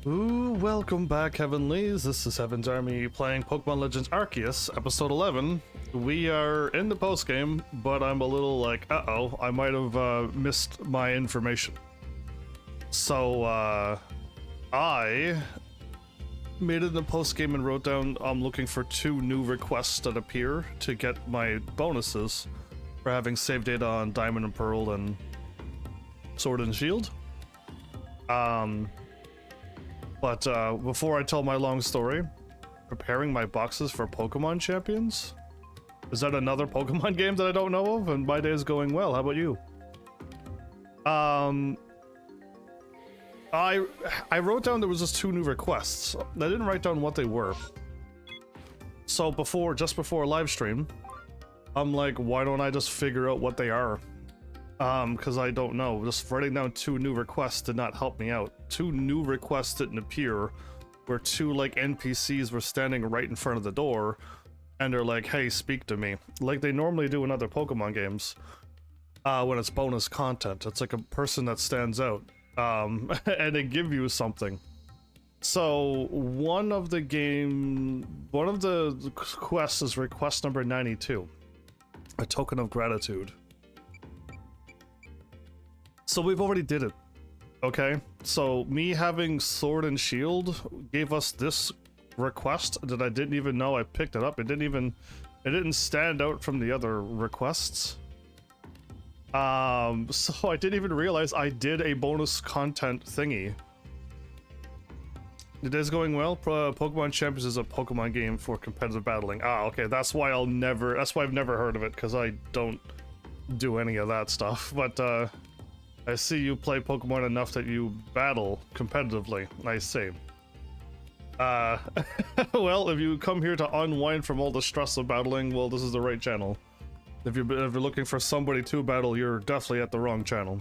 Ooh, welcome back, Heavenlies. This is Heavensarmy playing Pokemon Legends Arceus, episode 11. We are in the postgame, but I'm a little like, uh-oh, I might have missed my information. So, I made it in the postgame and wrote down I'm looking for 2 new requests that appear to get my bonuses for having save data on Diamond and Pearl and Sword and Shield. But before I tell my long story, preparing my boxes for Pokemon Champions? Is that another Pokemon game that I don't know of? And my day is going well. How about you? I wrote down there was just 2 new requests. I didn't write down what they were. So just before live stream, I'm like, why don't I just figure out what they are? Because I don't know. Just writing down 2 new requests did not help me out. 2 new requests didn't appear, where 2 like NPCs were standing right in front of the door, and they're like, "Hey, speak to me," like they normally do in other Pokemon games. When it's bonus content, it's like a person that stands out, and they give you something. So one of the quests is request number 92, a token of gratitude. So we've already did it, okay? So me having Sword and Shield gave us this request that I didn't even know I picked it up. It didn't stand out from the other requests. So I didn't even realize I did a bonus content thingy. It is going well. Pokemon Champions is a Pokemon game for competitive battling. Ah, okay, that's why I've never heard of it, because I don't do any of that stuff. But I see you play Pokemon enough that you battle competitively. I see. Well, if you come here to unwind from all the stress of battling, well, this is the right channel. If you're looking for somebody to battle, you're definitely at the wrong channel.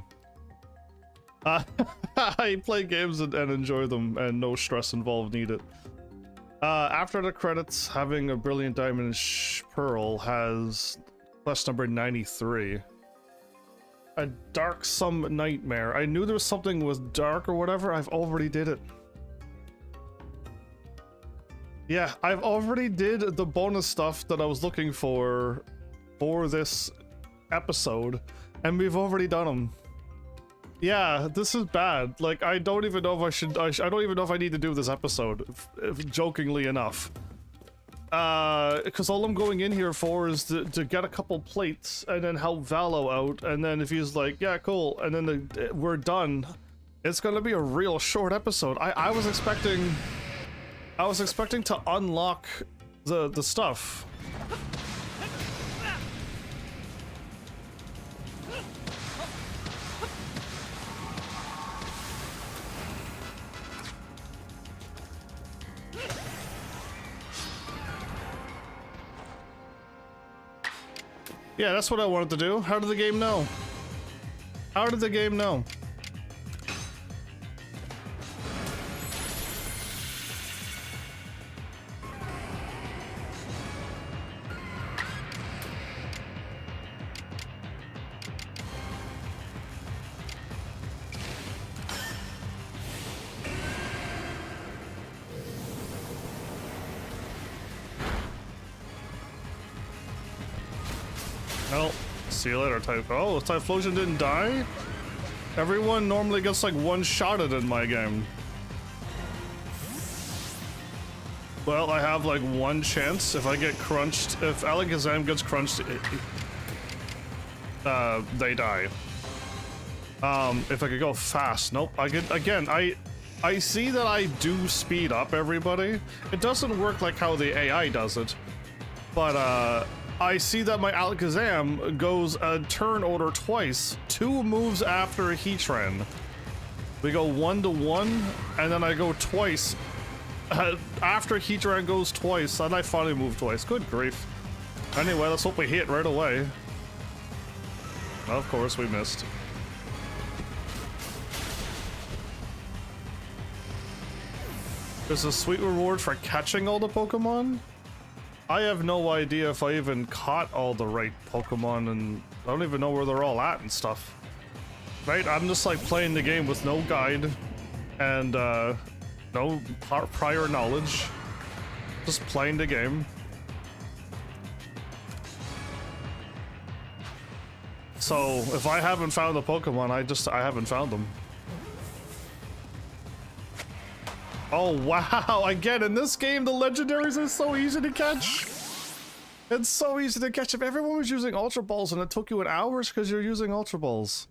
I play games and enjoy them, and no stress involved needed. After the credits, having a Brilliant Diamond and Pearl has quest number 93. A Darksome Nightmare. I knew there was something with dark or whatever. I've already did it. Yeah, I've already did the bonus stuff that I was looking for this episode, and we've already done them. Yeah, this is bad. Like, I don't even know if I should. I don't even know if I need to do this episode. Jokingly enough. Because all I'm going in here for is to get a couple plates and then help Valo out, and then if he's like, yeah, cool, and then we're done, it's gonna be a real short episode. I was expecting to unlock the stuff. Yeah, that's what I wanted to do. How did the game know? How did the game know? Well, see you later, Oh, Typhlosion didn't die? Everyone normally gets like one-shotted in my game. Well, I have like 1 chance if I get crunched. If Alakazam gets crunched, they die. If I could go fast, nope. I see that I do speed up everybody. It doesn't work like how the AI does it, but I see that my Alakazam goes a turn order twice, 2 moves after Heatran. We go 1-to-1, and then I go twice. After Heatran goes twice, and I finally move twice. Good grief. Anyway, let's hope we hit right away. Of course, we missed. There's a sweet reward for catching all the Pokemon? I have no idea if I even caught all the right Pokemon, and I don't even know where they're all at and stuff. Right? I'm just like playing the game with no guide, and No prior knowledge. Just playing the game. So, if I haven't found a Pokemon, I haven't found them. Oh, wow. Again, in this game, the legendaries are so easy to catch. It's so easy to catch. If everyone was using Ultra Balls and it took you an hours because you're using Ultra Balls.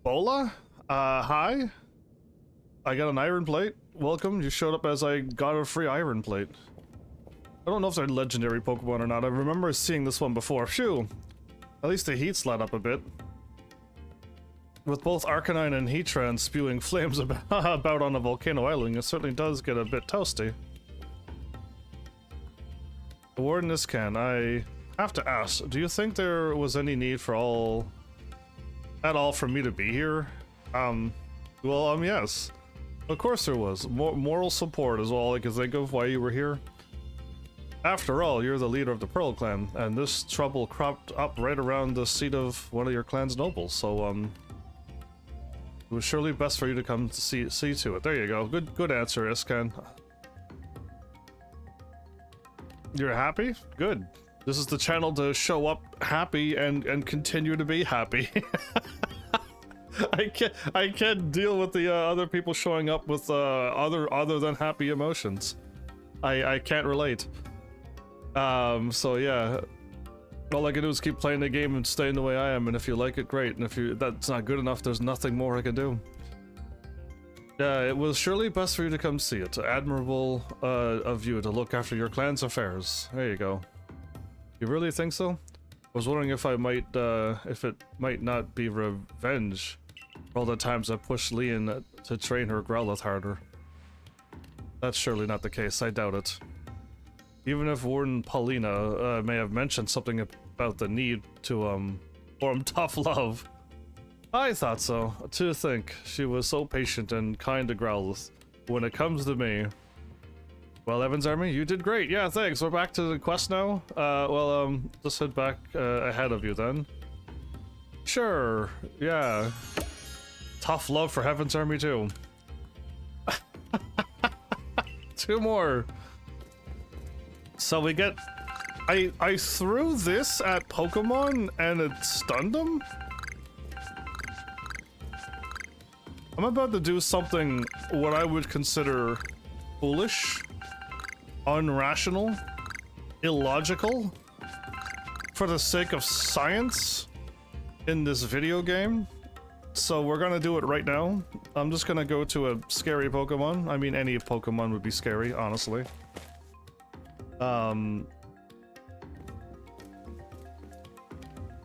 Bola? Hi? I got an iron plate. Welcome. You showed up as I got a free iron plate. I don't know if they're legendary Pokemon or not. I remember seeing this one before. Phew. At least the heat's let up a bit. With both Arcanine and Heatran spewing flames about on a volcano island, it certainly does get a bit toasty. The Warden Iscan, I have to ask, do you think there was any need for at all for me to be here? Yes. Of course there was. Moral support is all I can think of why you were here. After all, you're the leader of the Pearl Clan, and this trouble cropped up right around the seat of one of your clan's nobles, so, it was surely best for you to come to see to it. There you go. Good answer, Iscan. You're happy? Good. This is the channel to show up happy and continue to be happy. I can't deal with the other people showing up with other than happy emotions. I can't relate. So yeah. All I can do is keep playing the game and staying the way I am, and if you like it, great. And if that's not good enough, there's nothing more I can do. Yeah, it was surely best for you to come see it. Admirable of you to look after your clan's affairs. There you go. You really think so? I was wondering if if it might not be revenge for all the times I pushed Leon to train her Growlithe harder. That's surely not the case, I doubt it. Even if Warden Paulina may have mentioned something about the need to form tough love. I thought so. To think she was so patient and kind to Growlithe. When it comes to me. Well, Heavensarmy, you did great. Yeah, thanks. We're back to the quest now. Just head back ahead of you then. Sure. Yeah. Tough love for Heavensarmy too. 2 more. So we get... I threw this at Pokemon and it stunned them? I'm about to do something what I would consider foolish, unrational, illogical, for the sake of science in this video game. So we're gonna do it right now. I'm just gonna go to a scary Pokemon. I mean, any Pokemon would be scary, honestly.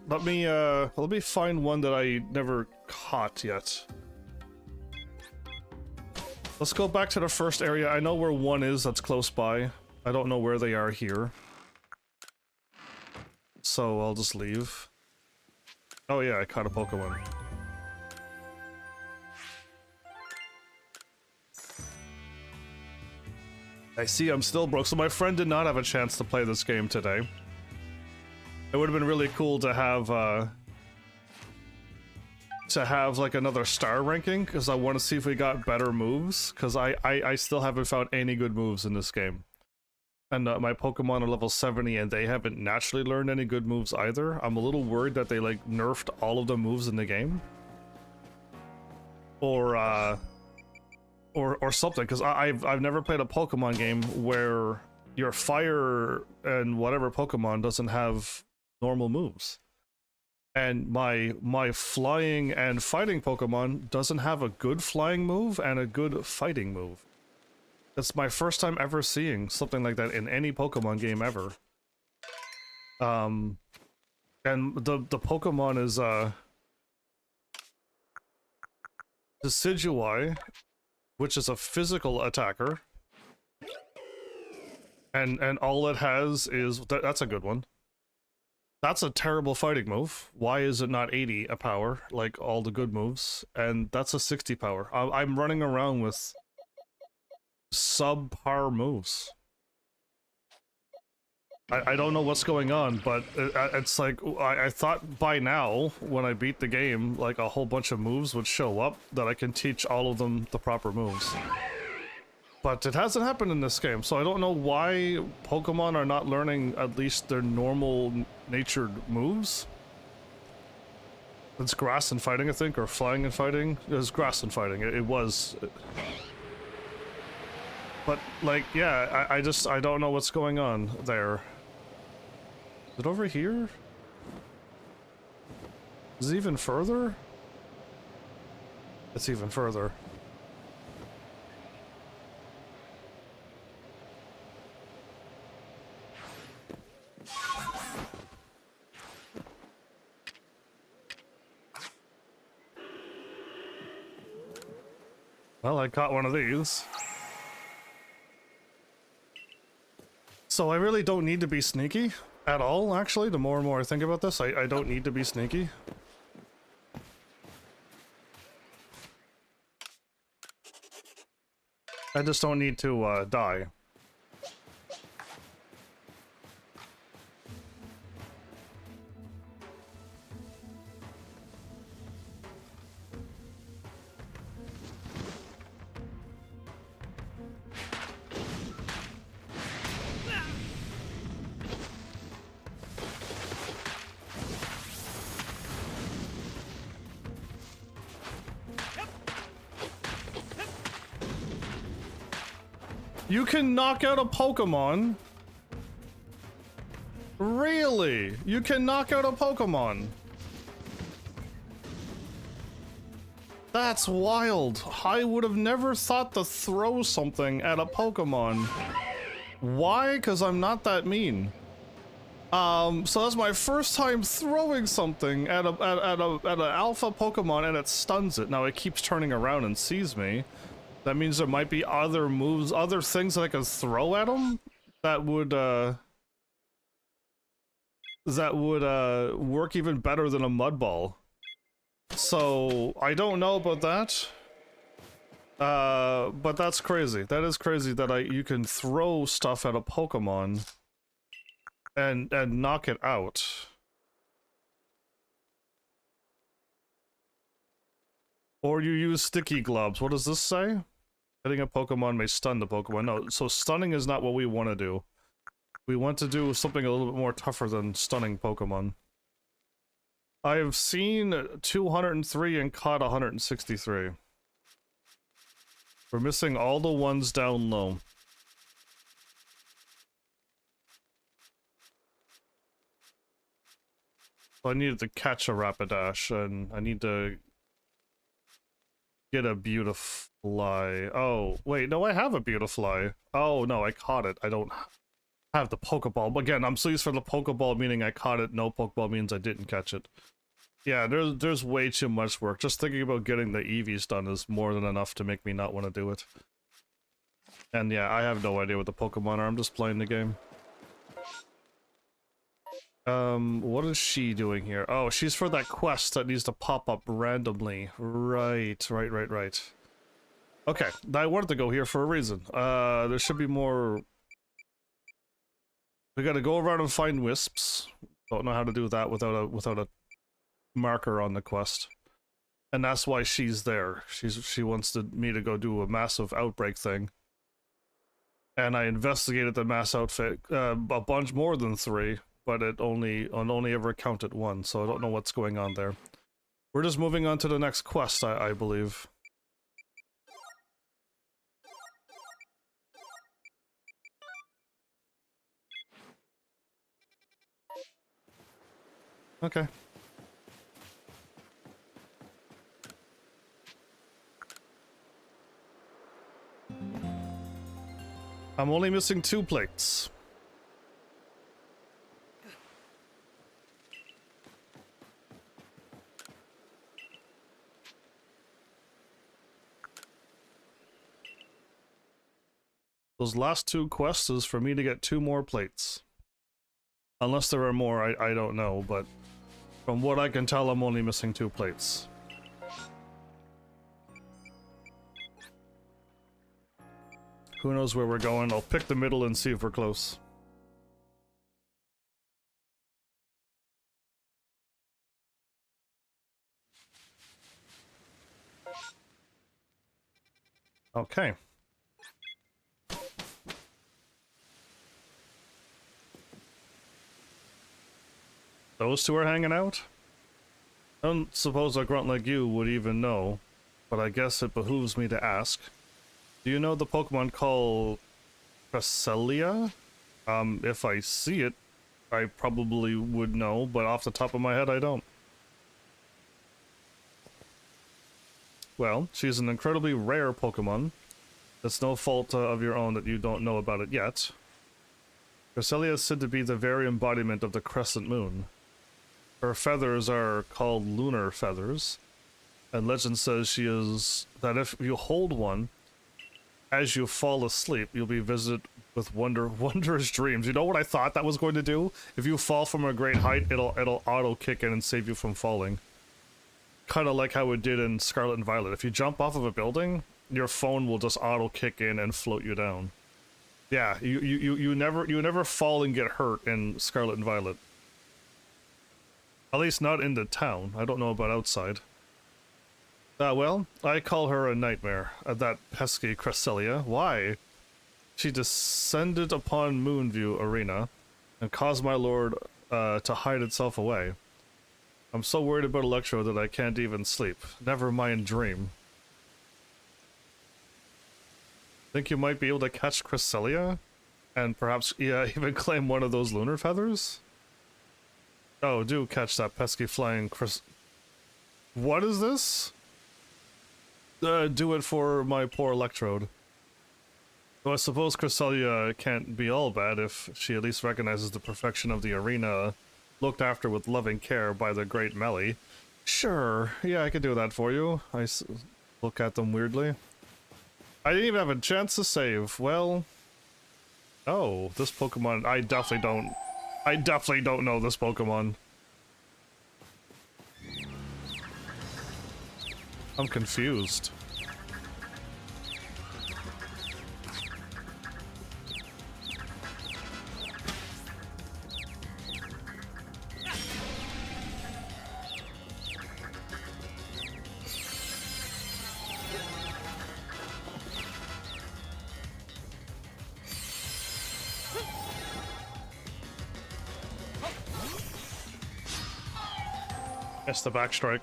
Let me find one that I never caught yet. Let's go back to the first area. I know where one is that's close by. I don't know where they are here. So I'll just leave. Oh yeah, I caught a Pokemon. I see I'm still broke, so my friend did not have a chance to play this game today. It would have been really cool to have like another star ranking, because I want to see if we got better moves, because I still haven't found any good moves in this game. And my Pokemon are level 70 and they haven't naturally learned any good moves either. I'm a little worried that they like nerfed all of the moves in the game. Or something, because I've never played a Pokemon game where your fire and whatever Pokemon doesn't have normal moves. And my flying and fighting Pokemon doesn't have a good flying move and a good fighting move. It's my first time ever seeing something like that in any Pokemon game ever. And the Pokemon is Decidueye, which is a physical attacker. And all it has is that's a good one. That's a terrible fighting move. Why is it not 80 a power, like all the good moves? And that's a 60 power. I'm running around with subpar moves. I don't know what's going on, but it's like, I thought by now, when I beat the game, like a whole bunch of moves would show up, that I can teach all of them the proper moves. But it hasn't happened in this game, so I don't know why Pokemon are not learning at least their normal natured moves. It's grass and fighting, I think, or flying and fighting. It was grass and fighting, it was. But, like, yeah, I don't know what's going on there. Is it over here? Is it even further? It's even further. Well, I caught one of these. So I really don't need to be sneaky at all, actually. The more and more I think about this, I don't need to be sneaky. I just don't need to die. You can knock out a Pokemon? Really? You can knock out a Pokemon? That's wild. I would have never thought to throw something at a Pokemon. Why? Because I'm not that mean. So that's my first time throwing something at an alpha Pokemon and it stuns it. Now it keeps turning around and sees me. That means there might be other moves, other things that I can throw at him that would work even better than a mud ball. So I don't know about that. But that's crazy. That is crazy that you can throw stuff at a Pokemon and knock it out. Or you use sticky globs. What does this say? Hitting a Pokemon may stun the Pokemon. No, so stunning is not what we want to do. We want to do something a little bit more tougher than stunning Pokemon. I have seen 203 and caught 163. We're missing all the ones down low. So I needed to catch a Rapidash, and I need to get a Beautifly. Oh, wait, no, I have a Beautifly. Oh, no, I caught it. I don't have the Pokeball. But again, I'm so used for the Pokeball meaning I caught it. No Pokeball means I didn't catch it. Yeah, there's way too much work. Just thinking about getting the EVs done is more than enough to make me not want to do it. And yeah, I have no idea what the Pokemon are. I'm just playing the game. What is she doing here? Oh, she's for that quest that needs to pop up randomly. Right. Okay, I wanted to go here for a reason. There should be more... We gotta go around and find wisps. Don't know how to do that without a marker on the quest. And that's why she's there. She wants me to go do a massive outbreak thing. And I investigated the mass outfit, a bunch more than 3. But it only ever counted 1, so I don't know what's going on there. We're just moving on to the next quest, I believe. Okay. I'm only missing 2 plates. Those last 2 quests is for me to get 2 more plates. Unless there are more, I don't know, but from what I can tell, I'm only missing 2 plates. Who knows where we're going? I'll pick the middle and see if we're close. Okay. Those two are hanging out? I don't suppose a grunt like you would even know, but I guess it behooves me to ask. Do you know the Pokemon called Cresselia? If I see it, I probably would know, but off the top of my head, I don't. Well, she's an incredibly rare Pokemon. It's no fault of your own that you don't know about it yet. Cresselia is said to be the very embodiment of the crescent moon. Her feathers are called lunar feathers, and legend says that if you hold one, as you fall asleep, you'll be visited with wondrous dreams. You know what I thought that was going to do? If you fall from a great height, it'll auto kick in and save you from falling. Kind of like how it did in Scarlet and Violet. If you jump off of a building, your phone will just auto kick in and float you down. Yeah, you never fall and get hurt in Scarlet and Violet. At least not in the town. I don't know about outside. Well, I call her a nightmare. That pesky Cresselia. Why? She descended upon Moonview Arena and caused my lord to hide itself away. I'm so worried about Electro that I can't even sleep. Never mind dream. Think you might be able to catch Cresselia? And perhaps, yeah, even claim one of those lunar feathers? Oh, do catch that pesky flying What is this? Do it for my poor Electrode. Though I suppose Cresselia can't be all bad if she at least recognizes the perfection of the arena looked after with loving care by the great Melly. Sure, yeah, I could do that for you. Look at them weirdly. I didn't even have a chance to save. Well... Oh, this Pokemon... I definitely don't know this Pokemon. I'm confused. It's the backstrike.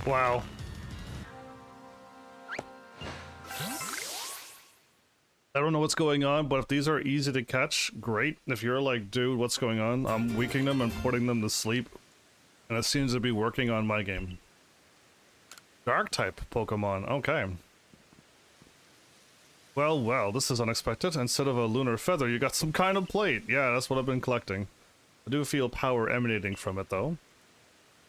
Wow. I don't know what's going on, but if these are easy to catch, great. If you're like, dude, what's going on? I'm weakening them and putting them to sleep. And it seems to be working on my game. Dark-type Pokemon, okay. Well, this is unexpected. Instead of a lunar feather, you got some kind of plate. Yeah, that's what I've been collecting. I do feel power emanating from it, though.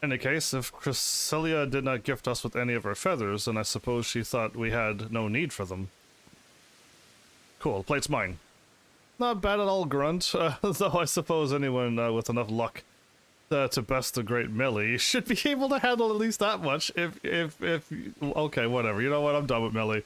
In any case, if Cresselia did not gift us with any of her feathers, then I suppose she thought we had no need for them. Cool, the plate's mine. Not bad at all, Grunt, though I suppose anyone with enough luck to best the great Melly should be able to handle at least that much, okay, whatever, you know what, I'm done with Melly.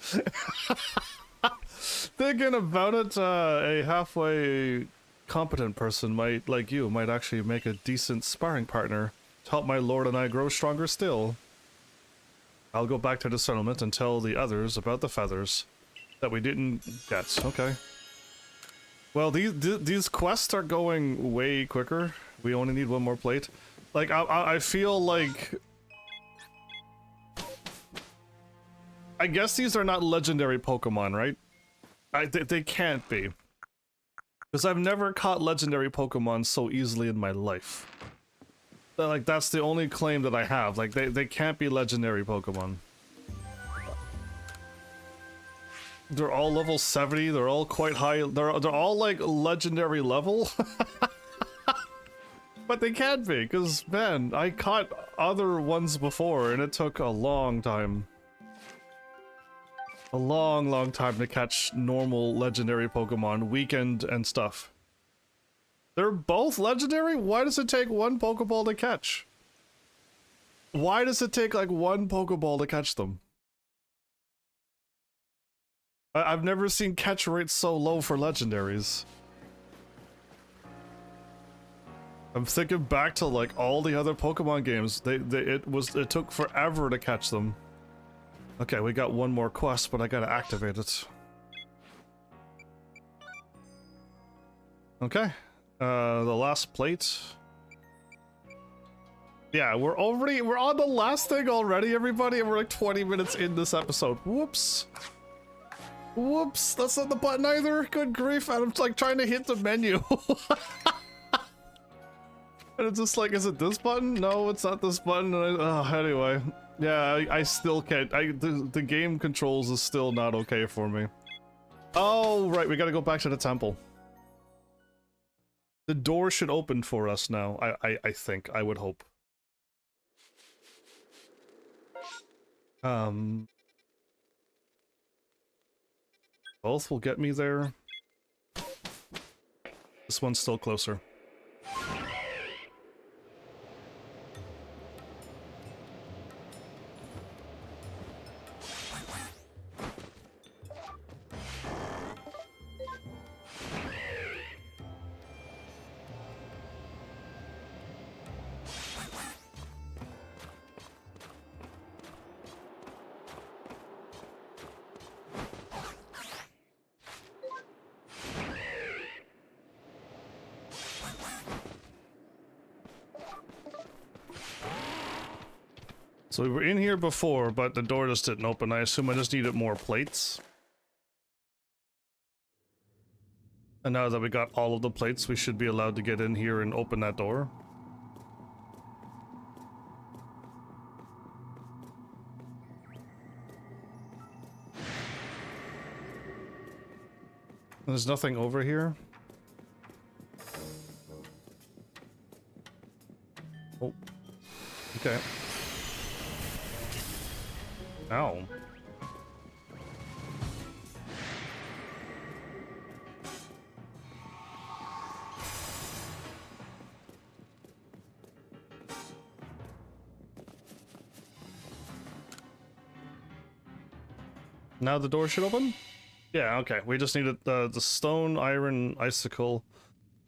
Thinking about it, a halfway competent person like you might actually make a decent sparring partner to help my lord and I grow stronger still. I'll go back to the settlement and tell the others about the feathers that we didn't get. Okay. Well, these quests are going way quicker. We only need one more plate. Like, I feel like... I guess these are not legendary Pokemon, right? They can't be. Because I've never caught legendary Pokemon so easily in my life. Like, that's the only claim that I have. Like, they can't be legendary Pokemon. They're all level 70, they're all quite high, they're all like legendary level. But they can't be, because man, I caught other ones before and it took a long time. A long time to catch normal legendary Pokemon, weekend and stuff. They're both legendary? Why does it take one Pokeball to catch? Why does it take like one Pokeball to catch them? I've never seen catch rates so low for legendaries. I'm thinking back to like all the other Pokemon games. It took forever to catch them. Okay, we got one more quest, but I gotta activate it. Okay. The last plate. Yeah, we're on the last thing already, everybody, and we're like 20 minutes in this episode. Whoops. Whoops, that's not the button either. Good grief, and I'm like trying to hit the menu. And it's just like, is it this button? No, it's not this button. And anyway, yeah, I still can't. The game controls is still not okay for me. Oh, right, we gotta go back to the temple. The door should open for us now, I think, I would hope. Both will get me there. This one's still closer. So we were in here before, but the door just didn't open. I assume I just needed more plates. And now that we got all of the plates, we should be allowed to get in here and open that door. There's nothing over here. Oh. Okay. Ow. Now the door should open? Yeah, okay. We just needed the stone, iron, icicle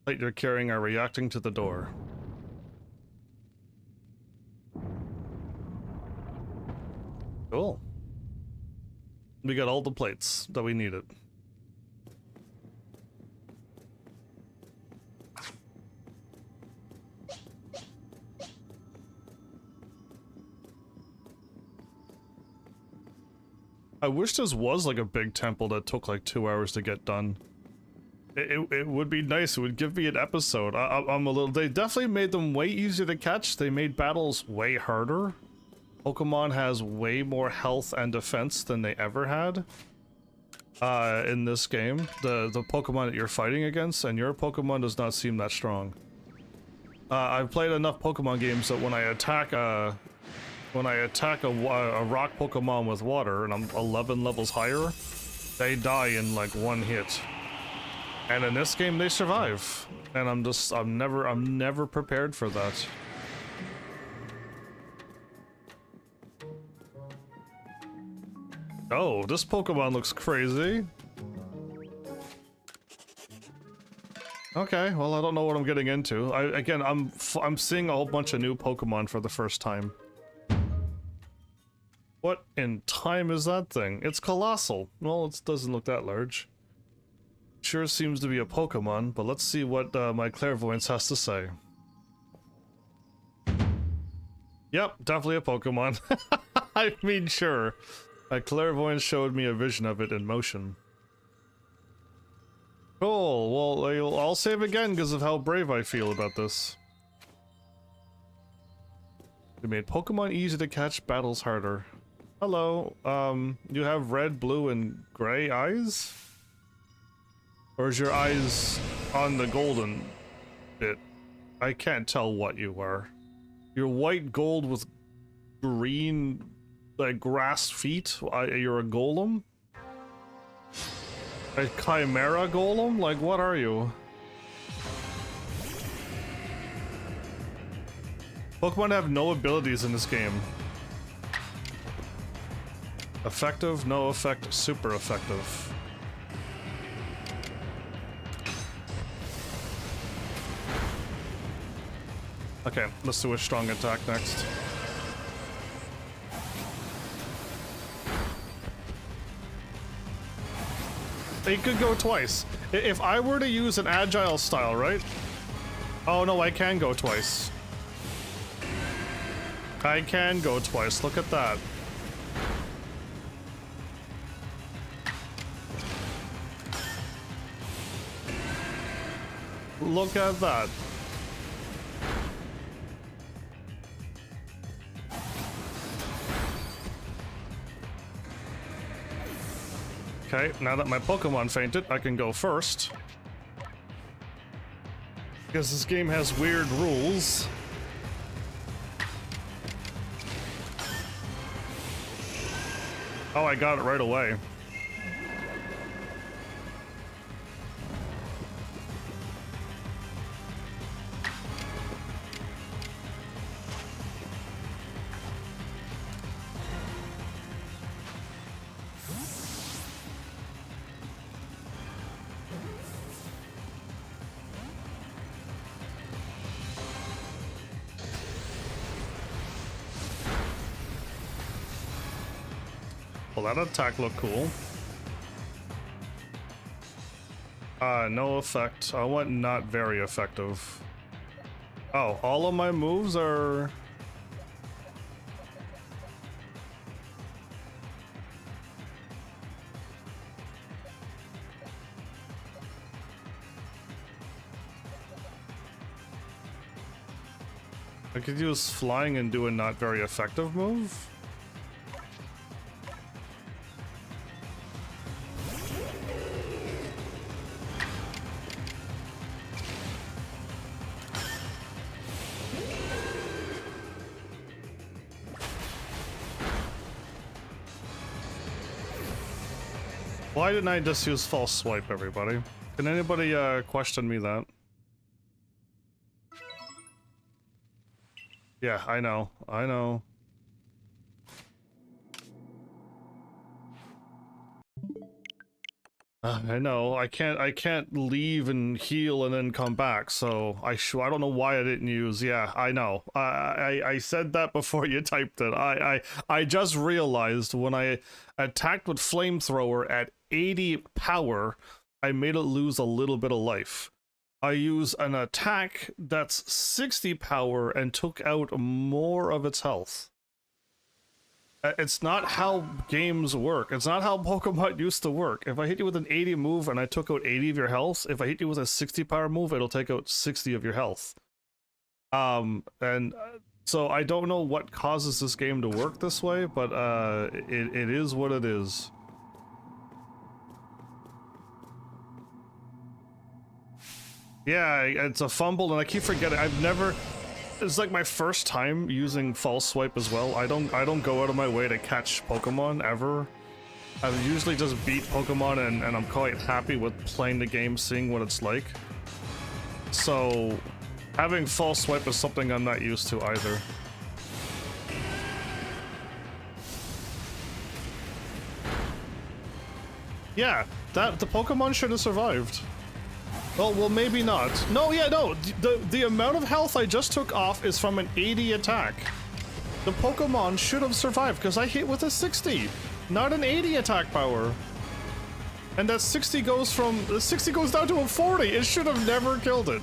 that you're carrying are reacting to the door. Cool. We got all the plates that we needed. I wish this was like a big temple that took like 2 hours to get done. It would be nice. It would give me an episode. I'm a little... They definitely made them way easier to catch. They made battles way harder. Pokemon has way more health and defense than they ever had in this game. The Pokemon that you're fighting against, and your Pokemon does not seem that strong. I've played enough Pokemon games that when I attack a rock Pokemon with water, and I'm 11 levels higher, they die in like one hit. And in this game, they survive. And I'm never prepared for that. Oh, this Pokemon looks crazy. Okay, well, I don't know what I'm getting into. Again, I'm seeing a whole bunch of new Pokemon for the first time. What in time is that thing? It's colossal. Well, it doesn't look that large. Sure seems to be a Pokemon, but let's see what my clairvoyance has to say. Yep, definitely a Pokemon. I mean, sure. My clairvoyance showed me a vision of it in motion. Cool, well, I'll save again because of how brave I feel about this. They made Pokemon easy to catch, battles harder. Hello, you have red, blue, and gray eyes? Or is your eyes on the golden bit? I can't tell what you are. You're white gold with green, like, grass feet? You're a golem? A chimera golem? Like, what are you? Pokemon have no abilities in this game. Effective, no effect, super effective. Okay, let's do a strong attack next. It could go twice. If I were to use an agile style, right? Oh no, I can go twice. I can go twice, look at that. Look at that. Okay, now that my Pokemon fainted, I can go first. Because this game has weird rules. Oh, I got it right away. Well, that attack looked cool. No effect. I want not very effective. Oh, all of my moves are... I could use flying and do a not very effective move. Why didn't I just use false swipe, everybody? Can anybody question me that? Yeah, I know. I know. I know. I can't leave and heal and then come back. So I don't know why I didn't use. Yeah, I know. I said that before you typed it. I just realized when I attacked with flamethrower at 80 power, I made it lose a little bit of life. I use an attack that's 60 power and took out more of its health. It's not how games work. It's not how Pokemon used to work. If I hit you with an 80 move and I took out 80 of your health, if I hit you with a 60 power move, it'll take out 60 of your health. So I don't know what causes this game to work this way, but it is what it is. Yeah, it's a fumble, and I keep forgetting. It's like my first time using false swipe as well. I don't go out of my way to catch Pokemon ever. I usually just beat Pokemon and I'm quite happy with playing the game, seeing what it's like. So having false swipe is something I'm not used to either. Yeah, the Pokemon should have survived. Oh, well, maybe not. No, yeah, no. The amount of health I just took off is from an 80 attack. The Pokemon should have survived because I hit with a 60, not an 80 attack power. And that 60 goes down to a 40. It should have never killed it,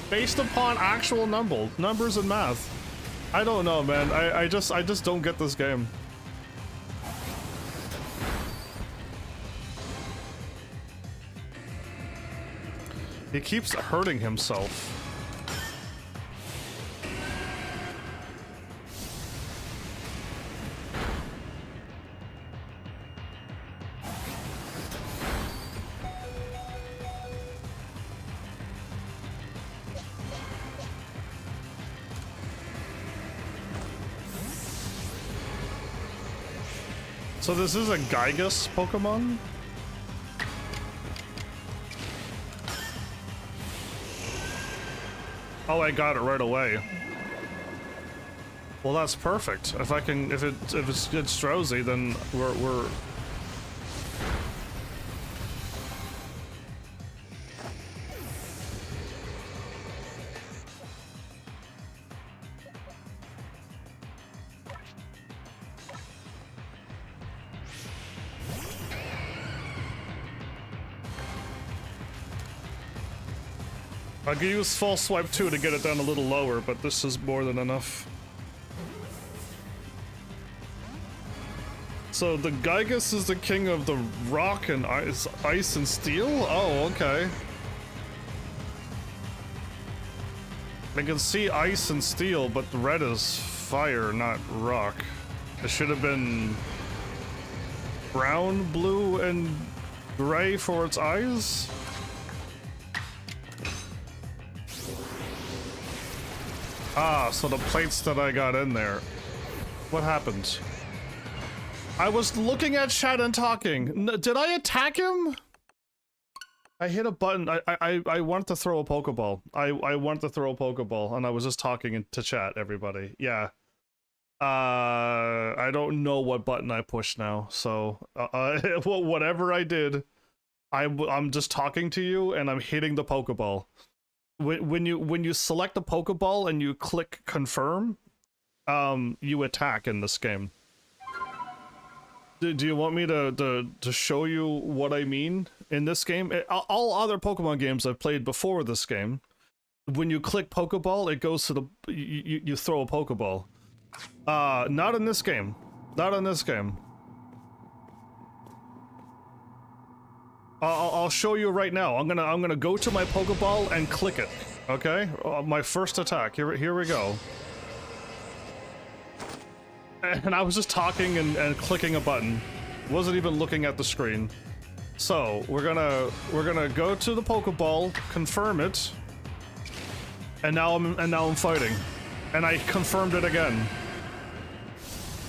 based upon actual numbers and math. I don't know, man. I just don't get this game. He keeps hurting himself. So this is a Gygus Pokemon? Oh, I got it right away. Well, that's perfect. If I can, if it's drowsy, then we're. I could use False Swipe 2 to get it down a little lower, but this is more than enough. So the Gygus is the king of the rock and ice and steel? Oh, okay. I can see ice and steel, but the red is fire, not rock. It should have been brown, blue, and gray for its eyes? Ah, so the plates that I got in there. What happened? I was looking at chat and talking. Did I attack him? I hit a button. I want to throw a Pokeball. I want to throw a Pokeball, and I was just talking to chat, everybody. Yeah. I don't know what button I pushed now, so whatever I did, I'm just talking to you, and I'm hitting the Pokeball. When you select a Pokeball and you click confirm, you attack in this game. Do you want me to show you what I mean in this game? All other Pokemon games I've played before this game, when you click Pokeball, it goes to the you throw a Pokeball. Not in this game. Not in this game. I'll show you right now. I'm gonna go to my Pokeball and click it. Okay, my first attack. Here we go. And I was just talking and clicking a button. Wasn't even looking at the screen. So we're gonna go to the Pokeball, confirm it, and now I'm fighting, and I confirmed it again.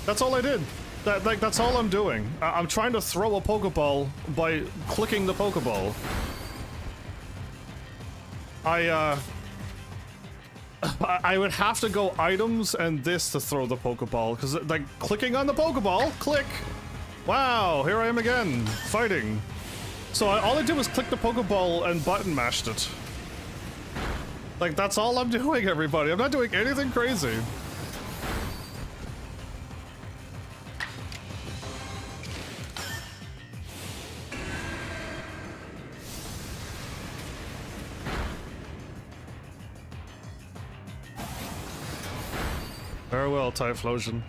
That's all I did. That's all I'm doing. I'm trying to throw a Pokeball by clicking the Pokeball. I would have to go items and this to throw the Pokeball, because like clicking on the Pokeball, click. Wow, here I am again, fighting. So all I did was click the Pokeball and button mashed it. Like that's all I'm doing, everybody. I'm not doing anything crazy. Very well, Typhlosion.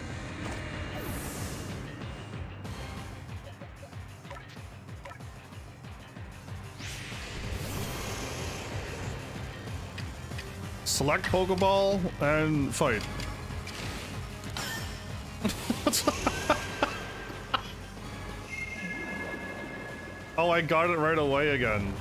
Select Pokeball and fight. Oh, I got it right away again.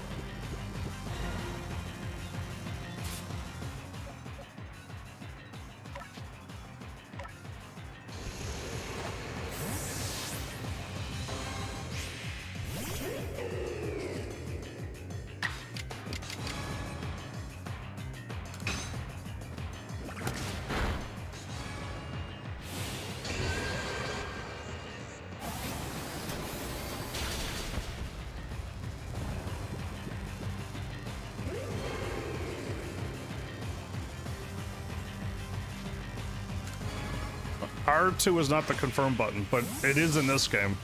R2 is not the confirm button, but it is in this game.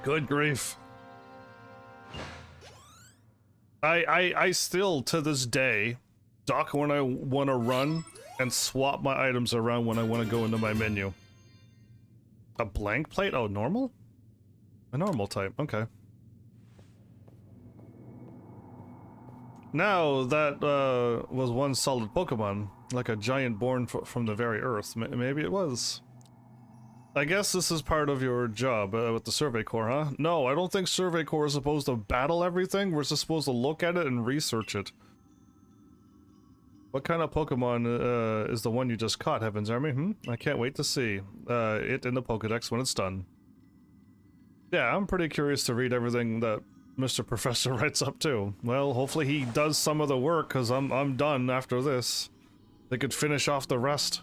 Good grief. I still, to this day, duck when I want to run and swap my items around when I want to go into my menu. A blank plate? Oh, normal? A normal type, okay. Now, that was one solid Pokemon, like a giant born from the very earth. Maybe it was. I guess this is part of your job with the Survey Corps, huh? No, I don't think Survey Corps is supposed to battle everything. We're just supposed to look at it and research it. What kind of Pokemon is the one you just caught, Heavensarmy? I can't wait to see it in the Pokedex when it's done. Yeah, I'm pretty curious to read everything that Mr. Professor writes up too. Well, hopefully he does some of the work, because I'm done after this. They could finish off the rest.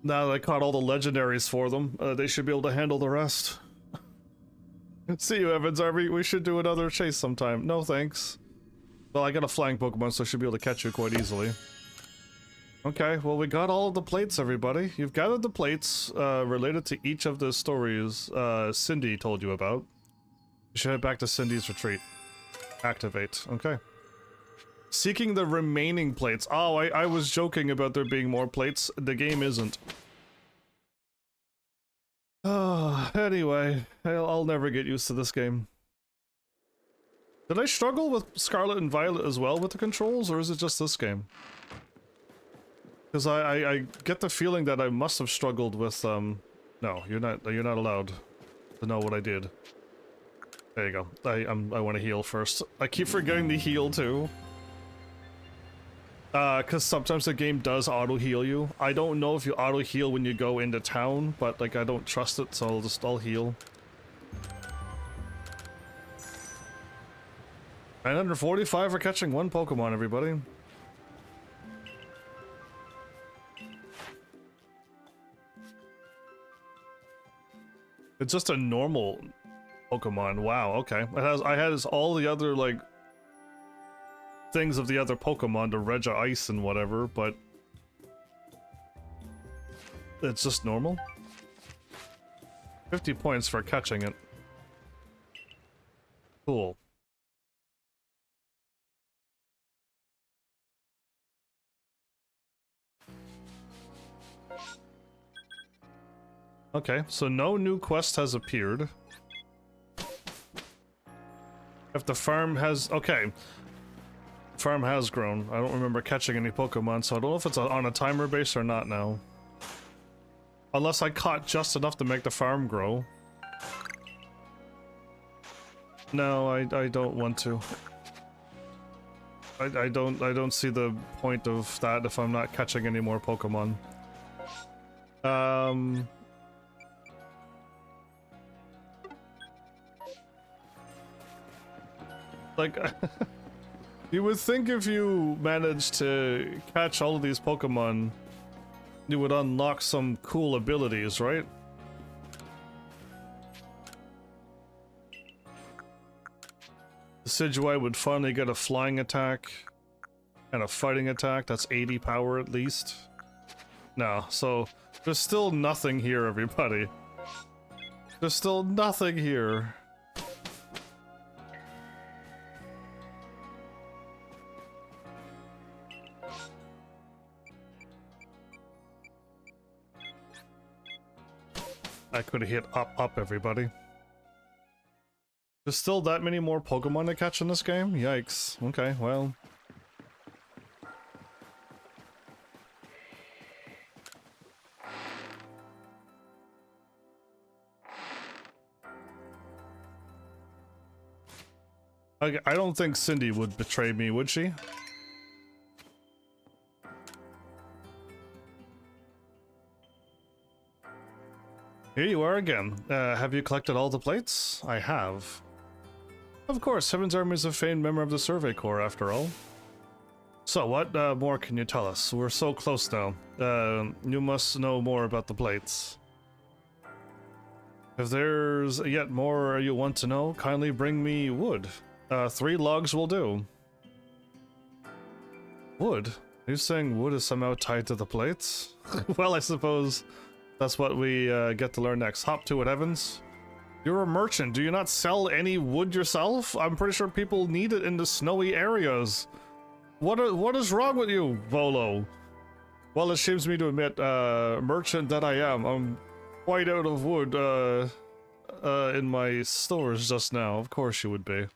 Now that I caught all the legendaries for them, they should be able to handle the rest. See you, Heavensarmy. We should do another chase sometime. No thanks. Well, I got a flying Pokemon, so I should be able to catch you quite easily. Okay, well, we got all of the plates, everybody. You've gathered the plates related to each of the stories Cindy told you about. You should head back to Cindy's retreat. Activate. Okay. Seeking the remaining plates. Oh, I was joking about there being more plates. The game isn't. Oh, anyway, I'll never get used to this game. Did I struggle with Scarlet and Violet as well with the controls, or is it just this game? Because I get the feeling that I must have struggled with, no, you're not allowed to know what I did. There you go. I want to heal first. I keep forgetting to heal too. Because sometimes the game does auto-heal you. I don't know if you auto-heal when you go into town, but, like, I don't trust it, so I'll heal. 945 for catching one Pokemon, everybody. It's just a normal Pokemon. Wow, okay. I had all the other, like, things of the other Pokemon to Regia Ice and whatever, but it's just normal. 50 points for catching it. Cool. Okay, so no new quest has appeared. If the farm has... Okay. Farm has grown. I don't remember catching any Pokemon, so I don't know if it's on a timer base or not now. Unless I caught just enough to make the farm grow. No, I don't want to. I don't see the point of that if I'm not catching any more Pokemon. Like, you would think if you managed to catch all of these Pokemon, you would unlock some cool abilities, right? The Decidueye would finally get a flying attack and a fighting attack. That's 80 power at least. No, so there's still nothing here, everybody. There's still nothing here. I could have hit up, everybody. There's still that many more Pokemon to catch in this game? Yikes. Okay, well. I don't think Cindy would betray me, would she? Here you are again. Have you collected all the plates? I have. Of course, Heavensarmy is a famed member of the Survey Corps, after all. So, what more can you tell us? We're so close now. You must know more about the plates. If there's yet more you want to know, kindly bring me wood. 3 logs will do. Wood? Are you saying wood is somehow tied to the plates? Well, I suppose that's what we get to learn next. Hop to it, Heavens. You're a merchant. Do you not sell any wood yourself? I'm pretty sure people need it in the snowy areas. What is wrong with you, Volo? Well, it shames me to admit, merchant that I am, I'm quite out of wood in my stores just now. Of course you would be.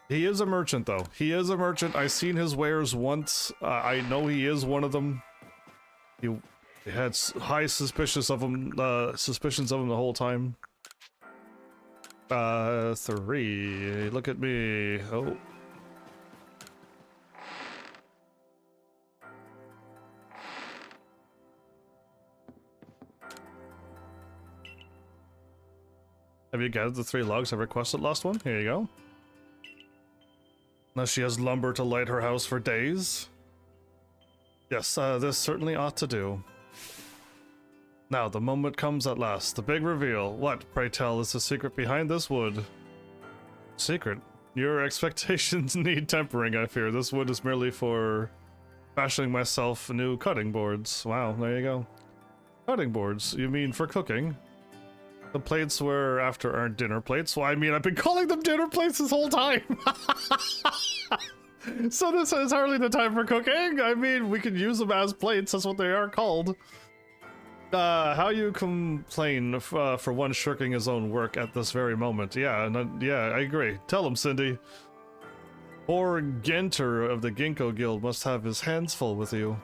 He is a merchant, though. He is a merchant. I've seen his wares once. I know he is one of them. He had high suspicions of him the whole time. 3. Look at me. Oh. Have you gathered the 3 logs I requested last one? Here you go. Now she has lumber to light her house for days. Yes, this certainly ought to do. Now, the moment comes at last. The big reveal. What, pray tell, is the secret behind this wood? Secret? Your expectations need tempering, I fear. This wood is merely for fashioning myself new cutting boards. Wow, there you go. Cutting boards? You mean for cooking? The plates we're after aren't dinner plates. Well, I mean, I've been calling them dinner plates this whole time! So this is hardly the time for cooking? I mean, we could use them as plates, that's what they are called. How you complain for one shirking his own work at this very moment. Yeah, yeah, I agree. Tell him, Cindy. Poor Genter of the Ginkgo Guild must have his hands full with you.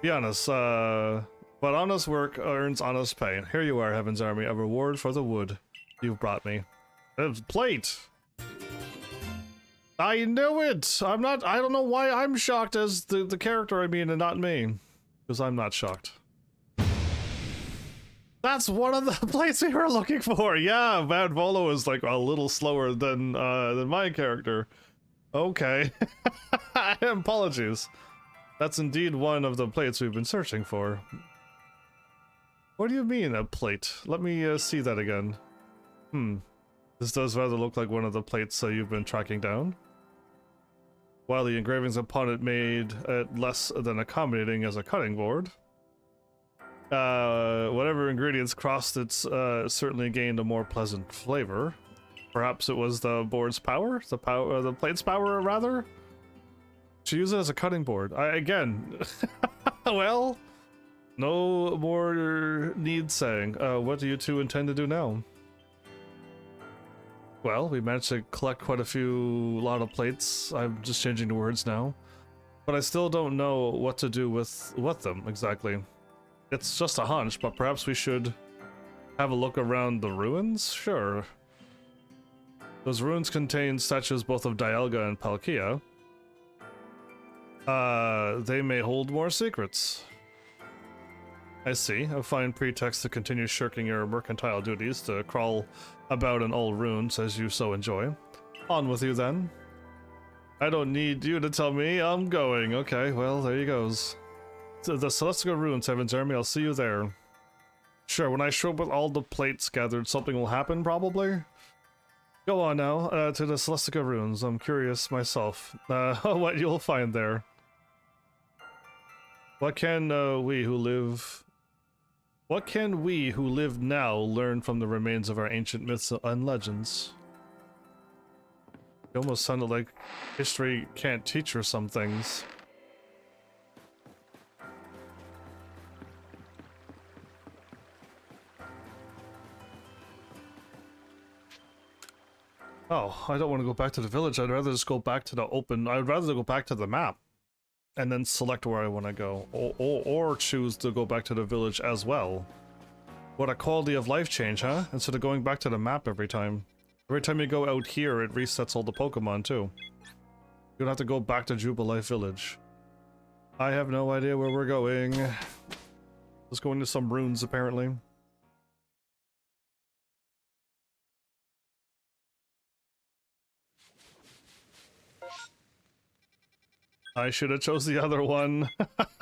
Be honest, but honest work earns honest pay. Here you are, Heavensarmy, a reward for the wood you've brought me. It's plate! I knew it! I don't know why I'm shocked as the character, I mean, and not me. Because I'm not shocked. That's one of the plates we were looking for. Yeah, Van Volo is like a little slower than my character. Okay. Apologies. That's indeed one of the plates we've been searching for. What do you mean, a plate? Let me see that again. This does rather look like one of the plates you've been tracking down. While the engravings upon it made it less than accommodating as a cutting board. Whatever ingredients crossed it certainly gained a more pleasant flavor. Perhaps it was the board's power? The plate's power, rather? To use it as a cutting board. Again, well, no more need saying. What do you two intend to do now? Well, we managed to collect quite a lot of plates. I'm just changing the words now. But I still don't know what to do with them, exactly. It's just a hunch, but perhaps we should have a look around the ruins? Sure. Those ruins contain statues both of Dialga and Palkia. They may hold more secrets. I see. A fine pretext to continue shirking your mercantile duties, to crawl about in old ruins as you so enjoy. On with you then. I don't need you to tell me, I'm going. Okay, well, there you goes. To the Celestica Ruins, Heavensarmy, I'll see you there. Sure, when I show up with all the plates gathered, something will happen, probably? Go on now, to the Celestica Ruins. I'm curious myself, what you'll find there. What can we who live now learn from the remains of our ancient myths and legends? It almost sounded like history can't teach her some things. Oh, I don't want to go back to the village. I'd rather just go back to the open. I'd rather go back to the map and then select where I want to go, or choose to go back to the village as well. What a quality of life change, huh? Instead of going back to the map every time. Every time you go out here, it resets all the Pokemon too. You don't have to go back to Jubilife Village. I have no idea where we're going. Just going to some ruins, apparently. I should have chose the other one.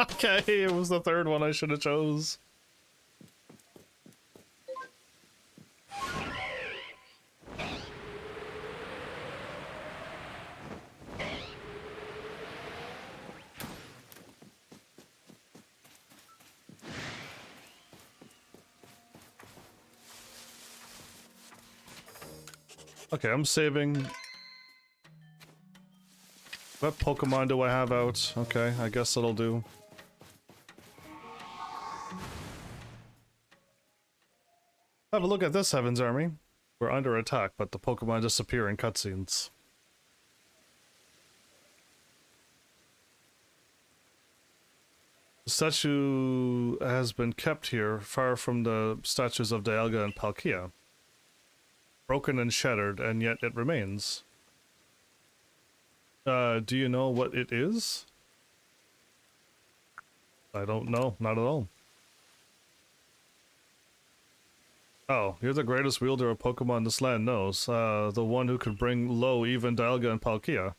Okay, it was the third one I should have chose. Okay, I'm saving. What Pokemon do I have out? Okay, I guess that'll do. Have a look at this, Heavensarmy. We're under attack, but the Pokemon disappear in cutscenes. The statue has been kept here, far from the statues of Dialga and Palkia. Broken and shattered, and yet it remains. Do you know what it is? I don't know, not at all. Oh, you're the greatest wielder of Pokemon this land knows. The one who could bring low even Dialga and Palkia.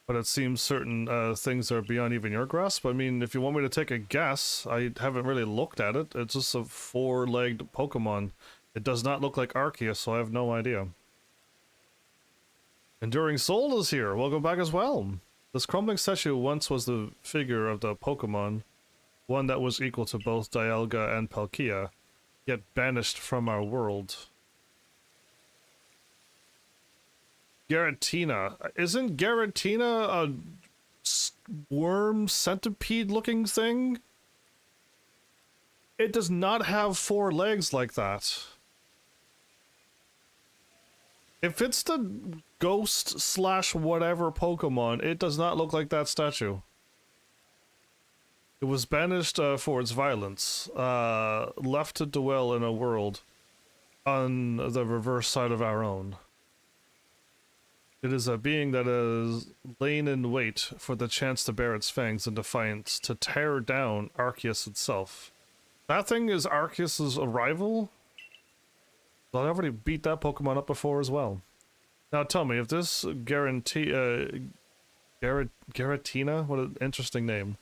But it seems certain things are beyond even your grasp. I mean, if you want me to take a guess, I haven't really looked at it. It's just a four-legged Pokemon. It does not look like Arceus, so I have no idea. Enduring Soul is here. Welcome back as well. This crumbling statue once was the figure of the Pokemon, one that was equal to both Dialga and Palkia, yet banished from our world. Garatina. Isn't Garatina a worm centipede looking thing? It does not have four legs like that. If it's the ghost slash whatever Pokemon, it does not look like that statue. It was banished for its violence, left to dwell in a world on the reverse side of our own. It is a being that has lain in wait for the chance to bare its fangs in defiance to tear down Arceus itself. That thing is Arceus' rival? Well, I already beat that Pokemon up before as well. Now tell me, if this Garatina, what an interesting name.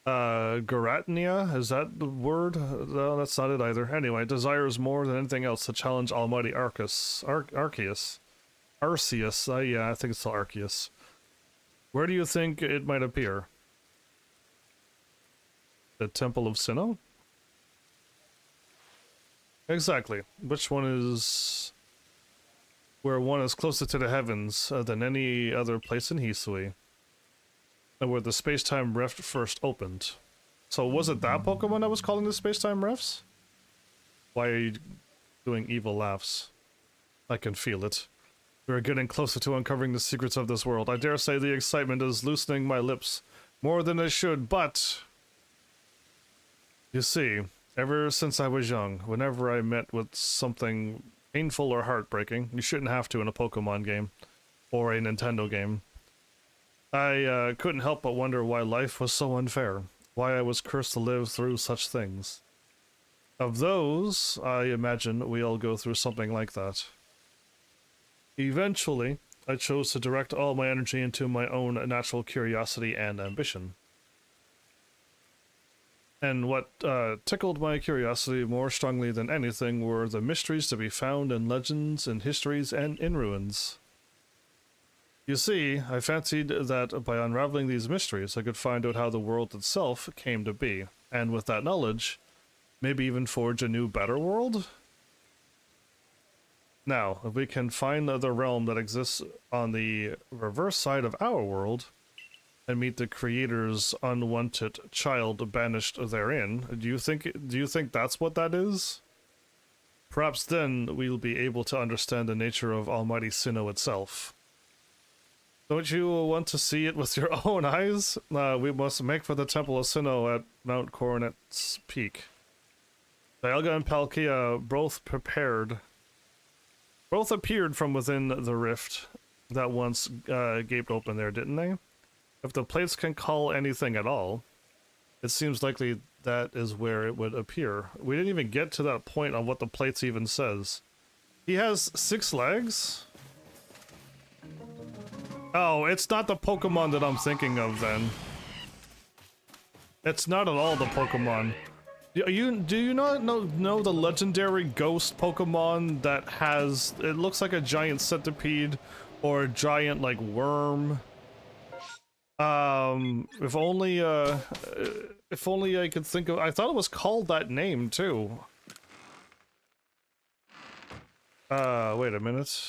Garatnia, is that the word? No, that's not it either. Anyway, desires more than anything else to challenge Almighty Arceus. Arceus, yeah, I think it's still Arceus. Where do you think it might appear? The Temple of Sinnoh? Exactly. Which one is... where one is closer to the heavens than any other place in Hisui? And where the space-time rift first opened. So was it that Pokemon that was calling the space-time rifts? Why are you doing evil laughs? I can feel it. We are getting closer to uncovering the secrets of this world. I dare say the excitement is loosening my lips more than it should, but... You see, ever since I was young, whenever I met with something painful or heartbreaking, you shouldn't have to in a Pokemon game, or a Nintendo game, I couldn't help but wonder why life was so unfair, why I was cursed to live through such things. Of those, I imagine we all go through something like that. Eventually, I chose to direct all my energy into my own natural curiosity and ambition. And what tickled my curiosity more strongly than anything were the mysteries to be found in legends, in histories, and in ruins. You see, I fancied that by unraveling these mysteries, I could find out how the world itself came to be, and with that knowledge, maybe even forge a new, better world? Now, if we can find the realm that exists on the reverse side of our world, and meet the creator's unwanted child banished therein, do you think that's what that is? Perhaps then we'll be able to understand the nature of Almighty Sinnoh itself. Don't you want to see it with your own eyes? We must make for the Temple of Sinnoh at Mount Coronet's Peak. Dialga and Palkia both appeared from within the rift that once gaped open there, didn't they? If the plates can call anything at all, it seems likely that is where it would appear. We didn't even get to that point on what the plates even says. He has 6 legs? Oh, it's not the Pokemon that I'm thinking of then. It's not at all the Pokemon. Do you not know the legendary ghost Pokemon that has... it looks like a giant centipede or a giant, like, worm? If only I could think of... I thought it was called that name, too. Wait a minute.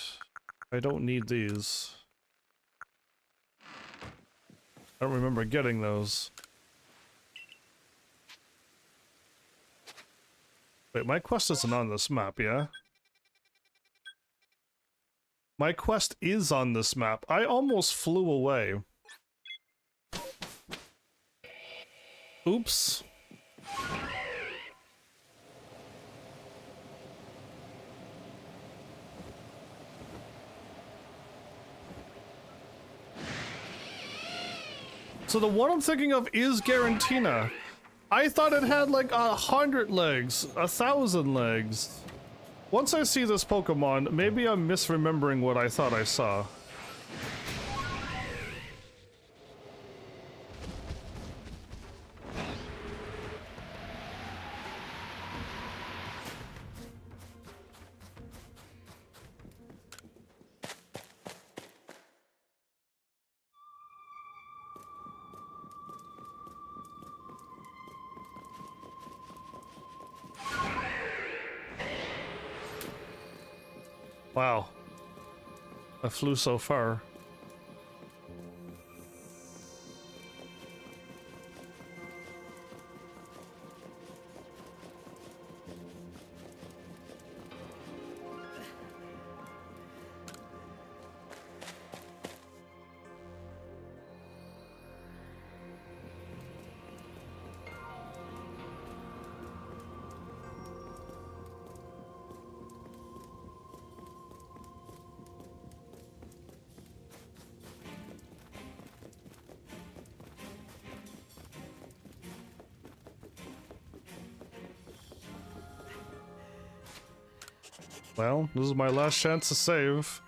I don't need these. I don't remember getting those. Wait, my quest isn't on this map, yeah? My quest is on this map. I almost flew away. Oops. So the one I'm thinking of is Garantina. I thought it had like 100 legs, 1,000 legs. Once I see this Pokemon, maybe I'm misremembering what I thought I saw. Wow. I flew so far. Well, this is my last chance to save.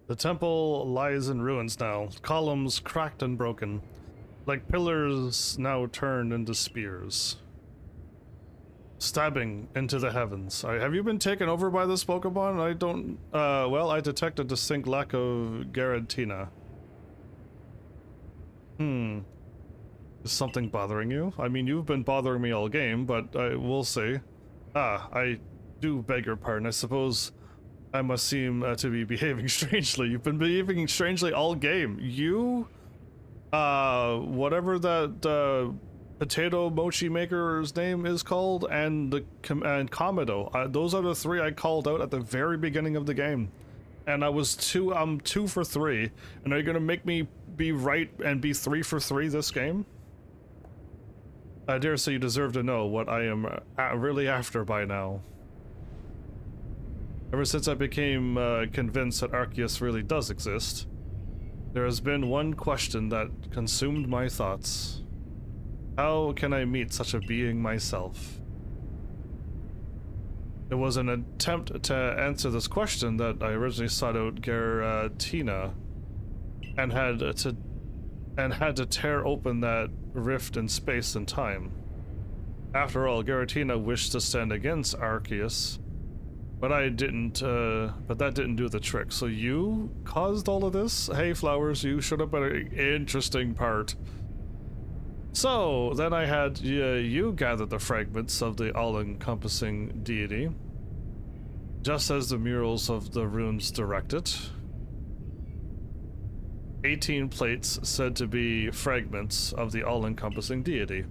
The temple lies in ruins now, columns cracked and broken, like pillars now turned into spears. Stabbing into the heavens. Have you been taken over by this Pokemon? I don't... well, I detect a distinct lack of Giratina. Is something bothering you? I mean, you've been bothering me all game, but we'll see. I do beg your pardon. I suppose I must seem to be behaving strangely. You've been behaving strangely all game. You... whatever that, potato mochi maker's name is called, and Komodo. Those are the three I called out at the very beginning of the game. And I'm 2 for 3. And are you gonna make me be right and be 3 for 3 this game? I dare say you deserve to know what I am really after by now. Ever since I became convinced that Arceus really does exist, there has been one question that consumed my thoughts. How can I meet such a being myself? It was an attempt to answer this question that I originally sought out Giratina and had to tear open that rift in space and time. After all, Giratina wished to stand against Arceus, but that didn't do the trick. So you caused all of this? Hey, Flowers, you showed up at an interesting part. So, then I had you gather the fragments of the all-encompassing deity, just as the murals of the runes direct it. 18 plates said to be fragments of the all-encompassing deity.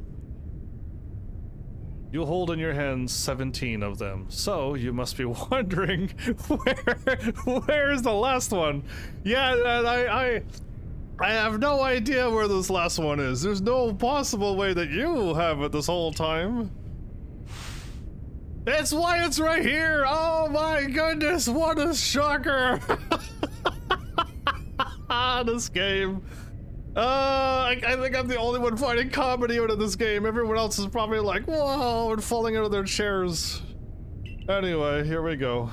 You hold in your hands 17 of them, so you must be wondering where is the last one? Yeah, I have no idea where this last one is. There's no possible way that you have it this whole time. That's why it's right here! Oh my goodness, what a shocker! This game. I think I'm the only one finding comedy out of this game. Everyone else is probably like, whoa, and falling out of their chairs. Anyway, here we go.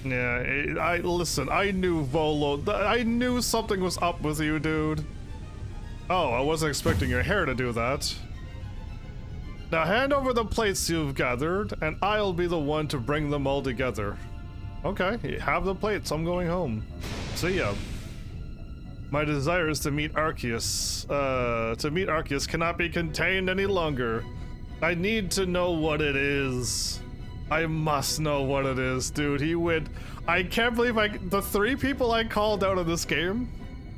Yeah, listen, I knew Volo, I knew something was up with you, dude. Oh, I wasn't expecting your hair to do that. Now hand over the plates you've gathered, and I'll be the one to bring them all together. Okay, have the plates, I'm going home. See ya. My desires to meet Arceus, cannot be contained any longer. I need to know what it is. I must know what it is, dude. He went. I can't believe the 3 people I called out of this game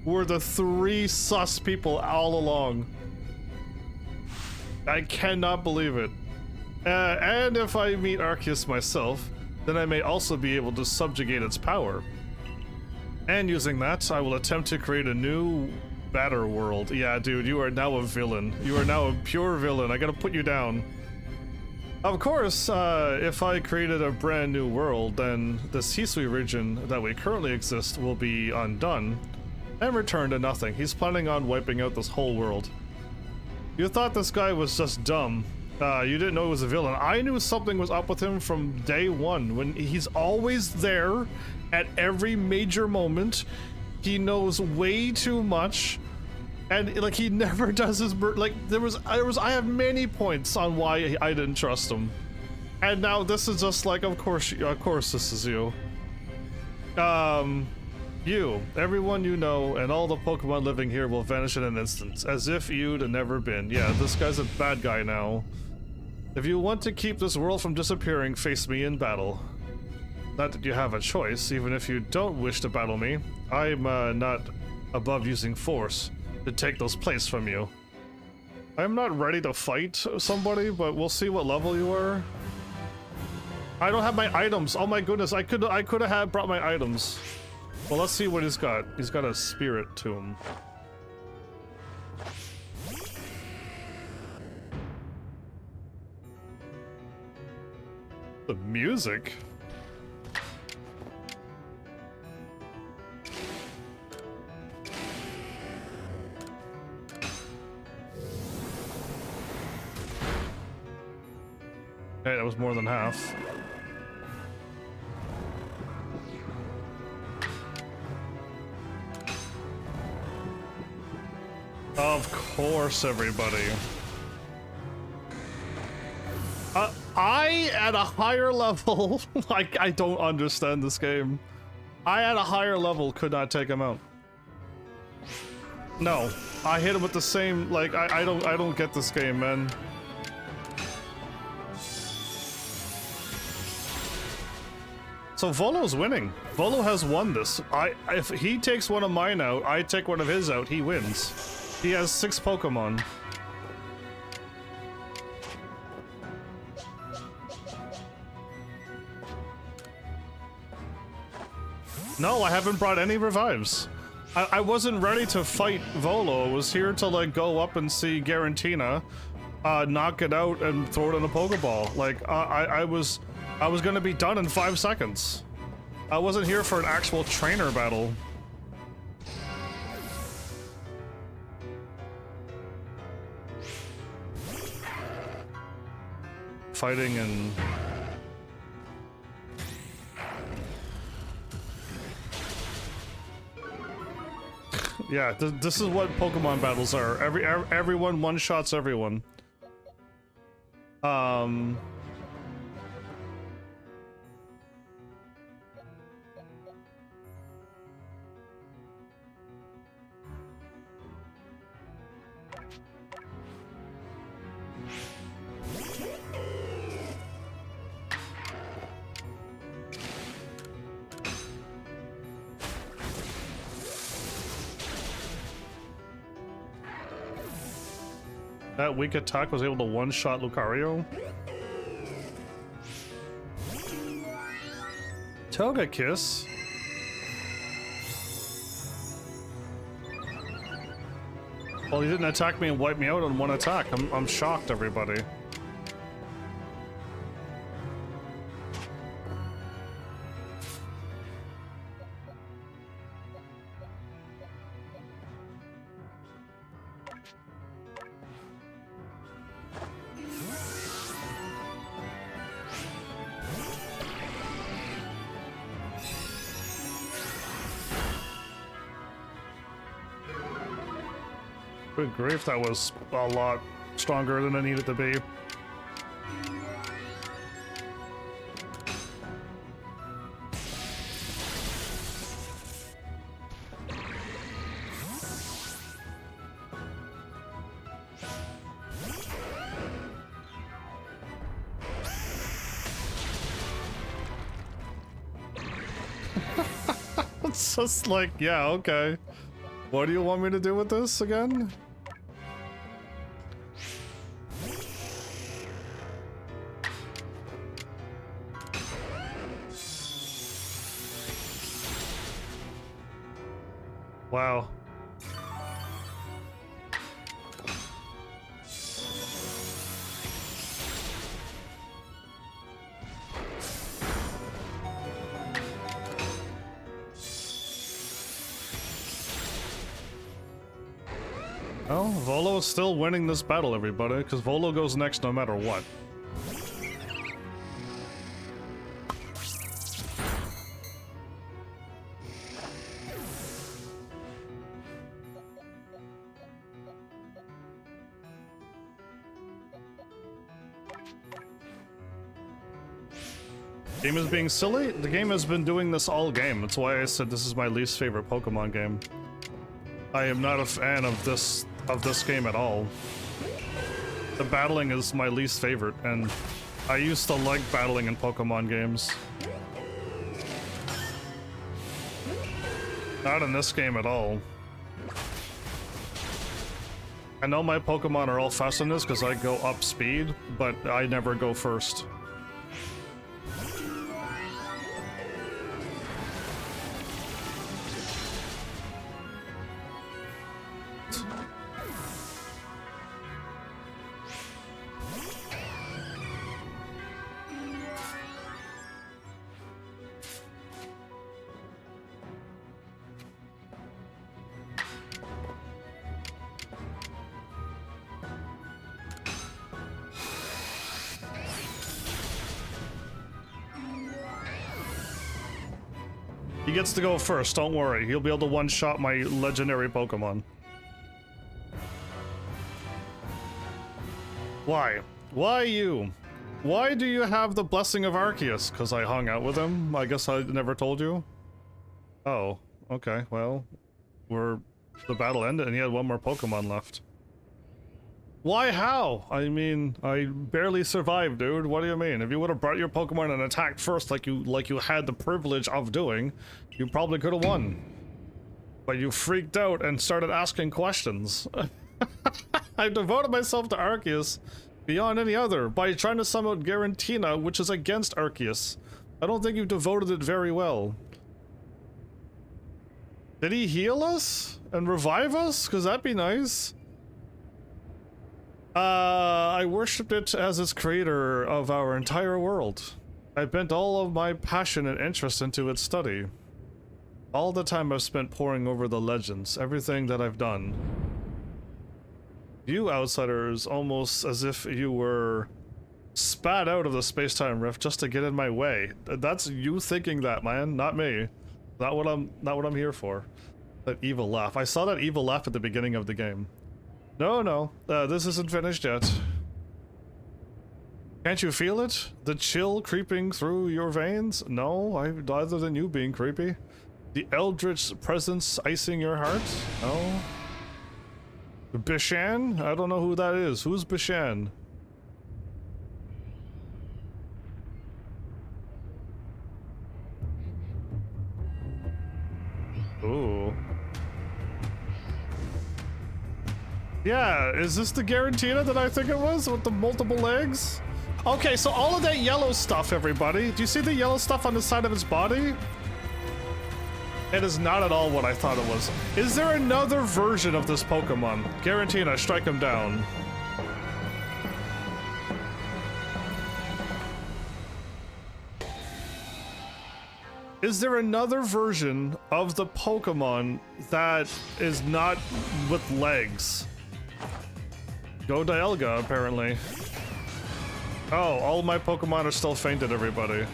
were the 3 sus people all along. I cannot believe it. And if I meet Arceus myself, then I may also be able to subjugate its power. And using that, I will attempt to create a new, better world. Yeah, dude, you are now a villain. You are now a pure villain. I gotta put you down. Of course, if I created a brand new world, then the Hisui region that we currently exist will be undone and return to nothing. He's planning on wiping out this whole world. You thought this guy was just dumb. You didn't know he was a villain. I knew something was up with him from day one. When he's always there at every major moment. He knows way too much. And like he never does his like I have many points on why I didn't trust him. And now this is just like of course this is you. You, everyone you know, and all the Pokemon living here will vanish in an instant, as if you'd never been. Yeah, this guy's a bad guy now. If you want to keep this world from disappearing, face me in battle. Not that you have a choice, even if you don't wish to battle me. I'm not above using force to take those places from you. I'm not ready to fight somebody, but we'll see what level you are. I don't have my items. Oh my goodness, I could have brought my items. Well, let's see what he's got. He's got a spirit to him. The music? Hey, that was more than half. Of course, everybody. I, at a higher level, like, I don't understand this game. I, at a higher level, could not take him out. No, I hit him with the same, like, I don't get this game, man. So Volo's winning. Volo has won this. If he takes one of mine out, I take one of his out, he wins. He has 6 Pokemon. No, I haven't brought any revives. I wasn't ready to fight Volo. I was here to like go up and see Garantina, knock it out and throw it in a Pokeball. Like I was gonna be done in 5 seconds. I wasn't here for an actual trainer battle. Fighting and... yeah, this is what Pokemon battles are. Everyone one-shots everyone. That weak attack was able to one-shot Lucario. Togekiss. Well, he didn't attack me and wipe me out on one attack. I'm shocked, everybody. Good grief, that was a lot stronger than it needed to be. It's just like, yeah, okay. What do you want me to do with this again? Wow. Well, Volo is still winning this battle, everybody, because Volo goes next no matter what. Game is being silly? The game has been doing this all game. That's why I said this is my least favorite Pokemon game. I am not a fan of this game at all. The battling is my least favorite, and I used to like battling in Pokemon games. Not in this game at all. I know my Pokemon are all fast in this because I go up speed, but I never go first. He gets to go first, don't worry. He'll be able to one-shot my legendary Pokemon. Why? Why you? Why do you have the blessing of Arceus? Because I hung out with him? I guess I never told you? Oh, okay, well, the battle ended and he had one more Pokemon left. Why, how? I mean, I barely survived, dude. What do you mean? If you would have brought your Pokemon and attacked first like you had the privilege of doing, you probably could have won. But you freaked out and started asking questions. I devoted myself to Arceus beyond any other by trying to summon Garantina, which is against Arceus. I don't think you devoted it very well. Did he heal us and revive us? Because that'd be nice. I worshipped it as its creator of our entire world. I bent all of my passion and interest into its study. All the time I've spent poring over the legends, everything that I've done. You outsiders, almost as if you were spat out of the space-time rift just to get in my way. That's you thinking that, man, not me. Not what I'm here for. That evil laugh. I saw that evil laugh at the beginning of the game. No, this isn't finished yet. Can't you feel it? The chill creeping through your veins? No, other than you being creepy. The eldritch presence icing your heart? No. Bishan? I don't know who that is. Who's Bishan? Ooh. Yeah, is this the Garantina that I think it was with the multiple legs? Okay, so all of that yellow stuff, everybody. Do you see the yellow stuff on the side of its body? It is not at all what I thought it was. Is there another version of this Pokemon? Garantina, strike him down. Is there another version of the Pokemon that is not with legs? Go Dialga, apparently. Oh, all my Pokemon are still fainted, everybody.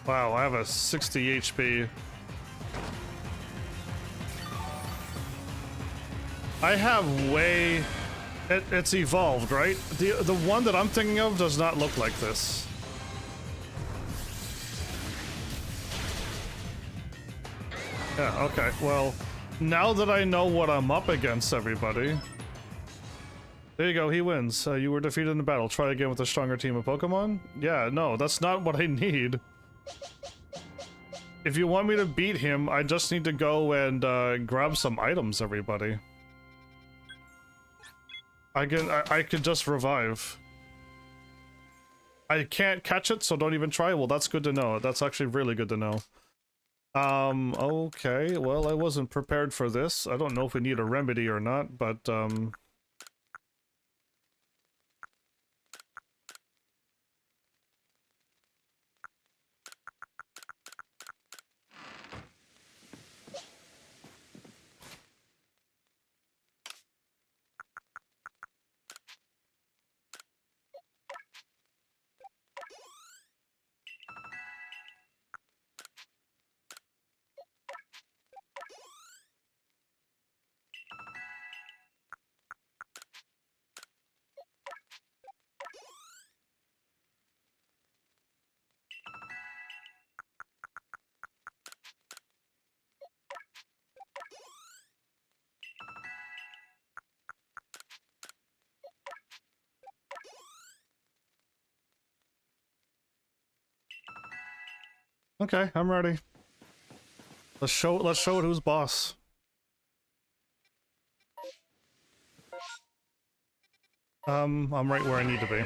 Wow, I have a 60 HP. I have way... It's evolved, right? The one that I'm thinking of does not look like this. Yeah, okay, well, now that I know what I'm up against, everybody... There you go, he wins. You were defeated in the battle. Try again with a stronger team of Pokemon? Yeah, no, that's not what I need. If you want me to beat him, I just need to go and grab some items, everybody. I could just revive. I can't catch it, so don't even try. Well, that's good to know. That's actually really good to know. Okay, well, I wasn't prepared for this. I don't know if we need a remedy or not, but, okay, I'm ready. Let's show it who's boss. I'm right where I need to be.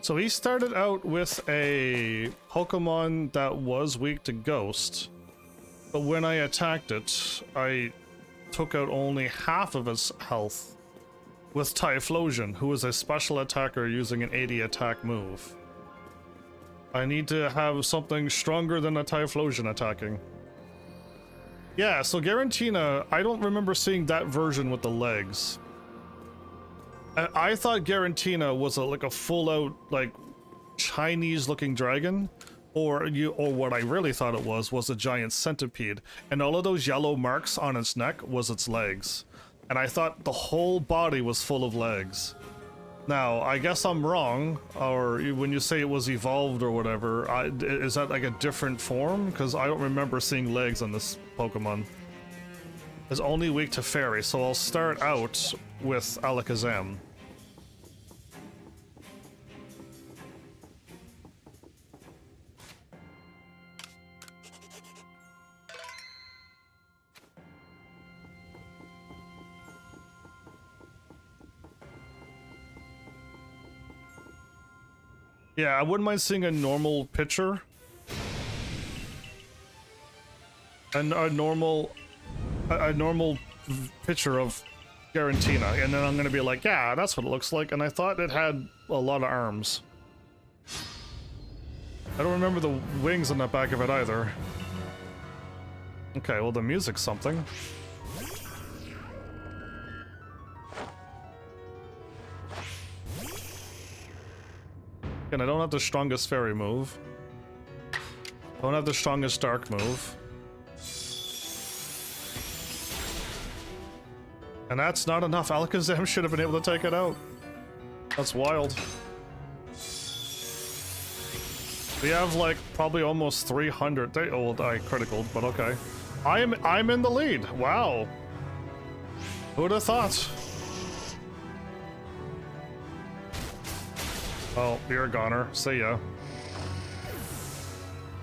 So he started out with a Pokemon that was weak to Ghost, but when I attacked it, I took out only half of its health with Typhlosion, who is a special attacker using an 80 attack move. I need to have something stronger than a Typhlosion attacking. Yeah, so Garantina, I don't remember seeing that version with the legs. I thought Garantina was like a full-out, like, Chinese-looking dragon, or what I really thought it was a giant centipede, and all of those yellow marks on its neck was its legs, and I thought the whole body was full of legs. Now, I guess I'm wrong, or when you say it was evolved or whatever, is that like a different form? Because I don't remember seeing legs on this Pokemon. It's only weak to Fairy, so I'll start out with Alakazam. Yeah, I wouldn't mind seeing a normal picture. And a normal picture of Garantina, and then I'm gonna be like, yeah, that's what it looks like, and I thought it had a lot of arms. I don't remember the wings on the back of it either. Okay, well the music's something. And I don't have the strongest fairy move. Don't have the strongest dark move. And that's not enough. Alakazam should have been able to take it out. That's wild. We have like probably almost 300. Oh, I criticaled, but okay. I'm in the lead. Wow. Who'd have thought? Oh, you're a goner. See ya.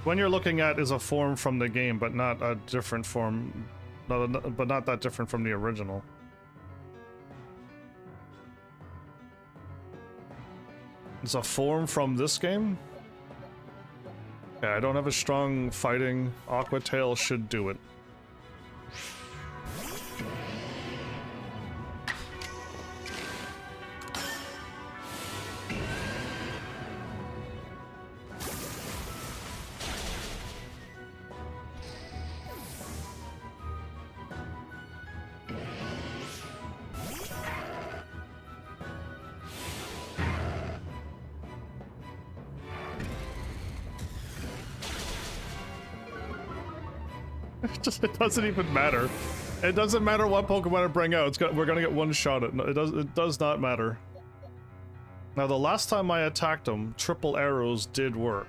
When you're looking at is a form from the game, but not a different form, but not that different from the original. It's a form from this game? Yeah, I don't have a strong fighting. Aqua Tail should do it. It doesn't even matter. It doesn't matter what Pokemon I bring out. We're gonna get one shot at it. It does not matter. Now, the last time I attacked him, triple arrows did work.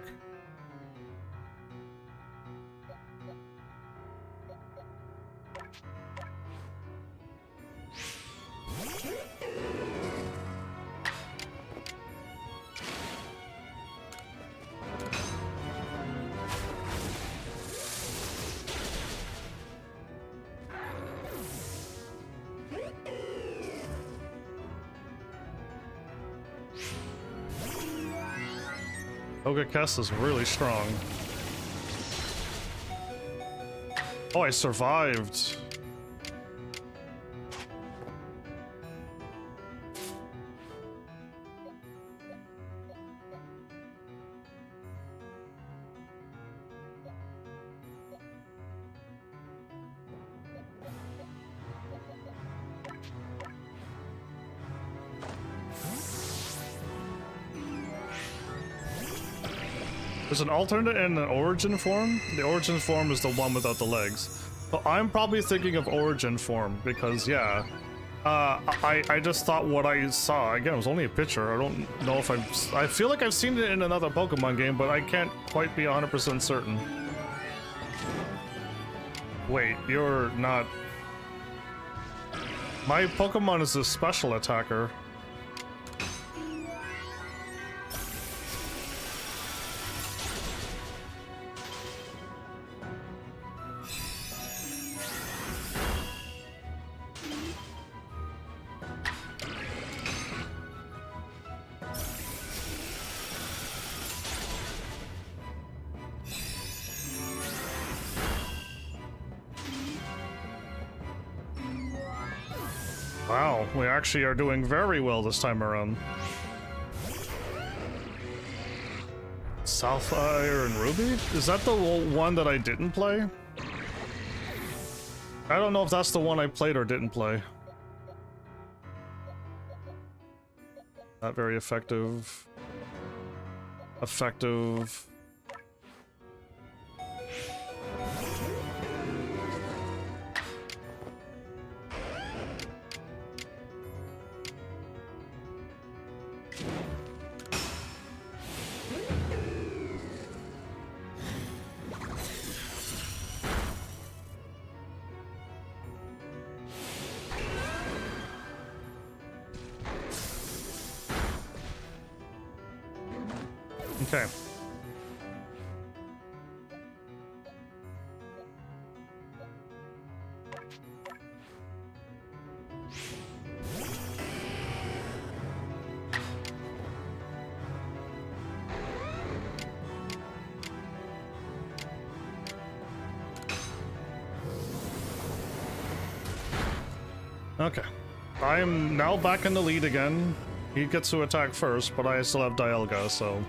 Togekiss is really strong. Oh, I survived. There's an alternate and an origin form. The origin form is the one without the legs. But I'm probably thinking of origin form because, yeah. I just thought what I saw, again, it was only a picture. I don't know if I feel like I've seen it in another Pokemon game, but I can't quite be 100% certain. Wait, you're not... My Pokemon is a special attacker. Wow, we actually are doing very well this time around. Sapphire and Ruby? Is that the one that I didn't play? I don't know if that's the one I played or didn't play. Not very effective. Effective. Okay. Okay. I'm now back in the lead again. He gets to attack first, but I still have Dialga, so...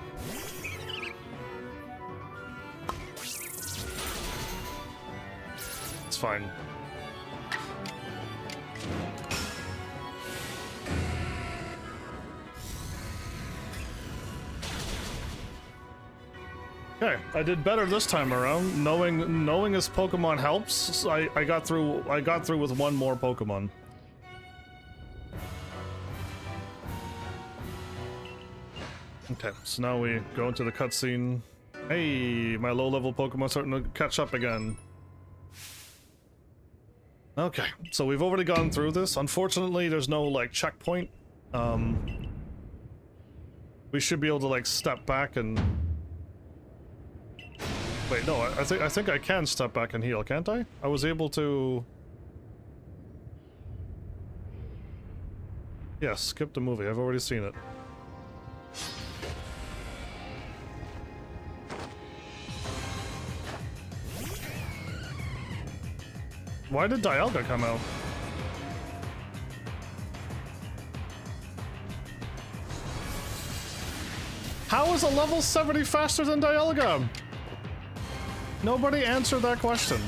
It's fine. Okay, I did better this time around. Knowing his Pokemon helps. I got through with one more Pokemon. Okay, so now we go into the cutscene. Hey, my low-level Pokemon starting to catch up again. Okay, so we've already gone through this. Unfortunately, there's no, like, checkpoint. We should be able to, like, step back and... Wait, no, I think I can step back and heal, can't I? I was able to... Yes, skip the movie. I've already seen it. Why did Dialga come out? How is a level 70 faster than Dialga? Nobody answered that question.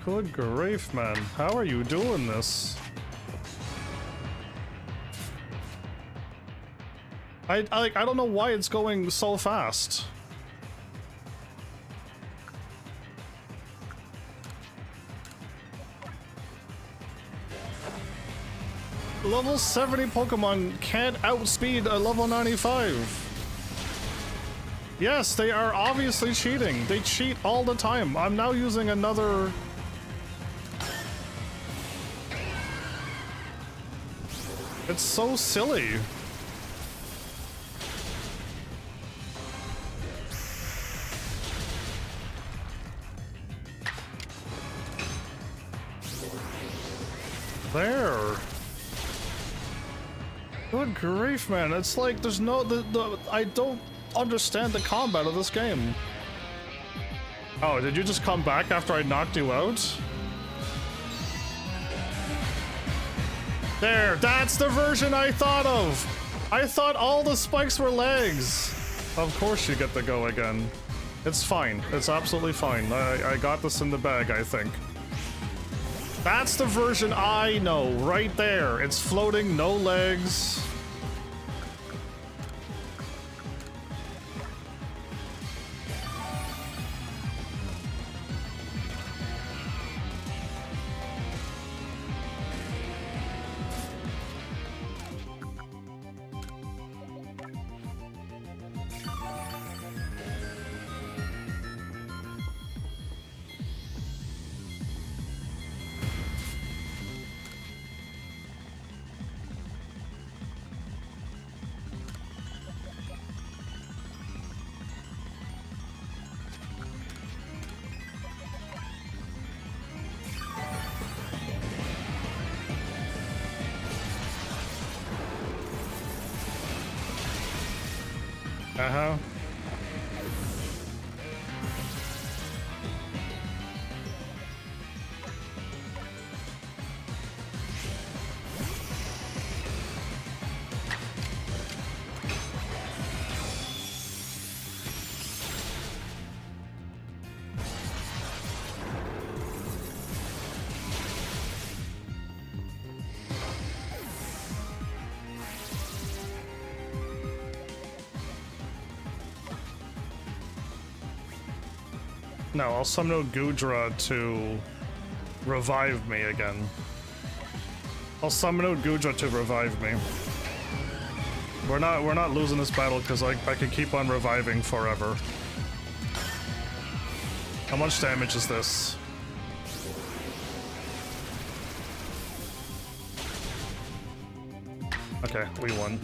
Good grief, man. How are you doing this? I don't know why it's going so fast. Level 70 Pokemon can't outspeed a level 95. Yes, they are obviously cheating. They cheat all the time. I'm now using another... It's so silly. There. Good grief, man. It's like there's no... I don't understand the combat of this game. Oh, did you just come back after I knocked you out? There, that's the version I thought of! I thought all the spikes were legs! Of course you get to go again. It's fine. It's absolutely fine. I got this in the bag, I think. That's the version I know, right there. It's floating, no legs. Uh-huh. No, I'll summon Gudra to revive me again. I'll summon Gudra to revive me. We're not losing this battle because I can keep on reviving forever. How much damage is this? Okay, we won.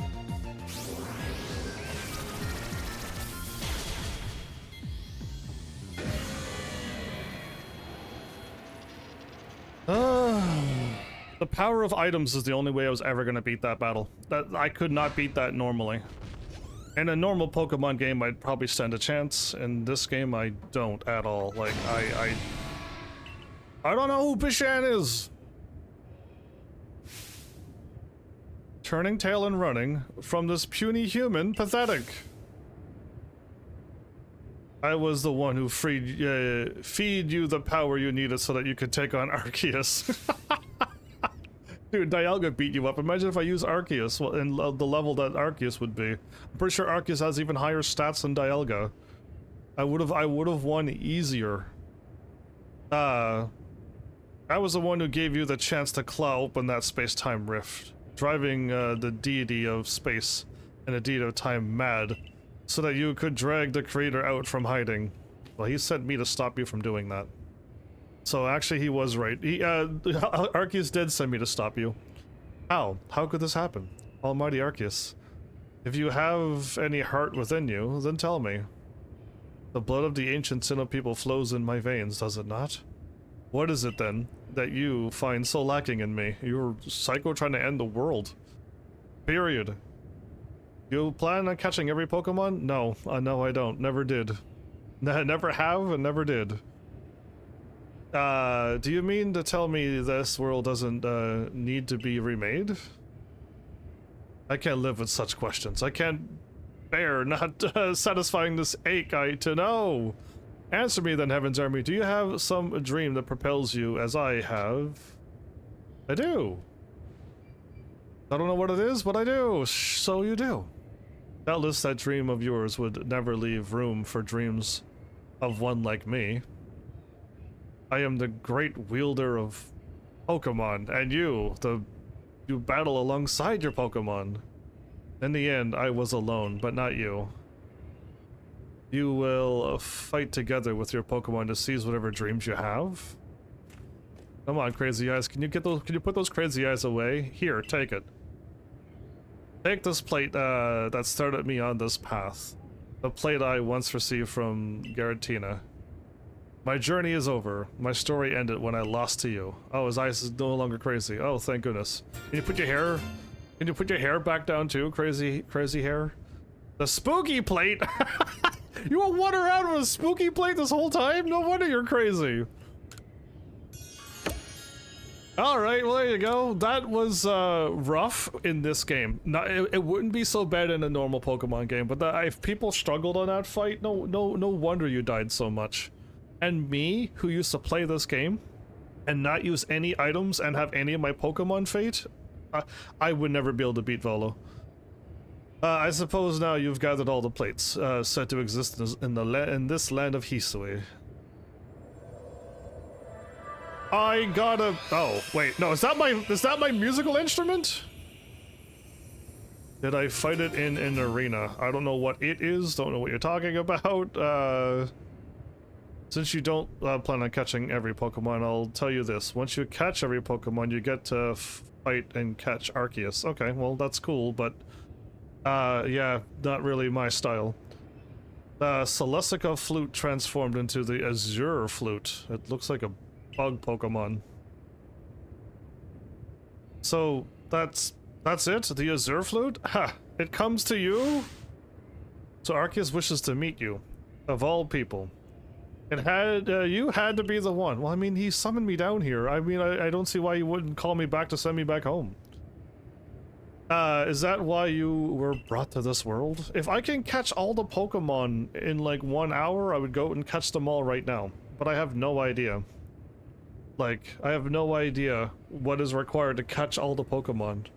The power of items is the only way I was ever gonna beat that battle. I could not beat that normally. In a normal Pokemon game, I'd probably stand a chance. In this game, I don't at all. Like, I don't know who Bishan is! Turning tail and running from this puny human, pathetic. I was the one who feed you the power you needed so that you could take on Arceus. Dude, Dialga beat you up. Imagine if I use Arceus in the level that Arceus would be. I'm pretty sure Arceus has even higher stats than Dialga. I would have won easier. I was the one who gave you the chance to claw open that space-time rift, driving the deity of space and the deity of time mad, so that you could drag the creator out from hiding. Well, he sent me to stop you from doing that. So actually he was right. Arceus did send me to stop you. How? How could this happen? Almighty Arceus. If you have any heart within you, then tell me. The blood of the ancient Sinnoh people flows in my veins, does it not? What is it then that you find so lacking in me? You're psycho trying to end the world. Period. You plan on catching every Pokemon? No, no I don't. Never did. Never have and never did. Do you mean to tell me this world doesn't need to be remade? I can't live with such questions. I can't bear not satisfying this ache to know. Answer me then, Heavensarmy. Do you have some dream that propels you as I have? I do. I don't know what it is, but I do. So you do. Doubtless that dream of yours would never leave room for dreams of one like me. I am the great wielder of Pokémon, and you battle alongside your Pokémon. In the end, I was alone, but not you. You will fight together with your Pokémon to seize whatever dreams you have. Come on, Crazy Eyes. Can you get those? Can you put those Crazy Eyes away? Here, take it. Take this plate that started me on this path. The plate I once received from Garatina. My journey is over. My story ended when I lost to you. Oh, his eyes is no longer crazy. Oh, thank goodness. Can you put your hair? Can you put your hair back down too? Crazy hair. The spooky plate. You were wandering around with a spooky plate this whole time? No wonder you're crazy. Alright, well there you go. That was rough in this game. It wouldn't be so bad in a normal Pokemon game, but if people struggled on that fight, no wonder you died so much. And me, who used to play this game, and not use any items and have any of my Pokemon fate, I would never be able to beat Volo. I suppose now you've gathered all the plates set to exist in this land of Hisui. I gotta. Oh wait, no. Is that my musical instrument? Did I fight it in an arena? I don't know what it is. Don't know what you're talking about. Since you don't plan on catching every Pokemon, I'll tell you this: once you catch every Pokemon, you get to fight and catch Arceus. Okay, well that's cool, but. Yeah, not really my style. Celestica flute transformed into the Azure flute. It looks like a bug Pokemon. So, that's it? The Azure flute? Ha! It comes to you? So Arceus wishes to meet you. Of all people. You had to be the one. Well, I mean, he summoned me down here. I mean, I don't see why he wouldn't call me back to send me back home. Is that why you were brought to this world? If I can catch all the Pokemon in like 1 hour, I would go and catch them all right now. But I have no idea. Like, I have no idea what is required to catch all the Pokemon.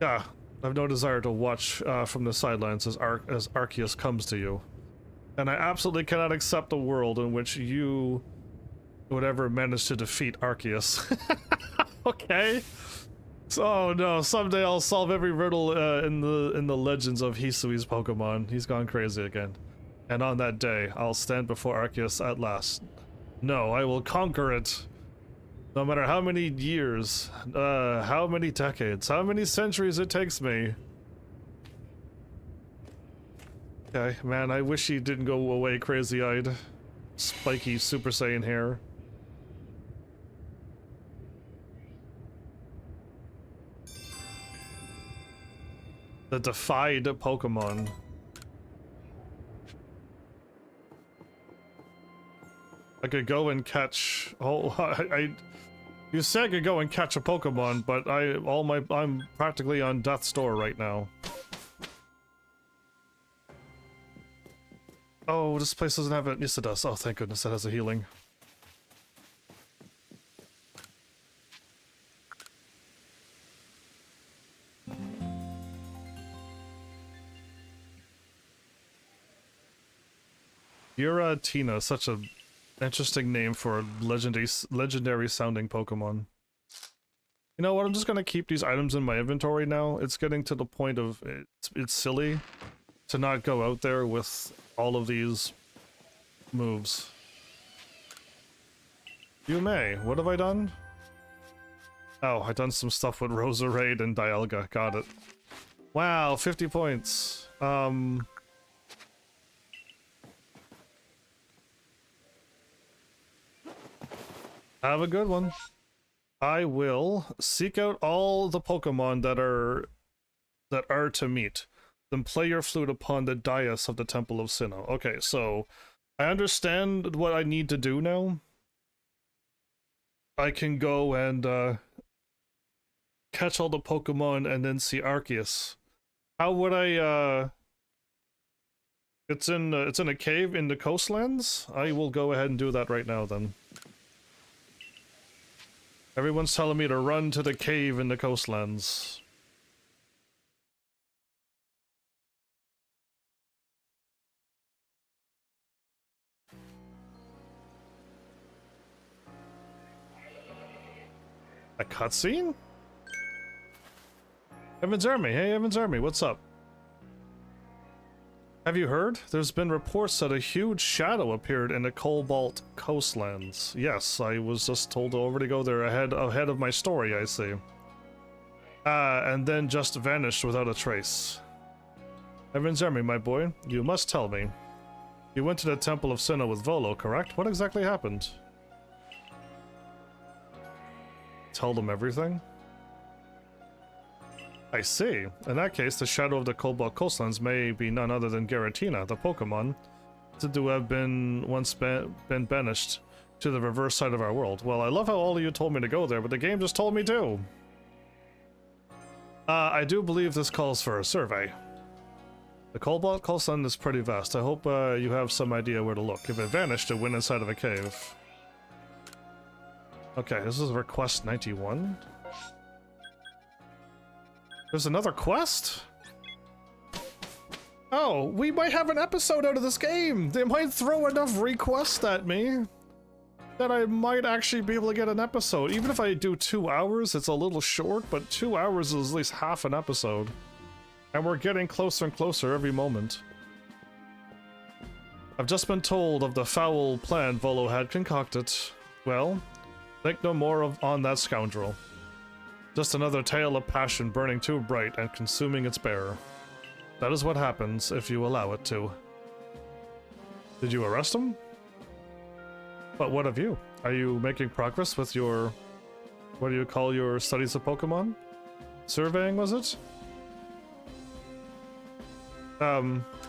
Yeah, I have no desire to watch from the sidelines as Arceus comes to you. And I absolutely cannot accept a world in which you would ever manage to defeat Arceus. Okay. Oh no, someday I'll solve every riddle in the legends of Hisui's Pokemon. He's gone crazy again. And on that day, I'll stand before Arceus at last. No, I will conquer it. No matter how many years, how many decades, how many centuries it takes me. Okay, man, I wish he didn't go away crazy-eyed. Spiky Super Saiyan hair. The defied Pokemon. I could go and catch. Oh, you said I could go and catch a Pokemon, but I'm practically on death's door right now. Oh, this place doesn't have it. Yes, it does. Oh, thank goodness, it has a healing. Tina, such a interesting name for a legendary sounding Pokemon. You know what, I'm just gonna keep these items in my inventory now. It's getting to the point of it's silly to not go out there with all of these moves. You may. What have I done? Oh, I done some stuff with Roserade and Dialga. Got it. Wow, 50 points. Have a good one. I will seek out all the Pokemon that are to meet. Then play your flute upon the dais of the Temple of Sinnoh. Okay, so I understand what I need to do now. I can go and catch all the Pokemon and then see Arceus. How would I It's in a cave in the coastlands. I will go ahead and do that right now then. Everyone's telling me to run to the cave in the coastlands. A cutscene? Heavensarmy, hey Heavensarmy, what's up? Have you heard? There's been reports that a huge shadow appeared in the Cobalt coastlands. Yes, I was just told to already go there ahead of my story, I see. And then just vanished without a trace. Heavensarmy, my boy, you must tell me. You went to the Temple of Sinnoh with Volo, correct? What exactly happened? Tell them everything? I see. In that case, the shadow of the Cobalt Coastlands may be none other than Giratina, the Pokémon, said to have been once been banished to the reverse side of our world. Well, I love how all of you told me to go there, but the game just told me to. I do believe this calls for a survey. The Cobalt Coastland is pretty vast. I hope you have some idea where to look. If it vanished, it went inside of a cave. Okay, this is request 91. There's another quest? Oh, we might have an episode out of this game! They might throw enough requests at me that I might actually be able to get an episode. Even if I do 2 hours, it's a little short, but 2 hours is at least half an episode. And we're getting closer and closer every moment. I've just been told of the foul plan Volo had concocted. Well, think no more on that scoundrel. Just another tale of passion burning too bright and consuming its bearer. That is what happens if you allow it to. Did you arrest him? But what of you? Are you making progress with your... what do you call your studies of Pokemon? Surveying, was it?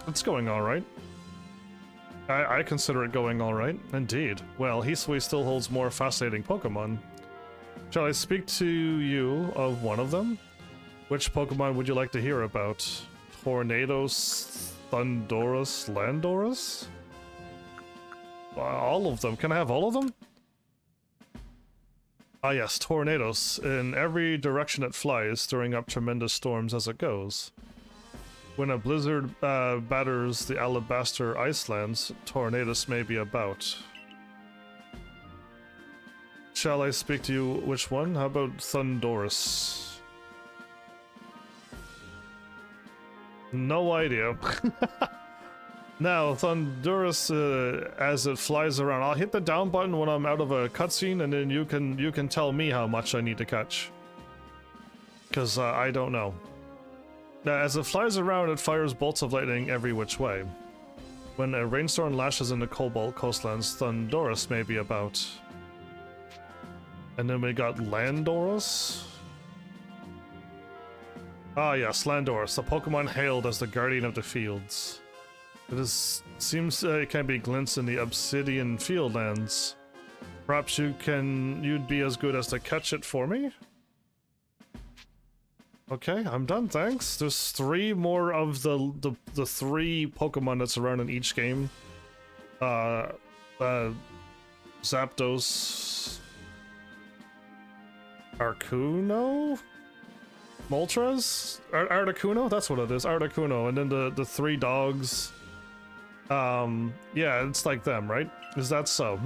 It's going alright. I consider it going alright. Indeed. Well, Hisui still holds more fascinating Pokemon. Shall I speak to you of one of them? Which Pokemon would you like to hear about? Tornados, Thundurus, Landorus? All of them. Can I have all of them? Ah yes, Tornados. In every direction it flies, stirring up tremendous storms as it goes. When a blizzard batters the Alabaster Icelands, Tornados may be about. Shall I speak to you which one? How about Thundurus? No idea. Now, Thundurus, as it flies around, I'll hit the down button when I'm out of a cutscene, and then you can tell me how much I need to catch. Because I don't know. Now, as it flies around, it fires bolts of lightning every which way. When a rainstorm lashes into Cobalt Coastlands, Thundurus may be about. And then we got Landorus. Ah yes, Landorus, the Pokemon hailed as the guardian of the fields. Seems it can be glimpsed in the Obsidian Fieldlands. Perhaps you'd be as good as to catch it for me? Okay, I'm done, thanks. There's 3 more of the 3 Pokemon that's around in each game. Zapdos, Articuno? Moltres? Articuno? That's what it is, Articuno. And then the 3 dogs. Yeah, it's like them, right? Is that so?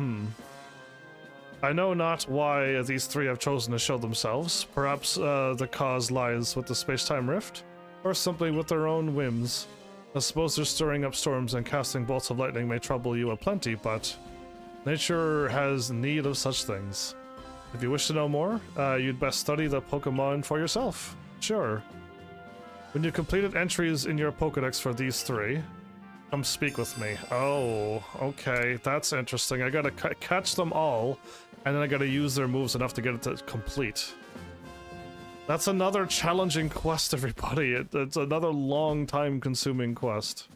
I know not why these 3 have chosen to show themselves. Perhaps the cause lies with the space-time rift? Or simply with their own whims. I suppose they're stirring up storms and casting bolts of lightning may trouble you aplenty, but nature has need of such things. If you wish to know more, you'd best study the Pokemon for yourself. Sure. When you completed entries in your Pokedex for these 3, come speak with me. Oh, okay, that's interesting. I gotta catch them all, and then I gotta use their moves enough to get it to complete. That's another challenging quest, everybody. It's another long time consuming quest.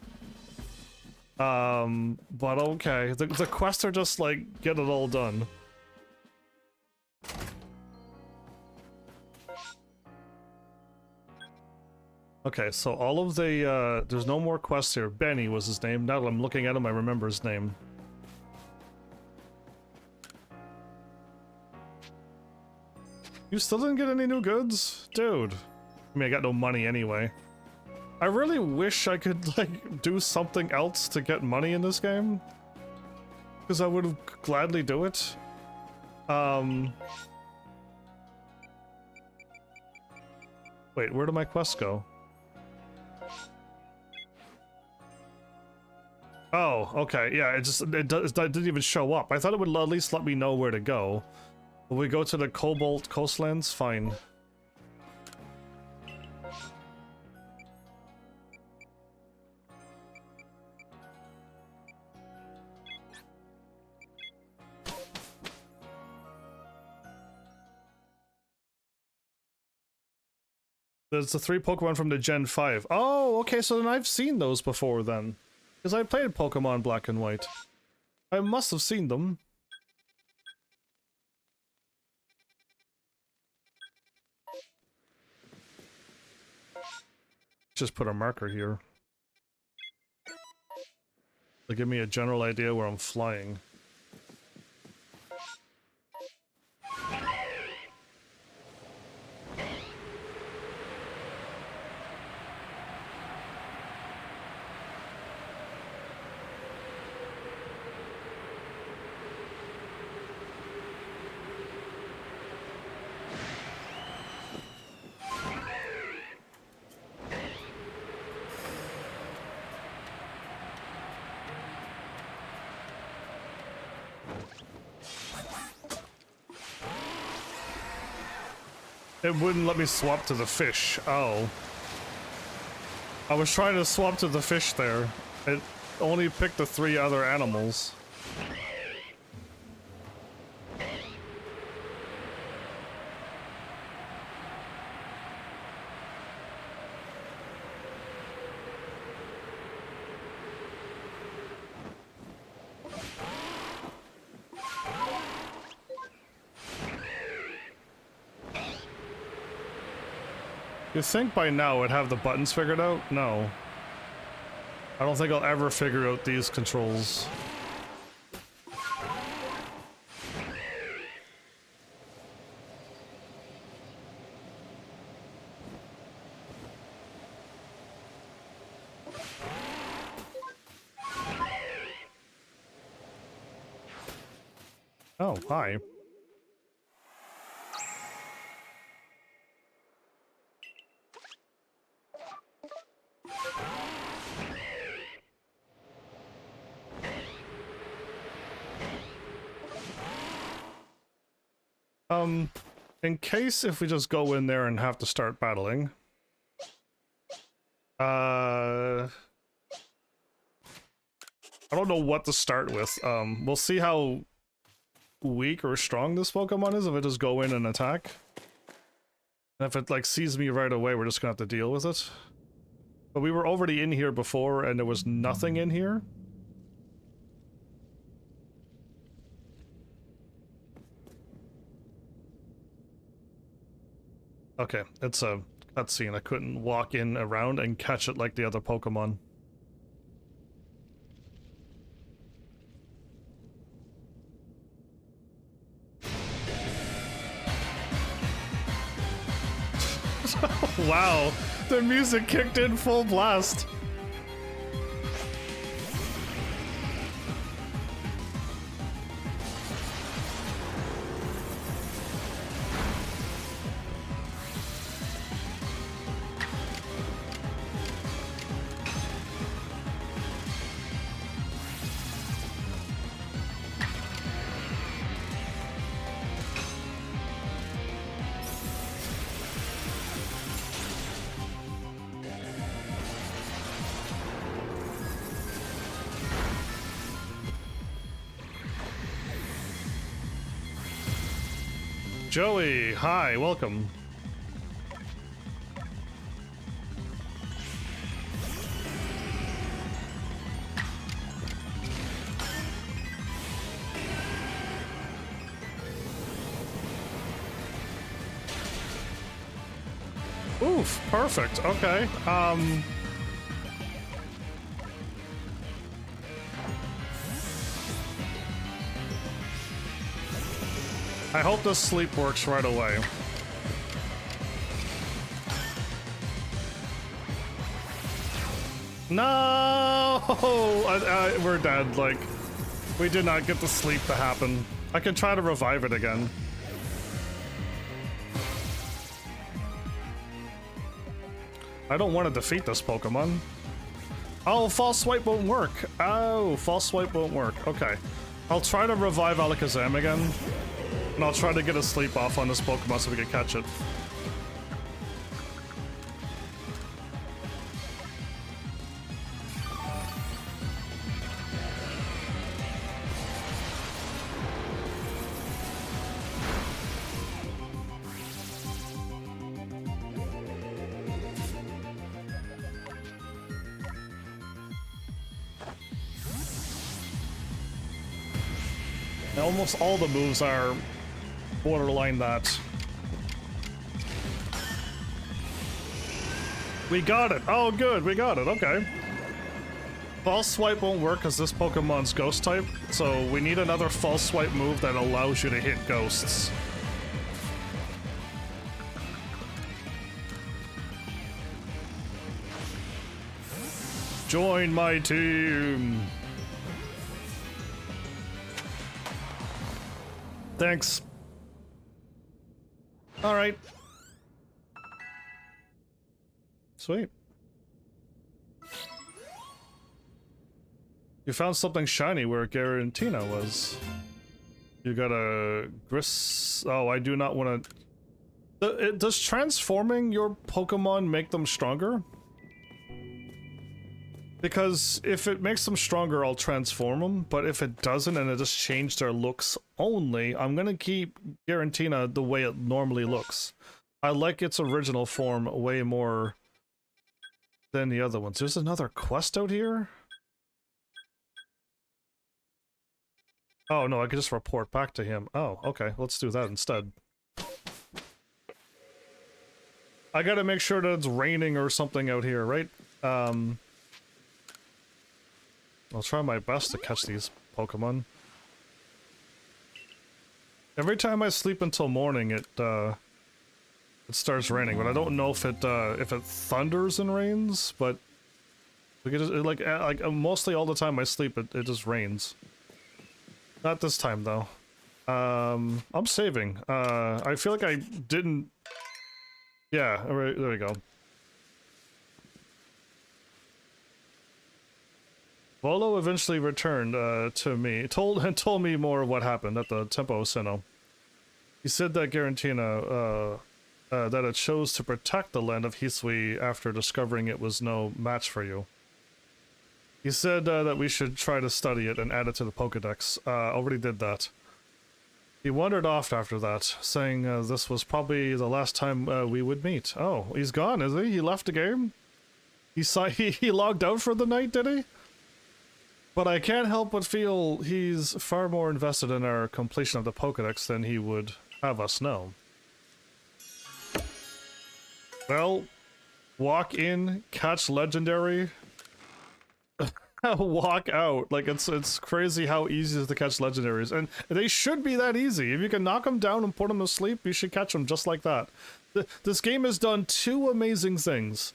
But okay. The quests are just like, get it all done. Okay, so all of the, there's no more quests here. Benny was his name. Now that I'm looking at him, I remember his name. You still didn't get any new goods? Dude. I mean, I got no money anyway. I really wish I could, like, do something else to get money in this game. Because I would gladly do it. Wait, where do my quests go? Oh, okay, yeah, it didn't even show up. I thought it would at least let me know where to go. Will we go to the Cobalt Coastlands? Fine. There's the 3 Pokemon from the Gen 5. Oh, okay, so then I've seen those before then. Because I played Pokemon Black and White. I must have seen them. Just put a marker here. To give me a general idea where I'm flying. It wouldn't let me swap to the fish. Oh. I was trying to swap to the fish there. It only picked the 3 other animals. You'd think by now I'd have the buttons figured out? No. I don't think I'll ever figure out these controls. Oh, hi. In case if we just go in there and have to start battling. I don't know what to start with. We'll see how weak or strong this Pokemon is if I just go in and attack. And if it, like, sees me right away, we're just gonna have to deal with it. But we were already in here before and there was nothing in here. Okay, it's a cutscene. I couldn't walk in around and catch it like the other Pokemon. Wow, the music kicked in full blast. Joey, hi, welcome. Ooh, proof. Perfect. Okay. I hope this sleep works right away. No! We're dead. Like, we did not get the sleep to happen. I can try to revive it again. I don't want to defeat this Pokemon. Oh, false swipe won't work. Oh, false swipe won't work. Okay. I'll try to revive Alakazam again. And I'll try to get a sleep off on this Pokemon so we can catch it. Now, almost all the moves are borderline that. We got it. Oh, good. We got it. Okay. False swipe won't work because this Pokemon's ghost type, so we need another false swipe move that allows you to hit ghosts. Join my team. Thanks. All right. Sweet. You found something shiny where Garantina was. You got a Gris... Oh, I do not want to... Does transforming your Pokemon make them stronger? Because if it makes them stronger, I'll transform them, but if it doesn't and it just changed their looks only, I'm gonna keep Garantina the way it normally looks. I like its original form way more than the other ones. There's another quest out here? Oh no, I can just report back to him. Oh, okay, let's do that instead. I gotta make sure that it's raining or something out here, right? I'll try my best to catch these Pokemon. Every time I sleep until morning, it starts raining, but I don't know if it thunders and rains, but like mostly all the time I sleep, it just rains. Not this time though. I'm saving. I feel like I didn't. Yeah, all right, there we go. Volo eventually returned to me, told me more of what happened at the Tempo Sinnoh. He said that Garantina, that it chose to protect the land of Hisui after discovering it was no match for you. He said that we should try to study it and add it to the Pokedex. Already did that. He wandered off after that, saying this was probably the last time we would meet. Oh, he's gone, is he? He left the game? He logged out for the night, did he? But I can't help but feel he's far more invested in our completion of the Pokedex than he would have us know. Well, walk in, catch legendary, walk out. Like, it's crazy how easy it is to catch legendaries. And they should be that easy. If you can knock them down and put them to sleep, you should catch them just like that. This game has done two amazing things.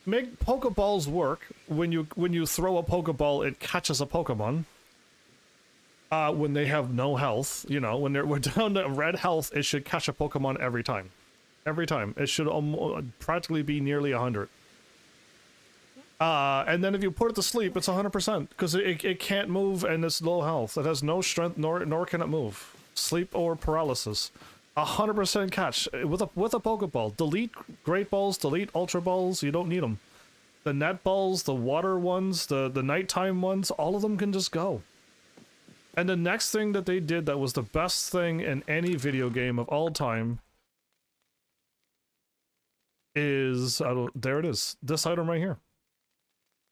Make Pokeballs work. When you throw a Pokeball, it catches a Pokemon. When they have no health, you know, when we're down to red health, it should catch a Pokemon every time. Every time. It should practically be nearly 100. And then if you put it to sleep, it's 100%, because it can't move and it's low health. It has no strength, nor can it move. Sleep or paralysis. 100% catch with a Pokeball. Delete Great Balls, delete Ultra Balls, you don't need them. The net balls, the water ones, the nighttime ones, all of them can just go. And the next thing that they did that was the best thing in any video game of all time is, there it is, this item right here.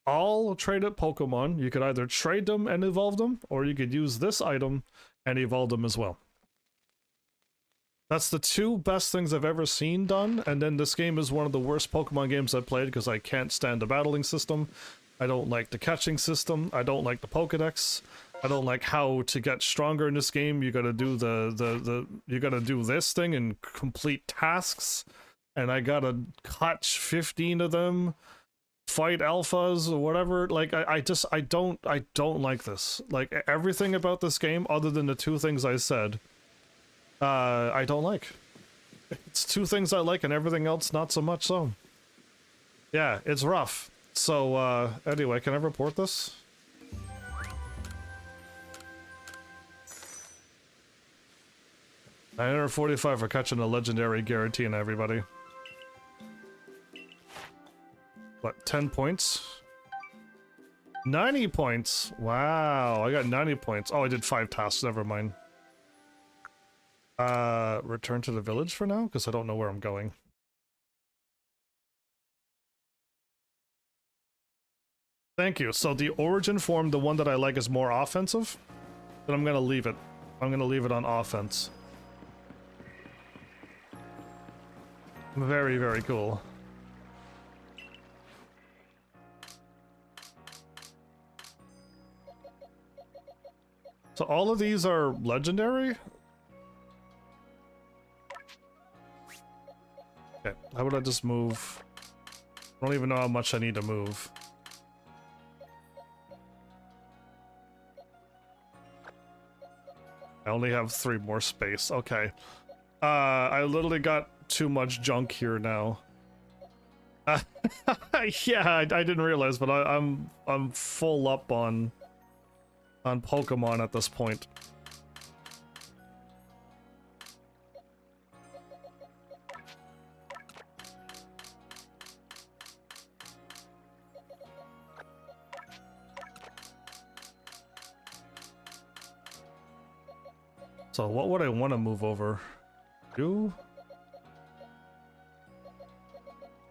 All traded Pokemon, you could either trade them and evolve them, or you could use this item and evolve them as well. That's the two best things I've ever seen done, and then this game is one of the worst Pokemon games I've played because I can't stand the battling system. I don't like the catching system. I don't like the Pokedex. I don't like how to get stronger in this game. You gotta do you gotta do this thing and complete tasks, and I gotta catch 15 of them, fight alphas or whatever. Like I don't like this. Like everything about this game, other than the two things I said, I don't like. It's two things I like and everything else not so much so. Yeah, it's rough. So, anyway, can I report this? $945 for catching a legendary guarantee on everybody. What, 10 points? 90 points! Wow, I got 90 points. Oh, I did 5 tasks, never mind. Return to the village for now, because I don't know where I'm going. Thank you. So the origin form, the one that I like, is more offensive. Then I'm gonna leave it. I'm gonna leave it on offense. Very, very cool. So all of these are legendary? Okay, how would I just move? I don't even know how much I need to move. I only have 3 more space. Okay. I literally got too much junk here now. Yeah, I didn't realize, but I'm full up on Pokemon at this point. So what would I want to move over?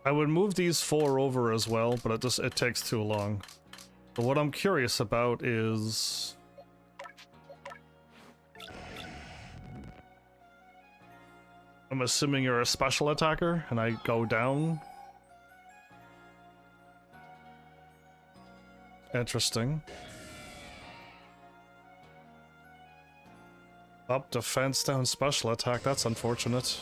I would move these 4 over as well, but it takes too long. But what I'm curious about is... I'm assuming you're a special attacker, and I go down. Interesting. Up, defense, down, special attack. That's unfortunate.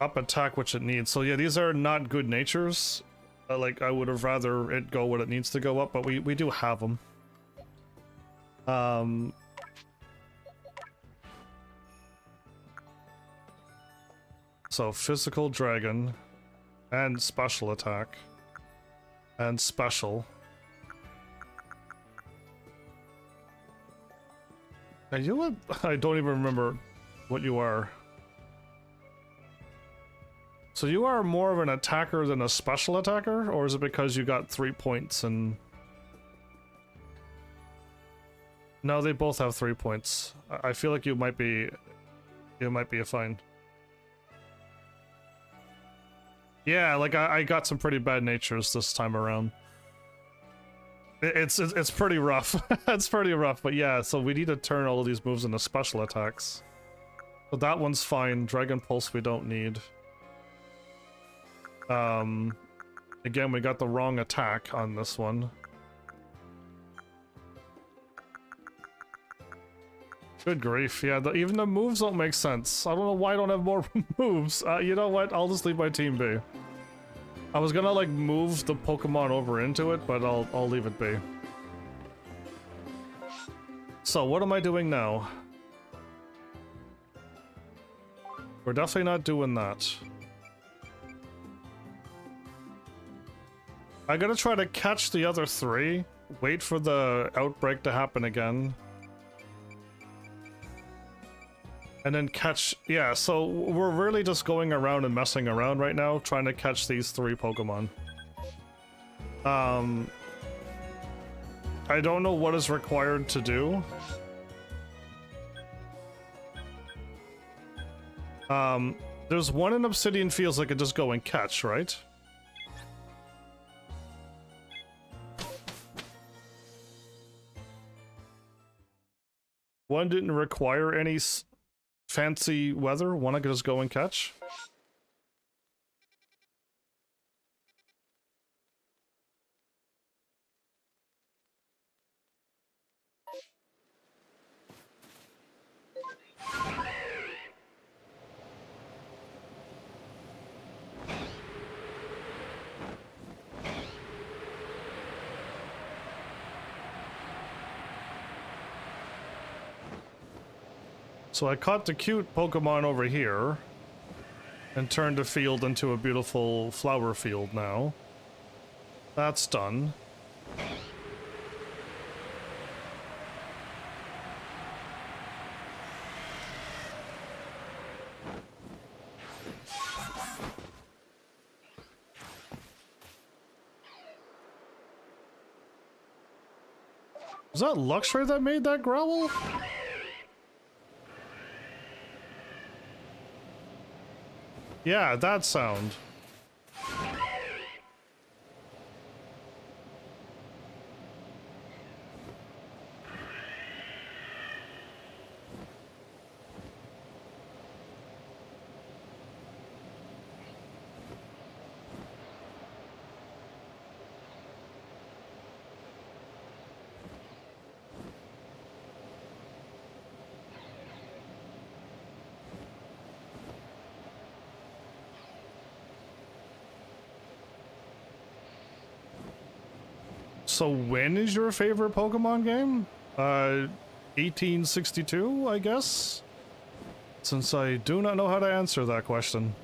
Up attack, which it needs. So yeah, these are not good natures. Like, I would have rather it go what it needs to go up, but we do have them. So physical dragon, and special attack, and special. Are you a... I don't even remember what you are. So you are more of an attacker than a special attacker? Or is it because you got 3 points and... No, they both have 3 points. I feel like you might be a fine. Yeah, like I got some pretty bad natures this time around. It's pretty rough. It's pretty rough, but yeah, so we need to turn all of these moves into special attacks. So that one's fine. Dragon Pulse we don't need. Again, we got the wrong attack on this one. Good grief, yeah, even the moves don't make sense. I don't know why I don't have more moves. You know what, I'll just leave my team be. I was gonna, like, move the Pokemon over into it, but I'll leave it be. So, what am I doing now? We're definitely not doing that. I gotta try to catch the other 3, wait for the outbreak to happen again. And then catch... Yeah, so we're really just going around and messing around right now, trying to catch these 3 Pokemon. I don't know what is required to do. There's one in Obsidian Fields I could just go and catch, right? One didn't require any fancy weather. One I could just go and catch. So I caught the cute Pokemon over here and turned the field into a beautiful flower field now. That's done. Was that Luxray that made that growl? Yeah, that sound. So when is your favorite Pokemon game? 1862, I guess? Since I do not know how to answer that question.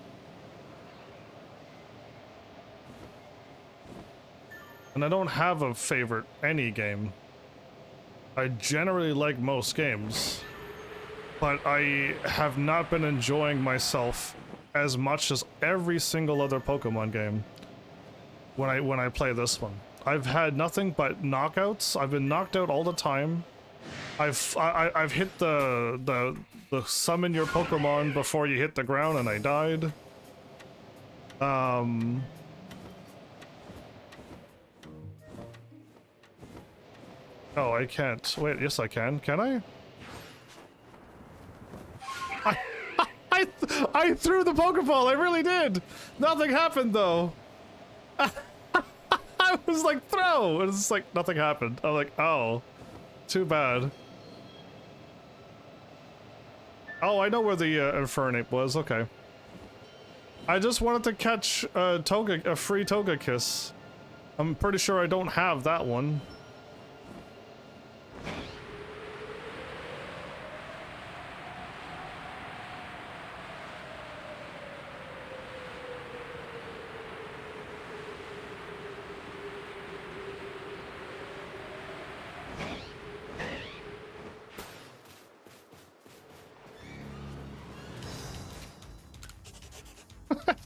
And I don't have a favorite any game. I generally like most games. But I have not been enjoying myself as much as every single other Pokemon game when I play this one. I've had nothing but knockouts. I've been knocked out all the time. I've hit the summon your Pokemon before you hit the ground and I died. Oh, I can't. Wait, yes I can. Can I? I threw the Pokeball, I really did! Nothing happened though. I was like, throw! And it's like, nothing happened. I'm like, oh. Too bad. Oh, I know where the Infernape was, okay. I just wanted to catch a free Togekiss. I'm pretty sure I don't have that one.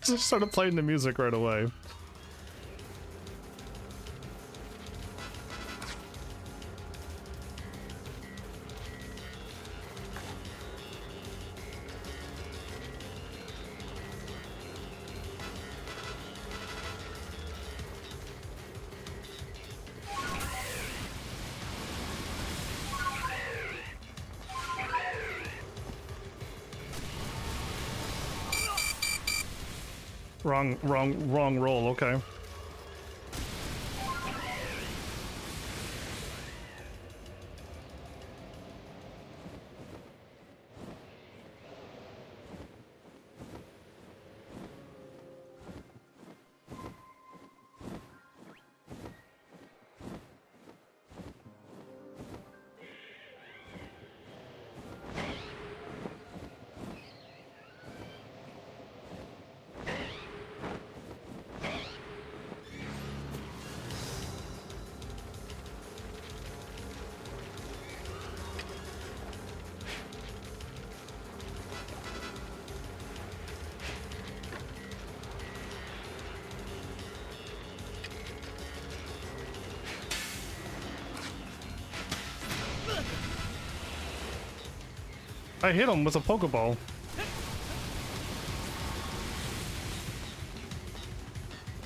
Just started playing the music right away. Wrong roll, okay. I hit him with a Pokeball.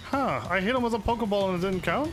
Huh, I hit him with a Pokeball and it didn't count?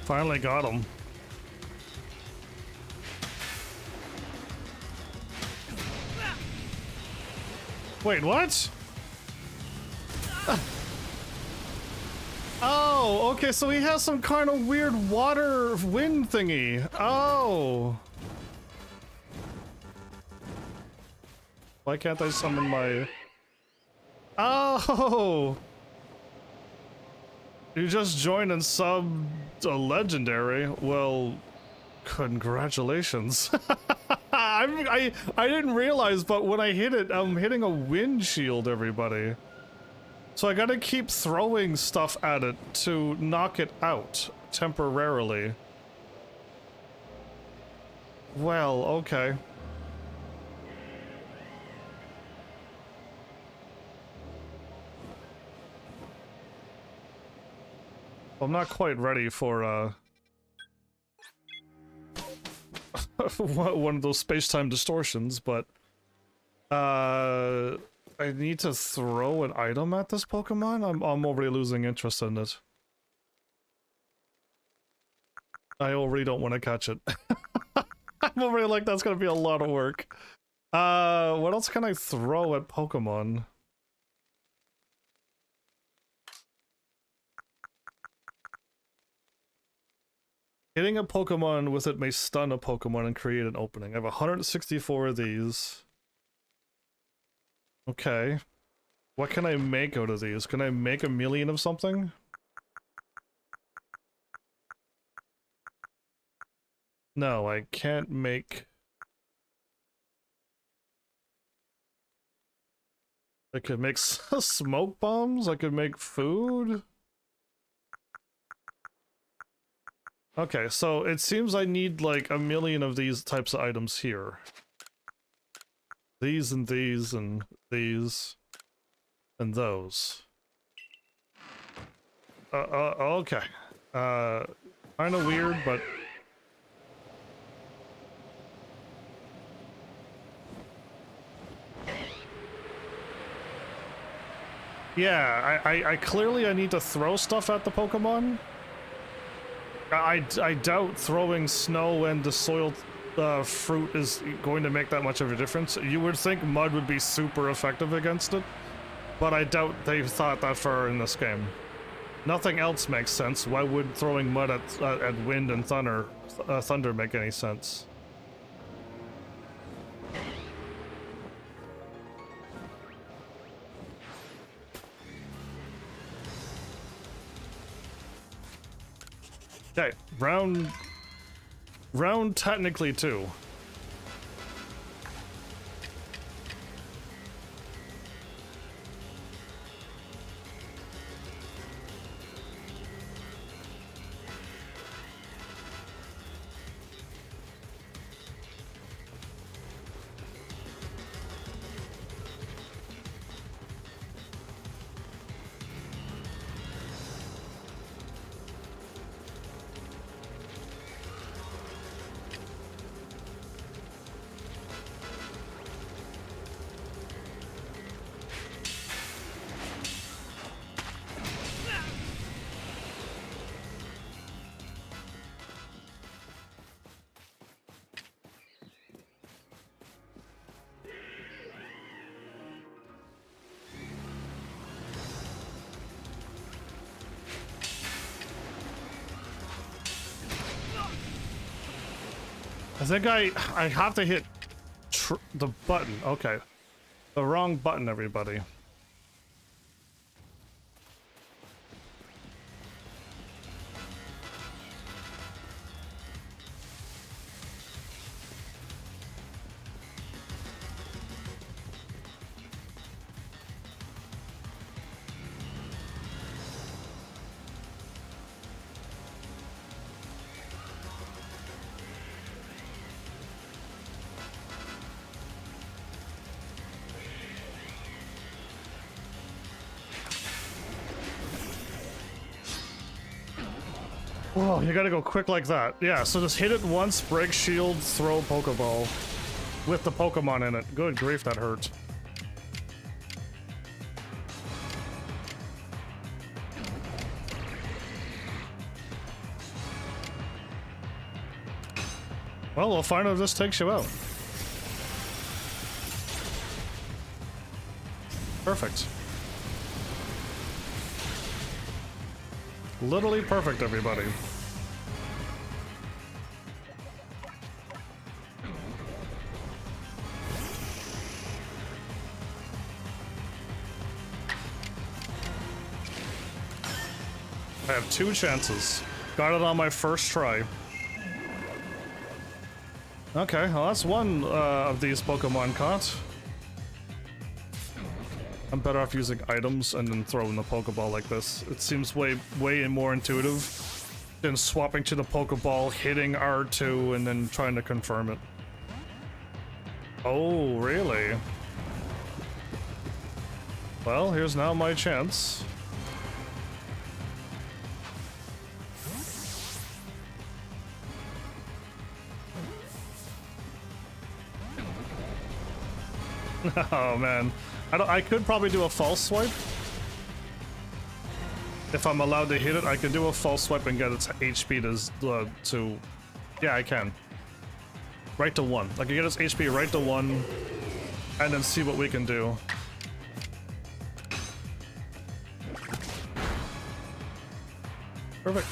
Finally got him. Wait, what? Oh, okay, so he has some kind of weird water wind thingy. Oh. Why can't I summon my... Oh! You just joined and subbed a legendary. Well, congratulations. I didn't realize, but when I hit it, I'm hitting a windshield, everybody. So I gotta keep throwing stuff at it to knock it out temporarily. Well, okay. I'm not quite ready for, one of those space-time distortions, but, I need to throw an item at this Pokemon? I'm already losing interest in it. I already don't want to catch it. I'm already like, that's gonna be a lot of work. What else can I throw at Pokemon? Hitting a Pokemon with it may stun a Pokemon and create an opening. I have 164 of these. Okay. What can I make out of these? Can I make a million of something? No, I can't make... I could make smoke bombs? I could make food? Okay, so it seems I need like a million of these types of items here. These and these and these. And those. Okay. Kinda weird, but... Yeah, I clearly I need to throw stuff at the Pokemon. I doubt throwing snow and the soiled fruit is going to make that much of a difference. You would think mud would be super effective against it, but I doubt they've thought that far in this game. Nothing else makes sense. Why would throwing mud at wind and thunder make any sense? Okay, round technically 2. I think I have to hit the button. Okay. The wrong button, everybody. Whoa, you gotta go quick like that. Yeah, so just hit it once, break shield, throw Pokeball. With the Pokemon in it. Good grief, that hurt. Well, we'll find out if this takes you out. Perfect. Literally perfect, everybody. I have 2 chances. Got it on my first try. Okay, well that's one of these Pokemon caught. I'm better off using items and then throwing the Pokeball like this. It seems way more intuitive than swapping to the Pokeball, hitting R2, and then trying to confirm it. Oh, really? Well, here's now my chance. Oh man, I could probably do a false swipe. If I'm allowed to hit it, I can do a false swipe and get its HP to yeah, I can. Right to 1. I can get its HP right to 1, and then see what we can do. Perfect.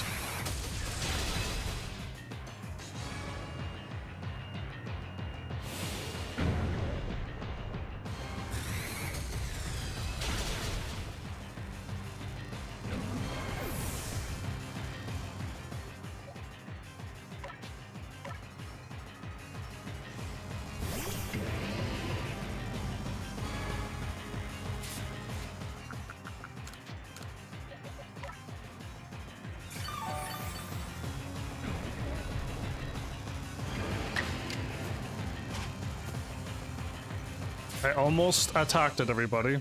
I almost attacked it, everybody.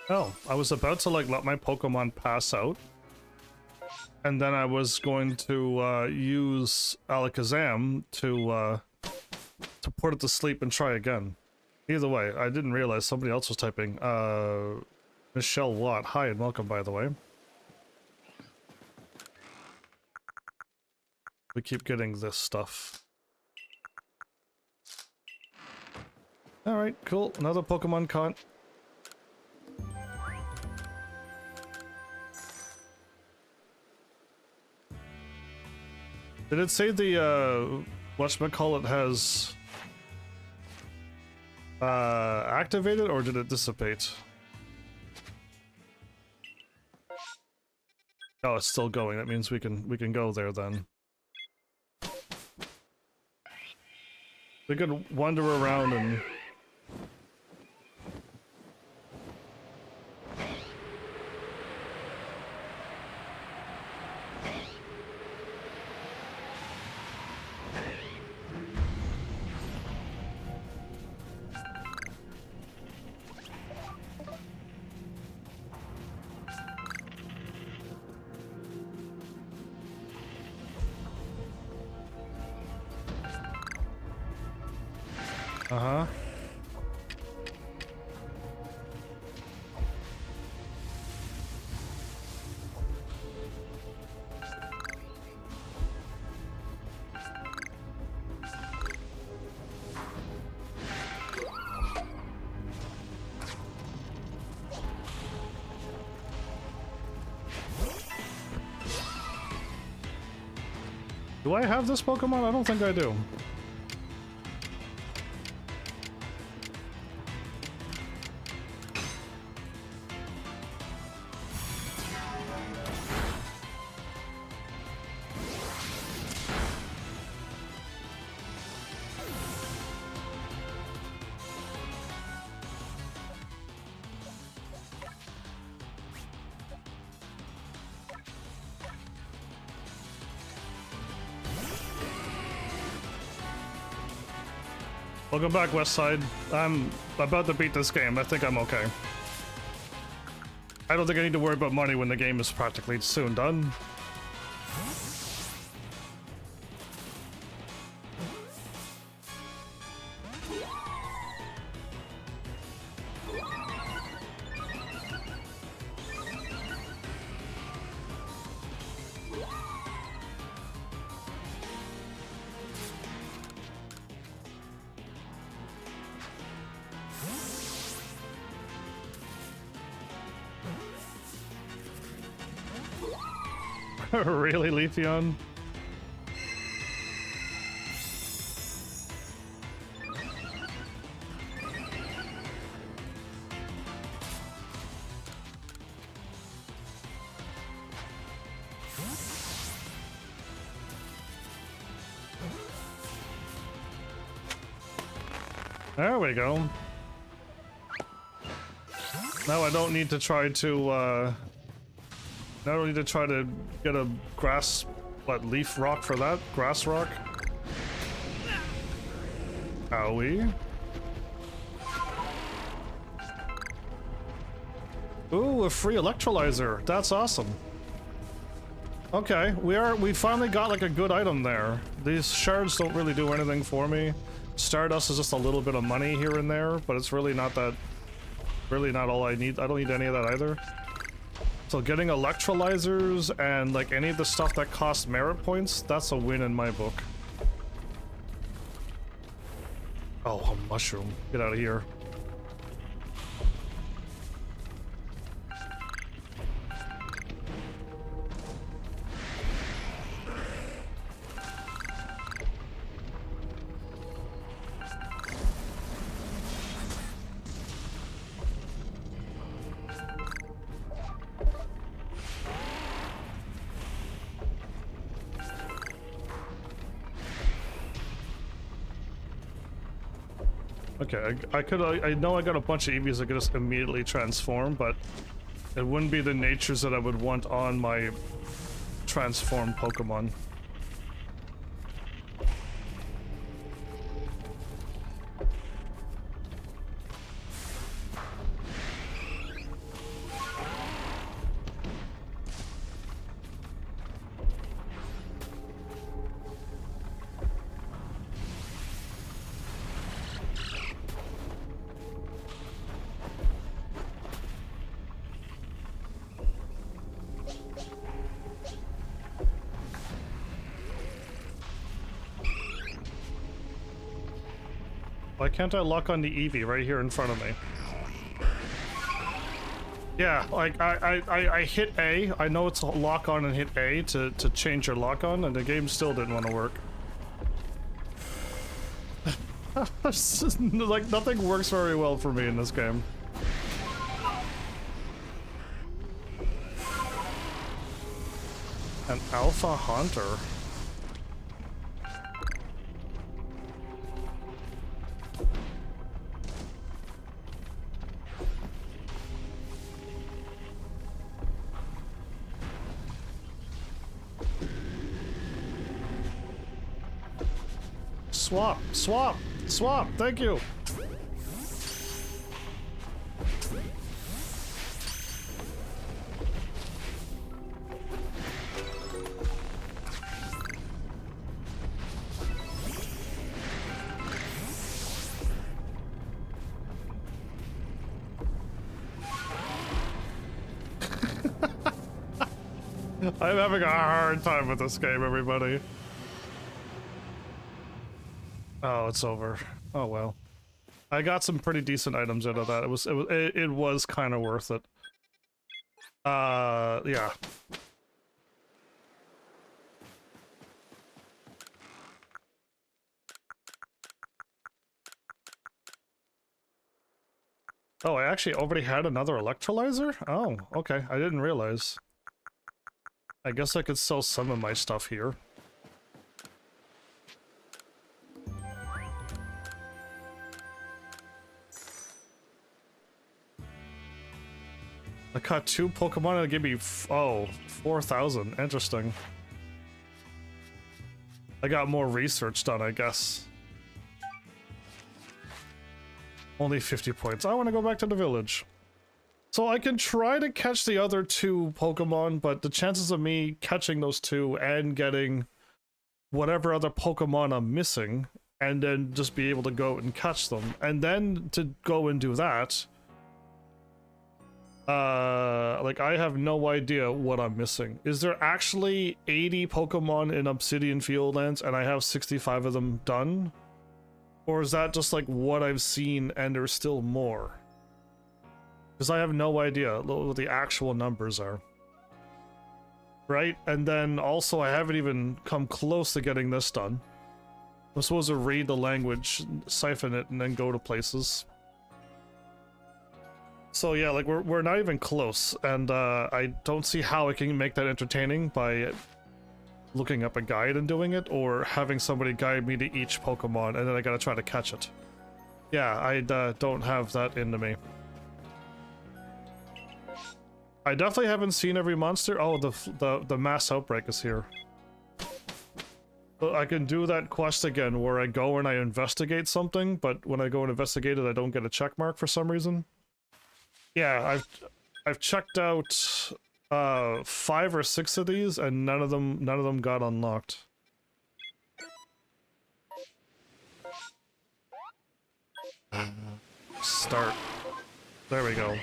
Oh, I was about to like let my Pokemon pass out, and then I was going to use Alakazam to put it to sleep and try again. Either way, I didn't realize somebody else was typing. Michelle Watt, hi and welcome, by the way. We keep getting this stuff. All right, cool. Another Pokemon caught. Did it say the, whatchamacallit has, activated, or did it dissipate? Oh, it's still going. That means we can go there then. We could wander around and... Uh-huh. Do I have this Pokemon? I don't think I do. Welcome back, Westside. I'm about to beat this game. I think I'm okay. I don't think I need to worry about money when the game is practically soon done. Really, Leafeon? There we go. Now I don't need to try to, I don't need to try to get a leaf rock for that? Grass rock? Owie. Ooh, a free electrolyzer. That's awesome. Okay, we finally got like a good item there. These shards don't really do anything for me. Stardust is just a little bit of money here and there, but it's really not all I need. I don't need any of that either. So getting electrolyzers and like any of the stuff that costs merit points, that's a win in my book. Oh, a mushroom. Get out of here. Okay, I know I got a bunch of Eevees that could just immediately transform, but it wouldn't be the natures that I would want on my transformed Pokemon. Why can't I lock on the Eevee right here in front of me? Yeah, like I hit A. I know it's a lock on and hit A to change your lock on, and the game still didn't want to work. Like nothing works very well for me in this game. An Alpha Hunter. Swap, swap, swap, thank you. I'm having a hard time with this game, everybody. Oh, it's over. Oh well. I got some pretty decent items out of that. It was kind of worth it. Yeah. Oh, I actually already had another electrolyzer? Oh, okay. I didn't realize. I guess I could sell some of my stuff here. I caught 2 Pokemon and it gave me 4,000. Interesting. I got more research done, I guess. Only 50 points. I want to go back to the village. So I can try to catch the other two Pokemon, but the chances of me catching those two and getting whatever other Pokemon I'm missing, and then just be able to go and catch them, and then to go and do that, like, I have no idea what I'm missing. Is there actually 80 Pokemon in Obsidian Fieldlands and I have 65 of them done? Or is that just like what I've seen and there's still more? Because I have no idea what the actual numbers are. Right? And then also I haven't even come close to getting this done. I'm supposed to read the language, siphon it, and then go to places. So yeah, like we're not even close, and I don't see how I can make that entertaining by looking up a guide and doing it, or having somebody guide me to each Pokemon, and then I gotta try to catch it. Yeah, I don't have that into me. I definitely haven't seen every monster. Oh, the mass outbreak is here. I can do that quest again where I go and I investigate something, but when I go and investigate it, I don't get a check mark for some reason. Yeah, I've checked out 5 or 6 of these, and none of them got unlocked. Start. There we go.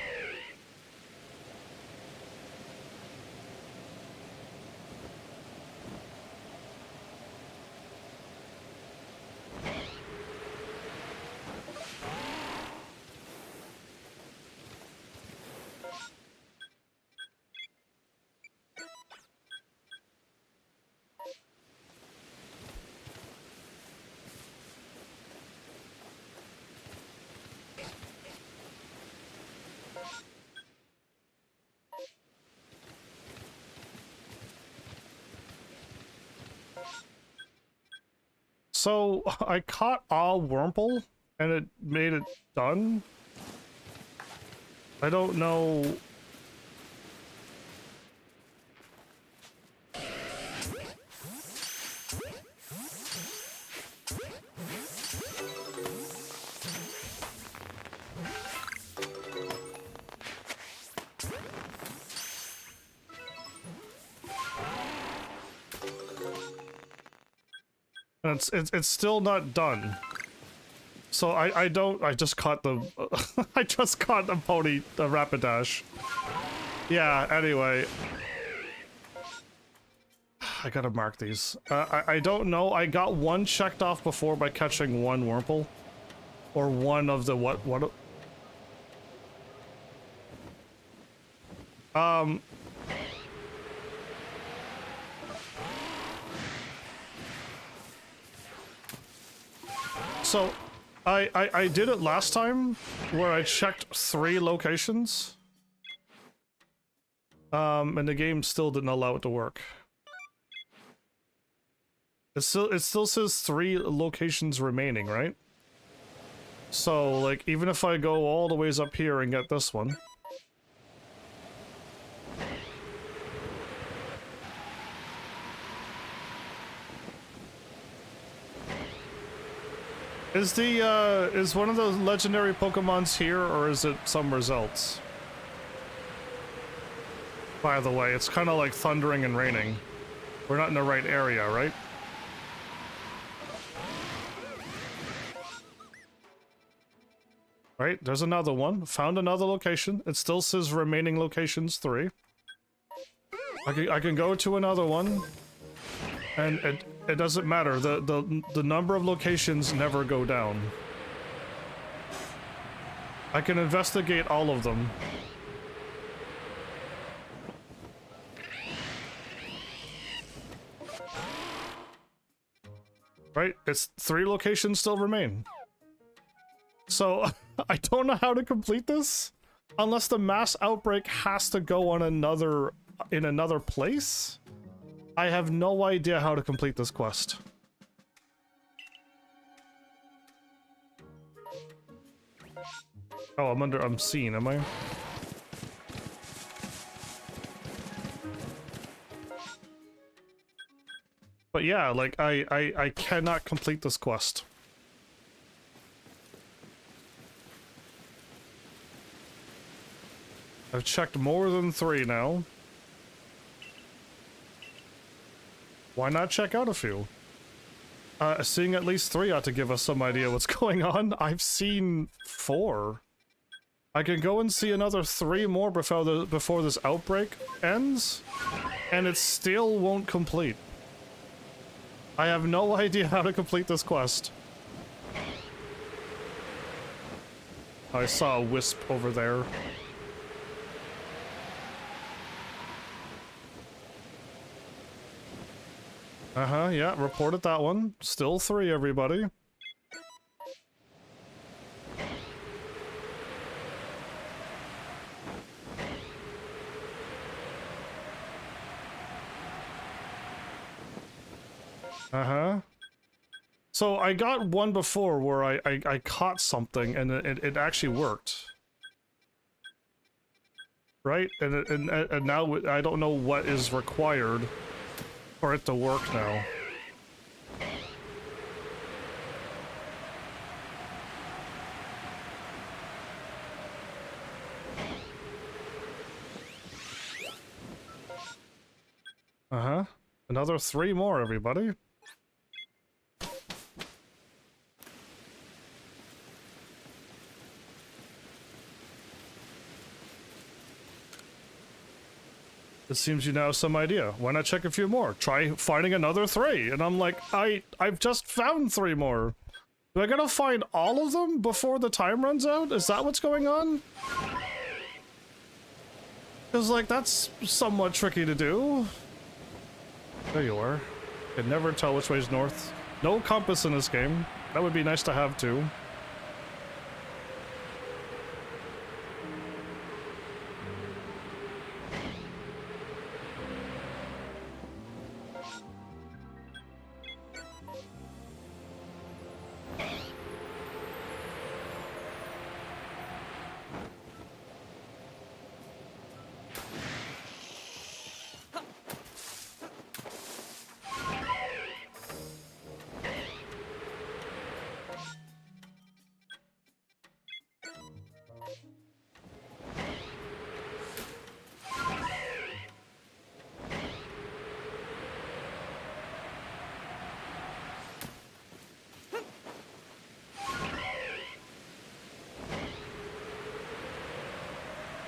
So, I caught all Wurmple, and it made it done. I don't know... And it's still not done. So I just caught the I just caught the pony, the Rapidash. Yeah, anyway. I gotta mark these. I don't know. I got one checked off before by catching one Wurmple. Or one of the what So, I did it last time, where I checked 3 locations. And the game still didn't allow it to work. It still says 3 locations remaining, right? So, like, even if I go all the ways up here and get this one... Is one of those legendary Pokemons here, or is it somewhere else? By the way, it's kind of like thundering and raining. We're not in the right area, right? Right, there's another one. Found another location. It still says remaining locations 3. I can go to another one. And it doesn't matter. The number of locations never go down. I can investigate all of them. Right? It's 3 locations still remain. So, I don't know how to complete this unless the mass outbreak has to go on in another place. I have no idea how to complete this quest. Oh, I'm seen, am I? But yeah, like, I cannot complete this quest. I've checked more than 3 now. Why not check out a few? Seeing at least 3 ought to give us some idea what's going on. I've seen 4. I can go and see another 3 more before this outbreak ends, and it still won't complete. I have no idea how to complete this quest. I saw a wisp over there. Uh-huh, yeah, reported that one. Still 3, everybody. Uh-huh. So I got one before where I caught something and it actually worked. Right? And now I don't know what is required for it to work now. Uh-huh. Another 3 more, everybody. It seems you now have some idea. Why not check a few more? Try finding another 3. And I'm like, I've just found 3 more. Do I gotta find all of them before the time runs out? Is that what's going on? Because, like, that's somewhat tricky to do. There you are. Can never tell which way's north. No compass in this game. That would be nice to have, too.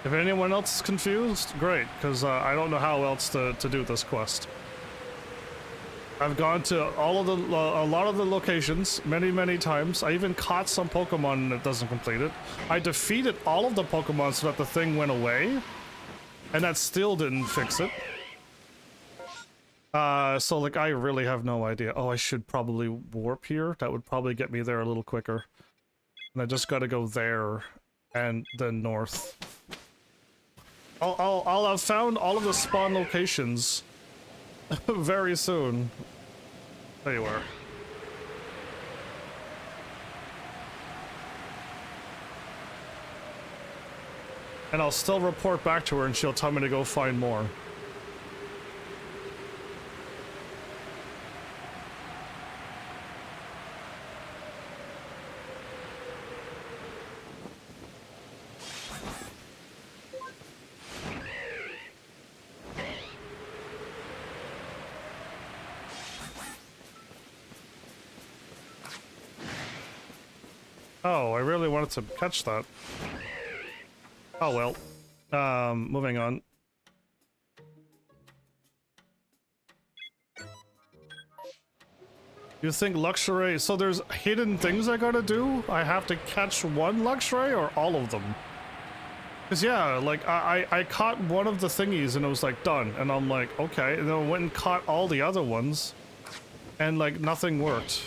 If anyone else is confused, great, because I don't know how else to do this quest. I've gone to all of the a lot of the locations many times. I even caught some Pokemon and it doesn't complete it. I defeated all of the Pokemon so that the thing went away, and that still didn't fix it. So like I really have no idea. Oh, I should probably warp here. That would probably get me there a little quicker. And I just got to go there and then north. I'll have found all of the spawn locations very soon. There you are. And I'll still report back to her and she'll tell me to go find more. Oh, I really wanted to catch that. Oh well. Moving on. You think Luxray... So there's hidden things I gotta do? I have to catch one Luxray or all of them? Cause yeah, like I caught one of the thingies and it was like done. And I'm like, okay. And then I went and caught all the other ones. And like nothing worked.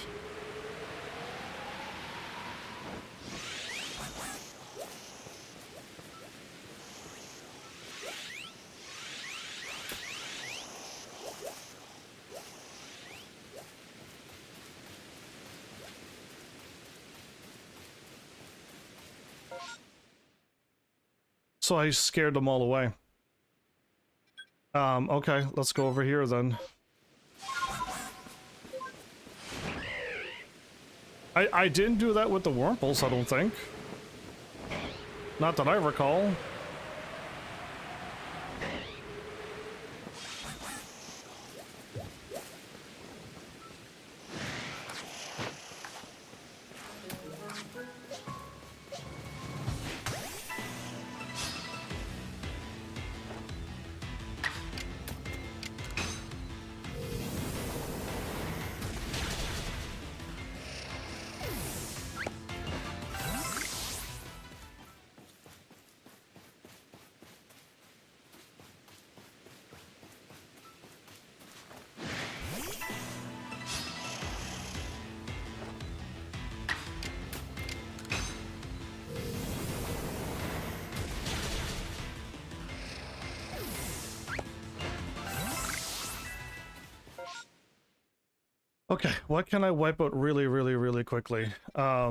So I scared them all away. Okay, let's go over here then. I didn't do that with the Wurmples, I don't think. Not that I recall. Okay, what can I wipe out really, really, really quickly? I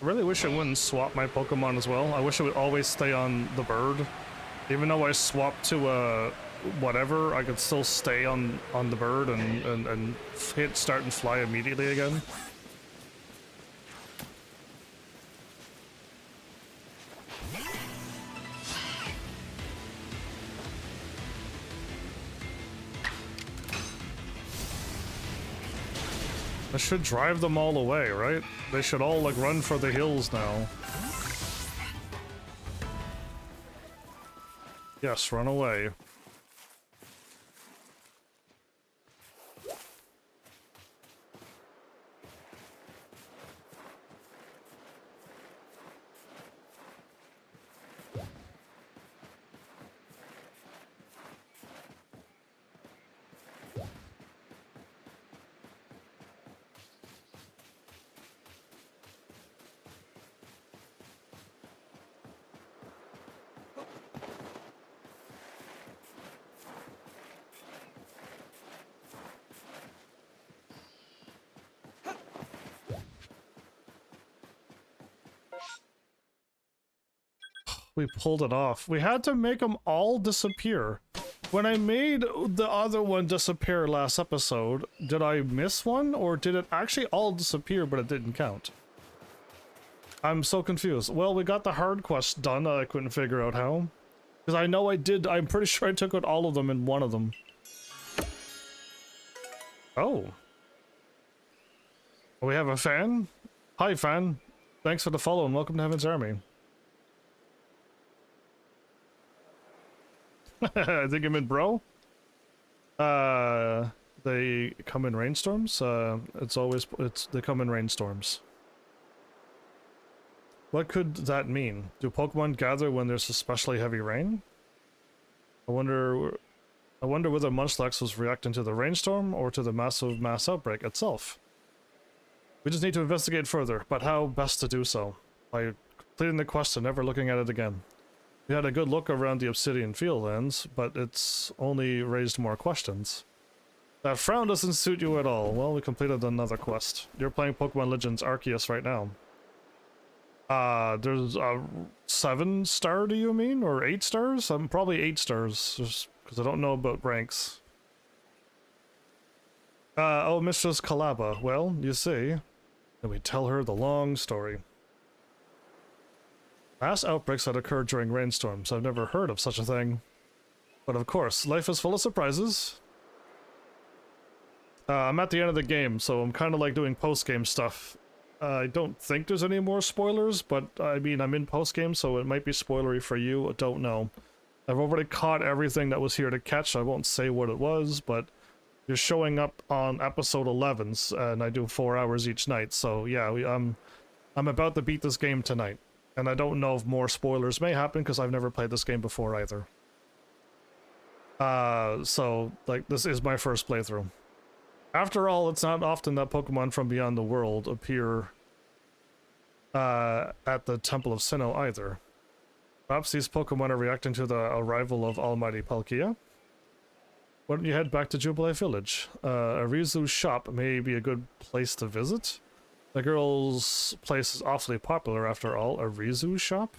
really wish it wouldn't swap my Pokemon as well. I wish it would always stay on the bird. Even though I swapped to whatever, I could still stay on the bird and hit start and fly immediately again. I should drive them all away, right? They should all, like, run for the hills now. Yes, run away. We pulled it off. We had to make them all disappear. When I made the other one disappear last episode, did I miss one? Or did it actually all disappear but it didn't count? I'm so confused. Well, we got the hard quest done. I couldn't figure out how. Because I know I did. I'm pretty sure I took out all of them in one of them. Oh. We have a fan? Hi, fan. Thanks for the follow and welcome to Heavensarmy. I think I'm in, bro. They come in rainstorms. They come in rainstorms. What could that mean? Do Pokemon gather when there's especially heavy rain? I wonder whether Munchlax was reacting to the rainstorm or to the massive mass outbreak itself. We just need to investigate further, but how best to do so? By completing the quest and never looking at it again. We had a good look around the Obsidian Fieldlands, but it's only raised more questions. That frown doesn't suit you at all. Well, we completed another quest. You're playing Pokemon Legends Arceus right now. There's a 7-star, do you mean? Or 8 stars? I'm probably 8 stars, just because I don't know about ranks. Oh, Mistress Kalaba. Well, you see. Then we tell her the long story. Mass outbreaks that occur during rainstorms. I've never heard of such a thing. But of course, life is full of surprises. I'm at the end of the game, so I'm kind of like doing post-game stuff. I don't think there's any more spoilers, but I mean, I'm in post-game, so it might be spoilery for you. I don't know. I've already caught everything that was here to catch. I won't say what it was, but you're showing up on episode 11s, and I do 4 hours each night. So yeah, I'm about to beat this game tonight. And I don't know if more spoilers may happen because I've never played this game before either. So, like, this is my first playthrough. After all, it's not often that Pokemon from beyond the world appear at the Temple of Sinnoh either. Perhaps these Pokemon are reacting to the arrival of Almighty Palkia. Why don't you head back to Jubilee Village? Arizu's shop may be a good place to visit. The girl's place is awfully popular after all. Arizu's shop?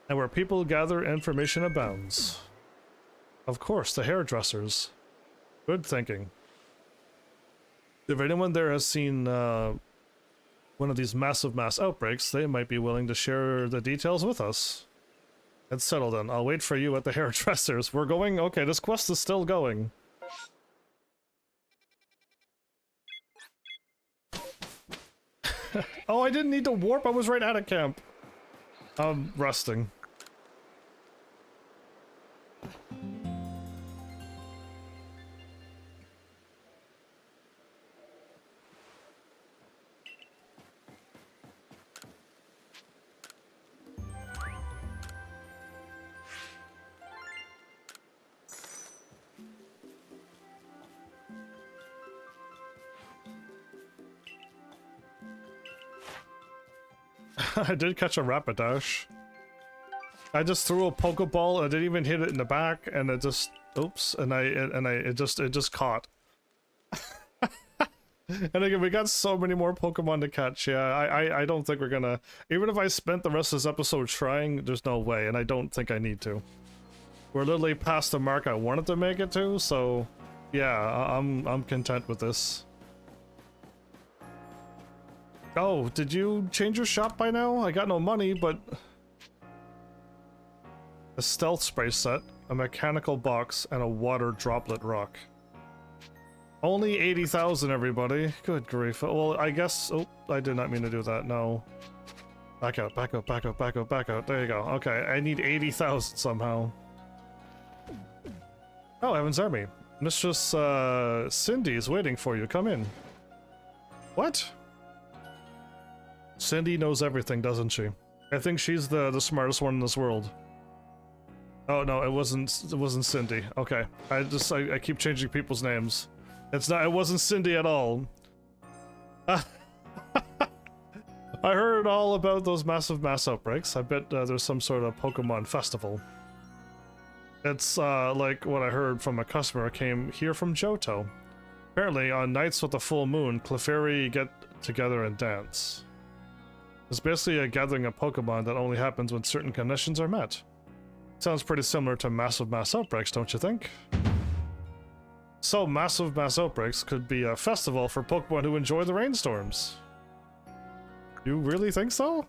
And where people gather, information abounds. Of course, the hairdressers. Good thinking. If anyone there has seen one of these massive mass outbreaks, they might be willing to share the details with us. It's settled then. I'll wait for you at the hairdressers. We're going? Okay, this quest is still going. Oh, I didn't need to warp. I was right out of camp. I'm resting. I did catch a Rapidash. I just threw a Pokeball and I didn't even hit it in the back, and it just, oops, it just caught. And again, we got so many more Pokemon to catch. Yeah, I don't think we're gonna, even if I spent the rest of this episode trying, there's no way, and I don't think I need to. We're literally past the mark I wanted to make it to, so yeah, I'm content with this. Oh, did you change your shop by now? I got no money, but a stealth spray set, a mechanical box, and a water droplet rock. Only 80,000, everybody. Good grief. Well, I guess... Oh, I did not mean to do that. No. Back out, back out, back out, back out, back out. There you go. Okay, I need 80,000 somehow. Oh, Heavensarmy. Mistress Cindy is waiting for you. Come in. What? Cindy knows everything, doesn't she? I think she's the smartest one in this world. Oh no, it wasn't Cindy. Okay. I keep changing people's names. It wasn't Cindy at all. I heard all about those massive mass outbreaks. I bet there's some sort of Pokemon festival. It's like what I heard from a customer came here from Johto. Apparently, on nights with the full moon, Clefairy get together and dance. It's basically a gathering of Pokemon that only happens when certain conditions are met. Sounds pretty similar to massive mass outbreaks, don't you think? So, massive mass outbreaks could be a festival for Pokemon who enjoy the rainstorms. You really think so?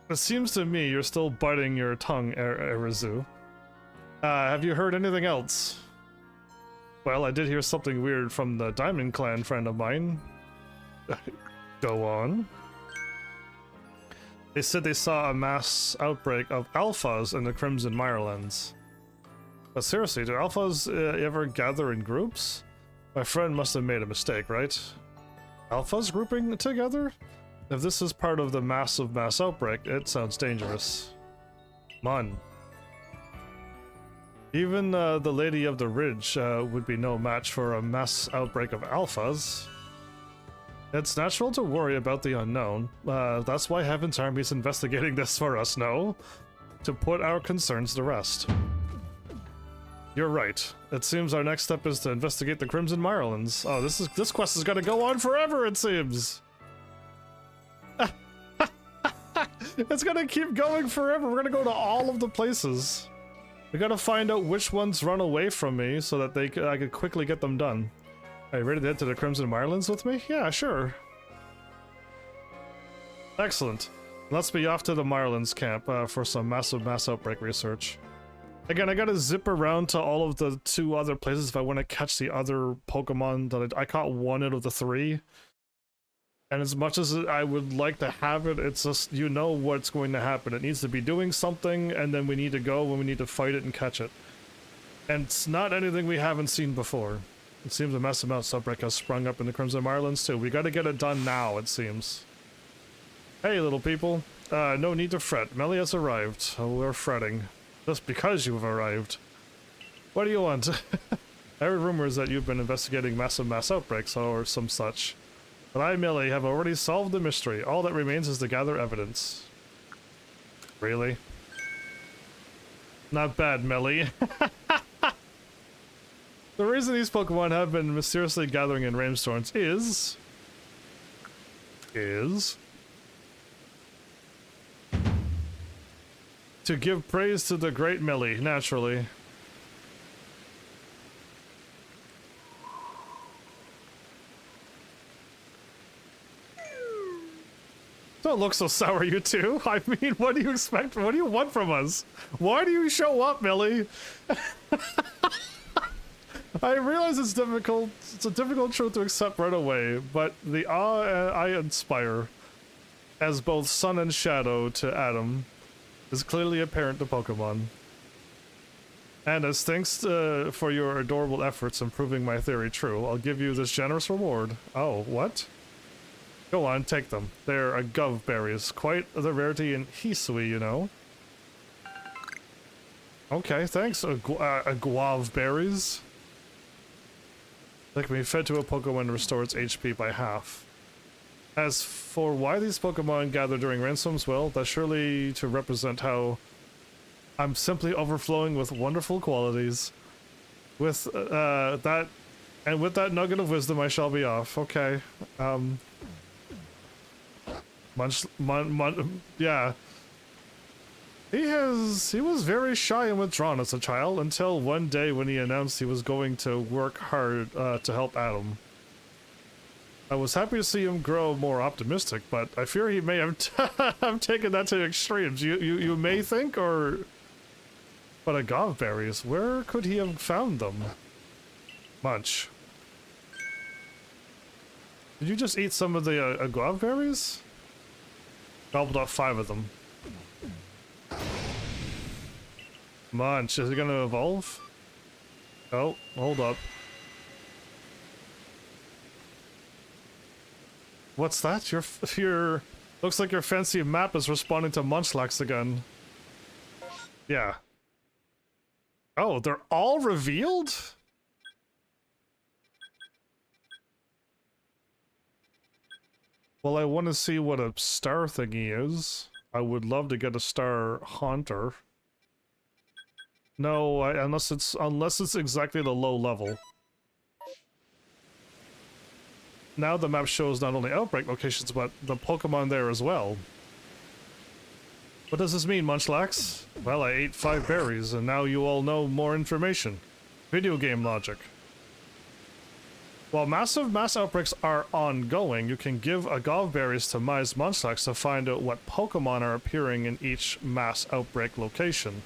It seems to me you're still biting your tongue, Erizu. Have you heard anything else? Well, I did hear something weird from the Diamond Clan friend of mine. Go on. They said they saw a mass outbreak of alphas in the Crimson Mirelands. But seriously, do alphas ever gather in groups? My friend must have made a mistake, right? Alphas grouping together? If this is part of the massive mass outbreak, it sounds dangerous. Mon. Even the Lady of the Ridge would be no match for a mass outbreak of alphas. It's natural to worry about the unknown. That's why Heavensarmy is investigating this for us, no? To put our concerns to rest. You're right. It seems our next step is to investigate the Crimson Mirelands. Oh, this quest is gonna go on forever, it seems! It's gonna keep going forever. We're gonna go to all of the places. We gotta find out which ones run away from me so that I could quickly get them done. Are you ready to head to the Crimson Mirelands with me? Yeah, sure. Excellent. Let's be off to the Mirelands camp for some massive mass outbreak research. Again, I gotta zip around to all of the 2 other places if I want to catch the other Pokemon that I caught 1 out of the 3. And as much as I would like to have it, it's just, you know what's going to happen. It needs to be doing something, and then we need to go when we need to fight it and catch it. And it's not anything we haven't seen before. It seems a massive amount outbreak has sprung up in the Crimson Mirelands too. We gotta get it done now, it seems. Hey, little people. No need to fret. Melly has arrived. Oh, we're fretting. Just because you've arrived. What do you want? I heard rumors that you've been investigating massive mass outbreaks or some such. But I, Millie, have already solved the mystery. All that remains is to gather evidence. Really? Not bad, Millie. The reason these Pokemon have been mysteriously gathering in rainstorms is... to give praise to the great Millie, naturally. Don't look so sour, you two. I mean, what do you expect? What do you want from us? Why do you show up, Millie? I realize it's difficult. It's a difficult truth to accept right away, but the awe I inspire, as both sun and shadow to Adam, is clearly apparent to Pokemon. And as thanks for your adorable efforts in proving my theory true, I'll give you this generous reward. Oh, what? Go on, take them. They're agove berries, quite the rarity in Hisui, you know. Okay, thanks, guave berries. They can be fed to a Pokemon and restore its HP by half. As for why these Pokemon gather during ransoms, well, that's surely to represent how I'm simply overflowing with wonderful qualities. With that, and with that nugget of wisdom, I shall be off. Okay. Yeah. He was very shy and withdrawn as a child until one day when he announced he was going to work hard to help Adam. I was happy to see him grow more optimistic, but I fear he may have have taken that to extremes. You may think, or... But agave berries, where could he have found them? Munch. Did you just eat some of the agave berries? Gobbled up 5 of them. Munch, is it gonna evolve? Oh, hold up. What's that? Your looks like your fancy map is responding to Munchlax again. Yeah. Oh, they're all revealed? Well, I want to see what a star thingy is. I would love to get a star haunter. No, unless it's exactly the low level. Now the map shows not only outbreak locations, but the Pokemon there as well. What does this mean, Munchlax? Well, I ate 5 berries, and now you all know more information. Video game logic. While mass outbreaks are ongoing, you can give agave berries to Mai's Munchlax to find out what Pokemon are appearing in each mass outbreak location.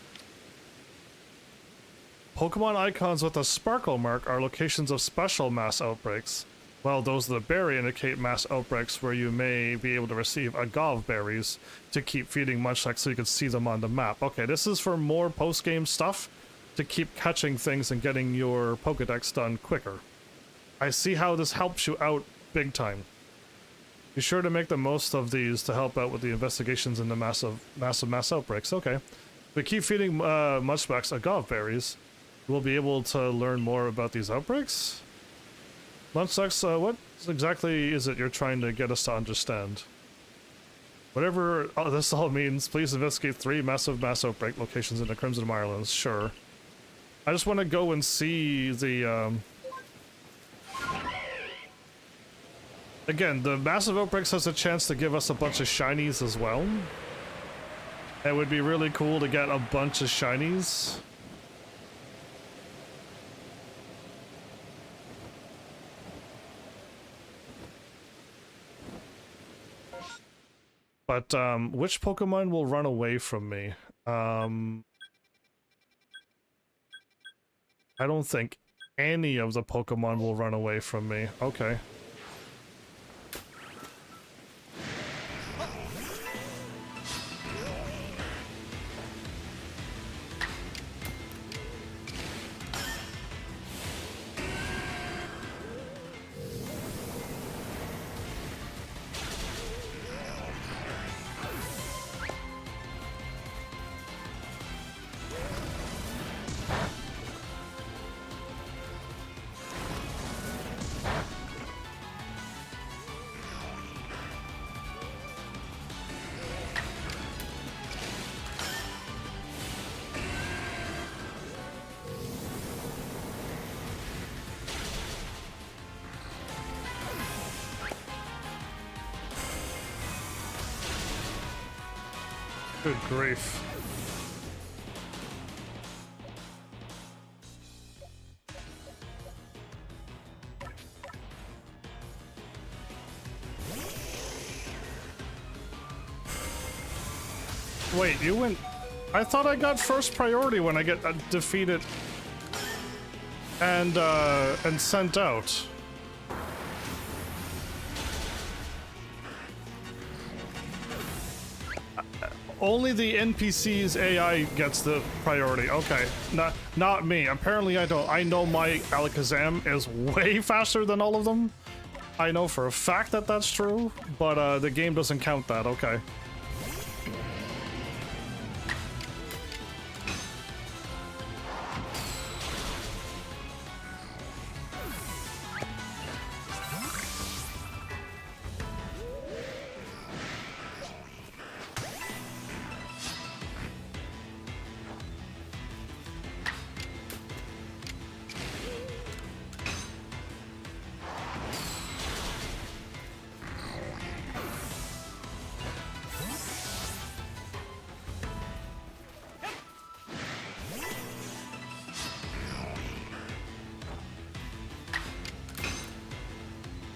Pokemon icons with a sparkle mark are locations of special mass outbreaks, while those that berry indicate mass outbreaks where you may be able to receive agave berries to keep feeding Munchlax so you can see them on the map. Okay, this is for more post-game stuff to keep catching things and getting your Pokedex done quicker. I see how this helps you out big time. Be sure to make the most of these to help out with the investigations into mass outbreaks. Okay. If we keep feeding Munchlax agave berries, we'll be able to learn more about these outbreaks. Munchlax, what exactly is it you're trying to get us to understand? Whatever this all means, please investigate 3 mass outbreak locations in the Crimson Islands. Sure. I just want to go and see the, Again, the massive outbreaks has a chance to give us a bunch of shinies as well. It would be really cool to get a bunch of shinies. But, which Pokemon will run away from me? I don't think any of the Pokemon will run away from me. Okay. Good grief. Wait, you went... I thought I got first priority when I get defeated and sent out. Only the NPC's AI gets the priority. Okay, not me. Apparently I don't. I know my Alakazam is way faster than all of them. I know for a fact that that's true, but the game doesn't count that. Okay.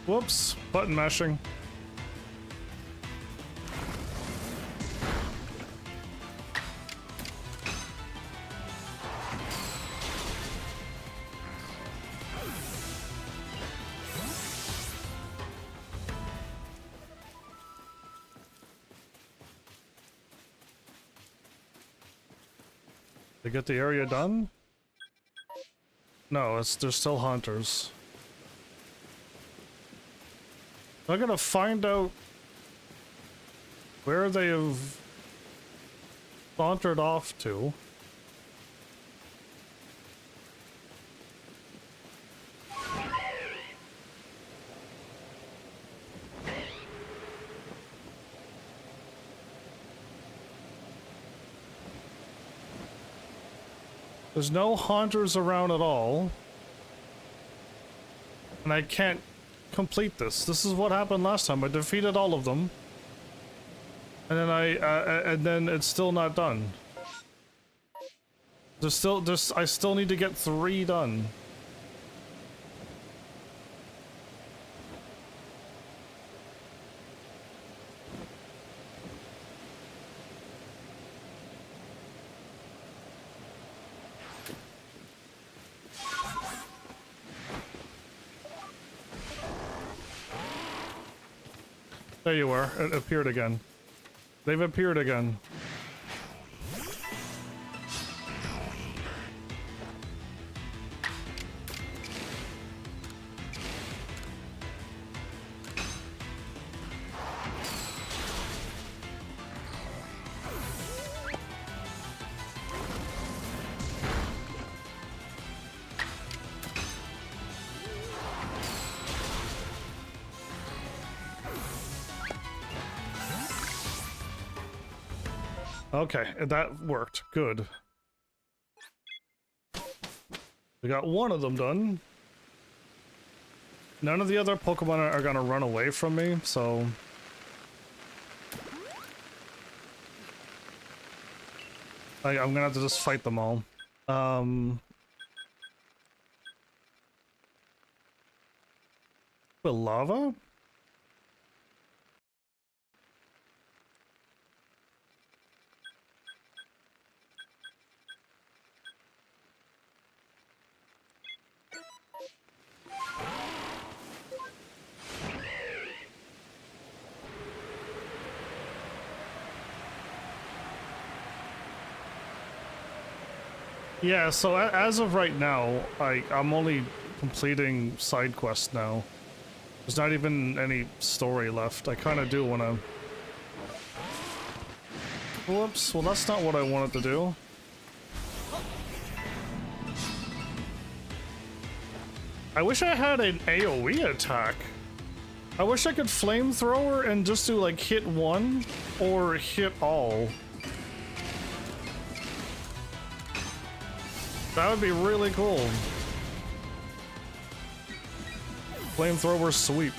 Whoops, button mashing. They get the area done? No, there's still hunters. I'm gonna find out where they have sauntered off to. There's no haunters around at all. And I can't complete this. This is what happened last time. I defeated all of them. And then and then it's still not done. I still need to get 3 done. There you are. It appeared again. They've appeared again. Okay, that worked. Good. We got one of them done. None of the other Pokemon are gonna run away from me, so... I'm gonna have to just fight them all. With lava? Yeah, so as of right now, I'm only completing side quests now. There's not even any story left. I kind of do want to... Whoops, well that's not what I wanted to do. I wish I had an AoE attack. I wish I could flamethrower and just do like hit 1 or hit all. That would be really cool. Flamethrower sweep.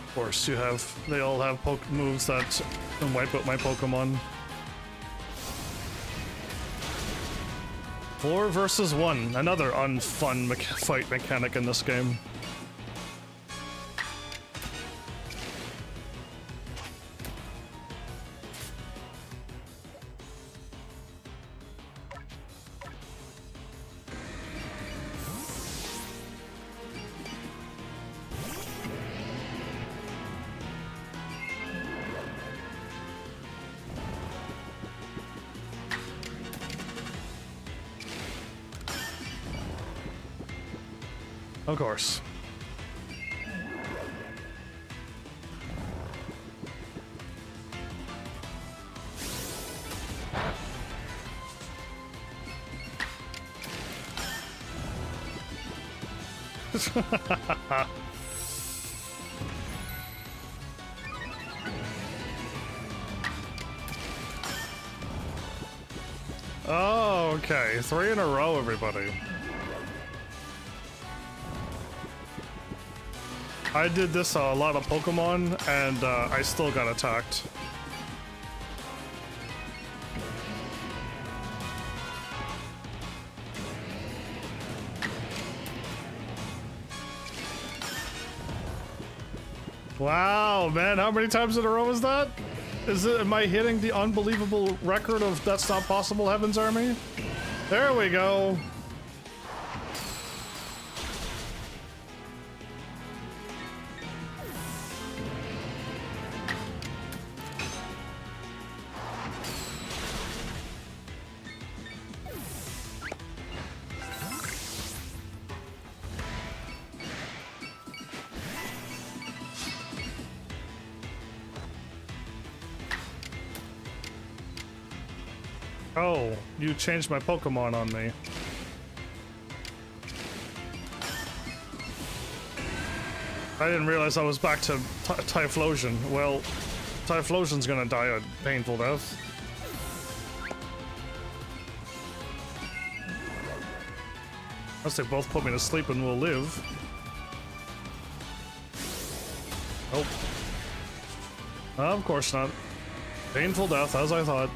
Of course, they all have moves that can wipe out my Pokemon. 4 versus 1, another unfun fight mechanic in this game. Of course. Oh, okay. 3 in a row, everybody. I did this a lot of Pokemon, and I still got attacked. Wow, man, how many times in a row is that? Am I hitting the unbelievable record of that's not possible, Heavensarmy? There we go. Oh, you changed my Pokemon on me. I didn't realize I was back to Typhlosion. Well, Typhlosion's gonna die a painful death. Unless they both put me to sleep and we'll live. Nope. Of course not. Painful death, as I thought.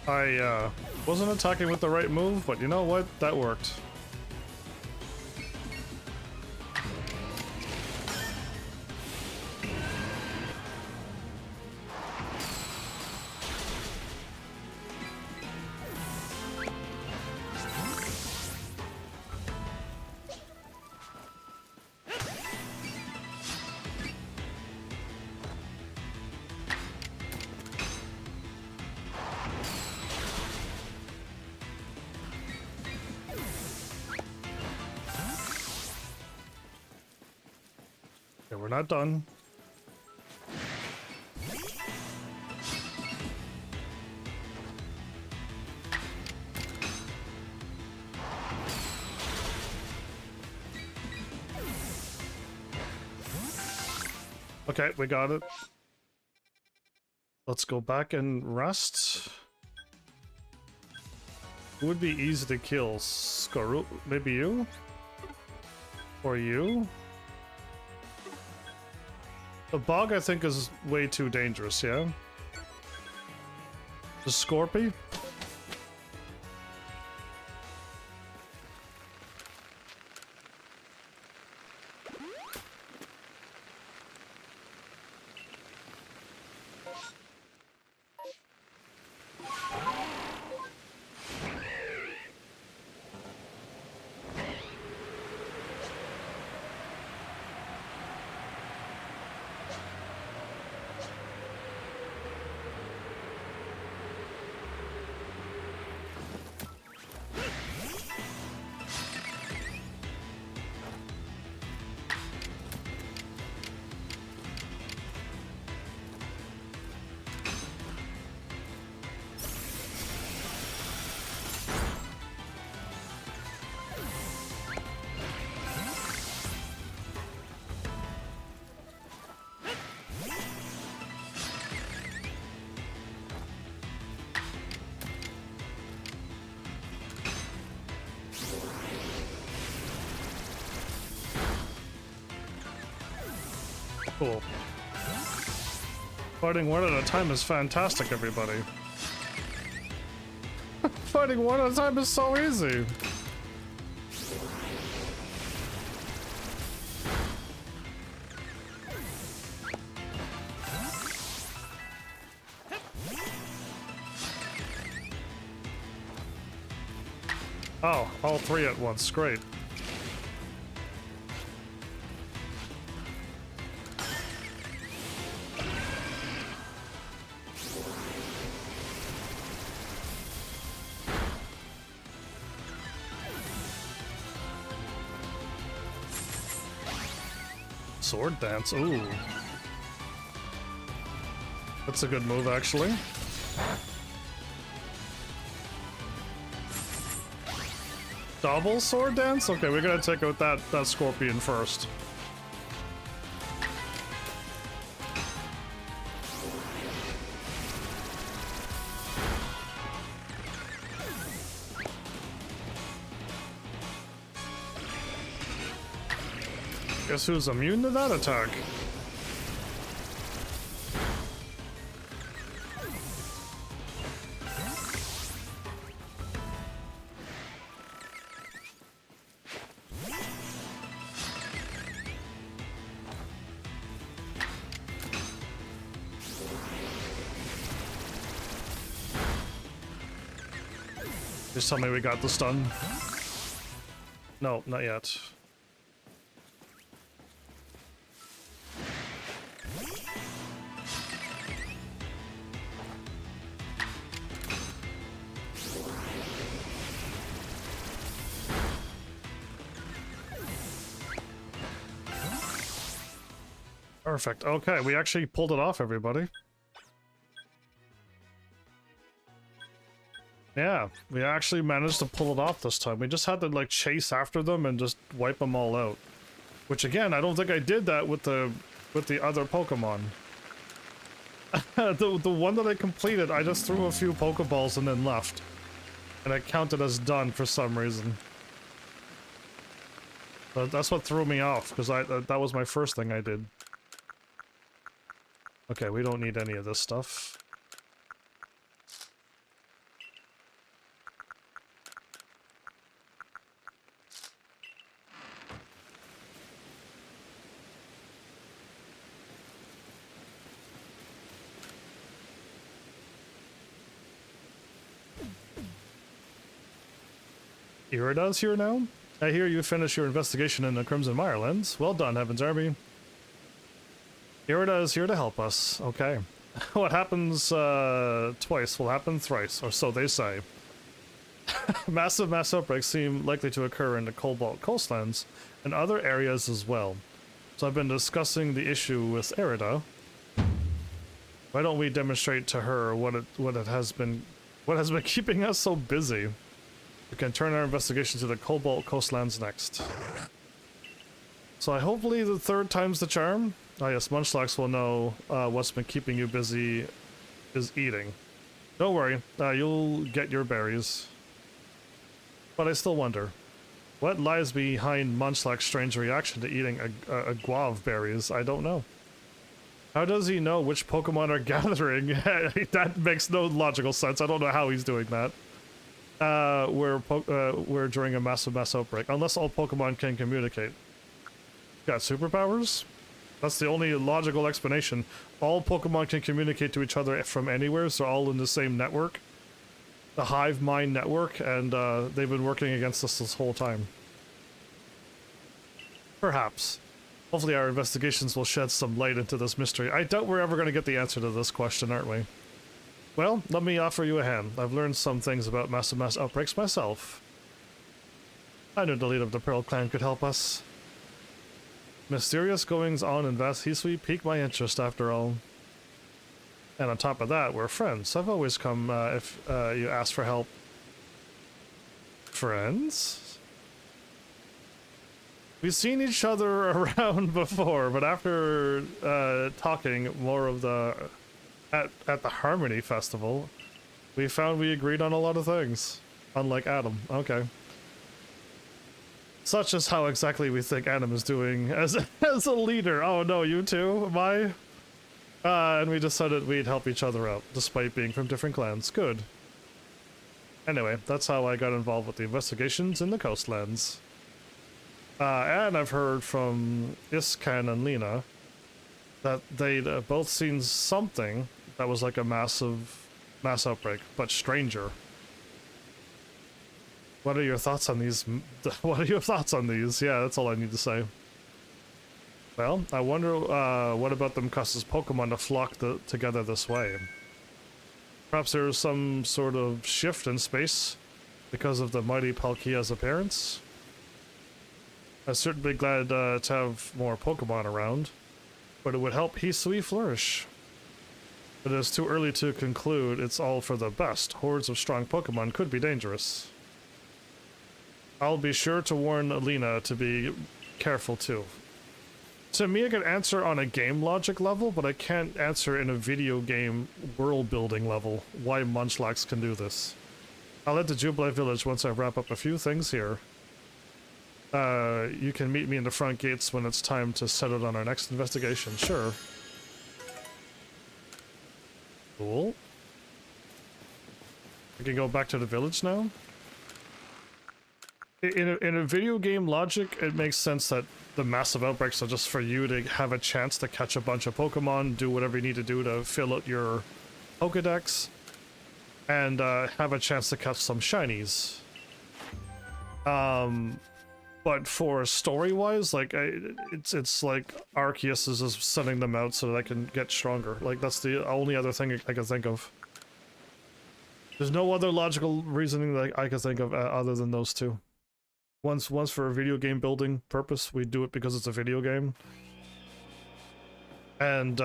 I wasn't attacking with the right move, but you know what? That worked. We're not done. Okay, we got it. Let's go back and rest. Who would be easy to kill? Skaru? Maybe you? Or you? The bug, I think, is way too dangerous, yeah? The Scorpy? Cool. Fighting one at a time is fantastic, everybody. Fighting one at a time is so easy. Oh, all three at once. Great. Sword dance, ooh. That's a good move, actually. Double sword dance? Okay, we're gonna take out that scorpion first. Guess who's immune to that attack? Just tell me we got the stun. No, not yet. Perfect. Okay, we actually pulled it off, everybody. Yeah, we actually managed to pull it off this time. We just had to like chase after them and just wipe them all out. Which again, I don't think I did that with the other Pokemon. the one that I completed, I just threw a few Pokeballs and then left. And it counted as done for some reason. But that's what threw me off, because that was my first thing I did. Okay, we don't need any of this stuff. Irida's here now? I hear you finished your investigation in the Crimson Mirelands. Well done, Heavensarmy. Irida is here to help us. Okay. What happens twice will happen thrice, or so they say. Massive mass outbreaks seem likely to occur in the Cobalt coastlands and other areas as well. So I've been discussing the issue with Irida. Why don't we demonstrate to her what has been keeping us so busy? We can turn our investigation to the Cobalt coastlands next. So hopefully the third time's the charm. Ah yes, Munchlax will know what's been keeping you busy is eating. Don't worry, you'll get your berries. But I still wonder, what lies behind Munchlax's strange reaction to eating a guave berries? I don't know. How does he know which Pokemon are gathering? That makes no logical sense. I don't know how he's doing that. We're during a massive mass outbreak. Unless all Pokemon can communicate. Got superpowers? That's the only logical explanation. All Pokemon can communicate to each other from anywhere, so all in the same network. The Hive Mind network, and they've been working against us this whole time. Perhaps. Hopefully our investigations will shed some light into this mystery. I doubt we're ever going to get the answer to this question, aren't we? Well, let me offer you a hand. I've learned some things about massive mass outbreaks myself. I knew the leader of the Pearl Clan could help us. Mysterious goings-on in Vast Hisui piqued my interest, after all. And on top of that, we're friends. I've always come if you ask for help. Friends? We've seen each other around before, but after talking more of the... At the Harmony Festival, we found we agreed on a lot of things. Unlike Adam. Okay. Such is how exactly we think Adam is doing as a leader. Oh no, you too? Am I? And we decided we'd help each other out, despite being from different clans. Good. Anyway, that's how I got involved with the investigations in the coastlands. And I've heard from Iskan and Lena that they'd both seen something that was like a mass outbreak, but stranger. What are your thoughts on these? What are your thoughts on these? Yeah, that's all I need to say. Well, I wonder what about them causes Pokemon to flock together this way. Perhaps there's some sort of shift in space because of the mighty Palkia's appearance. I'm certainly glad to have more Pokemon around, but it would help Hisui flourish. But it is too early to conclude it's all for the best. Hordes of strong Pokemon could be dangerous. I'll be sure to warn Alina to be careful too. To me, I can answer on a game logic level, but I can't answer in a video game world building level why Munchlax can do this. I'll head to Jubilee Village once I wrap up a few things here. You can meet me in the front gates when it's time to set out on our next investigation. Sure. Cool. We can go back to the village now. In a video game logic, it makes sense that the massive outbreaks are just for you to have a chance to catch a bunch of Pokemon, do whatever you need to do to fill out your Pokedex, and have a chance to catch some shinies. But for story-wise, like, it's like Arceus is just sending them out so that I can get stronger. Like, that's the only other thing I can think of. There's no other logical reasoning that I can think of other than those two. Once for a video game building purpose, we do it because it's a video game. And,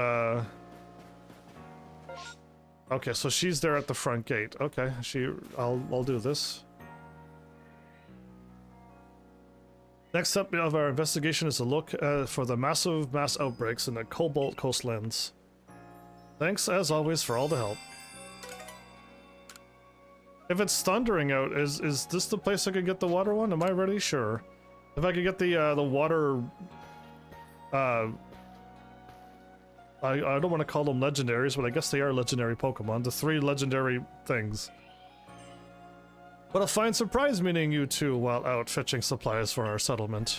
okay, so she's there at the front gate. Okay, I'll do this. Next step of our investigation is a look for the massive mass outbreaks in the Cobalt Coastlands. Thanks, as always, for all the help. If it's thundering out, is this the place I can get the water one? Am I ready? Sure. If I could get the water... I don't want to call them legendaries, but I guess they are legendary Pokemon. The 3 legendary things. What a fine surprise meeting you two while out fetching supplies for our settlement.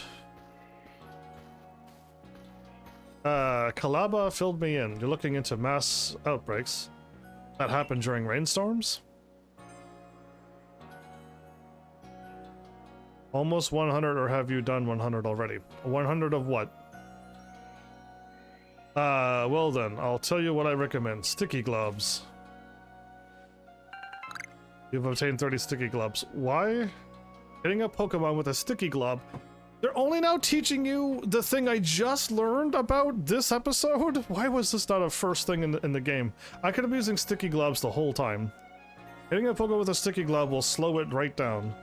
Kalaba filled me in. You're looking into mass outbreaks that happen during rainstorms? Almost 100, or have you done 100 already? 100 of what? Well then, I'll tell you what I recommend. Sticky globs. You've obtained 30 sticky globs. Why? Getting a Pokemon with a sticky glob. They're only now teaching you the thing I just learned about this episode? Why was this not a first thing in the game? I could have been using sticky globs the whole time. Hitting a Pokemon with a sticky glob will slow it right down.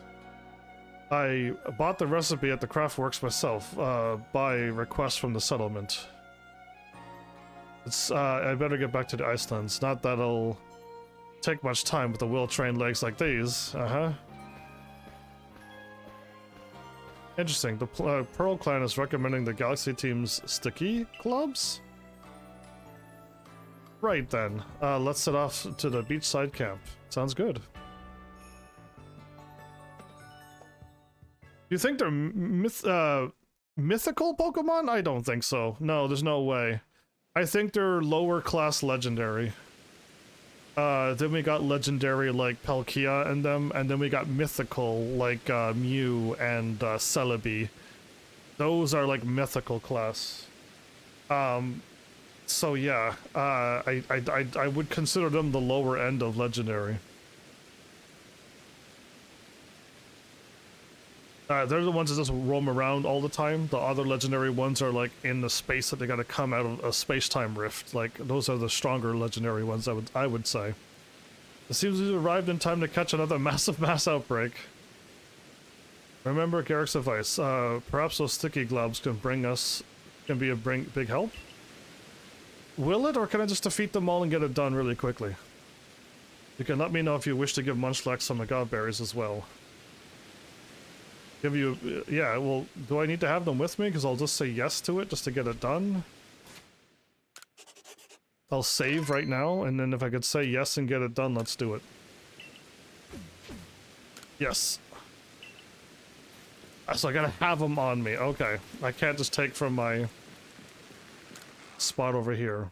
I bought the recipe at the Craftworks myself, by request from the settlement. It's, I better get back to the Icelands. Not that it'll take much time with the well-trained legs like these. Interesting. The Pearl Clan is recommending the Galaxy Team's sticky globs? Right then. Let's set off to the beachside camp. Sounds good. Do you think they're mythical Pokemon? I don't think so. No, there's no way. I think they're lower class legendary. Then we got legendary like Palkia in them, and then we got mythical like Mew and Celebi. Those are like mythical class. So yeah, I would consider them the lower end of legendary. They're the ones that just roam around all the time. The other legendary ones are like in the space that they gotta come out of a space-time rift. Like, those are the stronger legendary ones, I would say. It seems we've arrived in time to catch another massive mass outbreak. Remember Garrick's advice. Perhaps those sticky globs can be a big help? Will it, or can I just defeat them all and get it done really quickly? You can let me know if you wish to give Munchlax some agave berries as well. Give you, yeah, well, do I need to have them with me? Because I'll just say yes to it just to get it done. I'll save right now, and then if I could say yes and get it done, let's do it. Yes. So I gotta have them on me. Okay. I can't just take from my spot over here.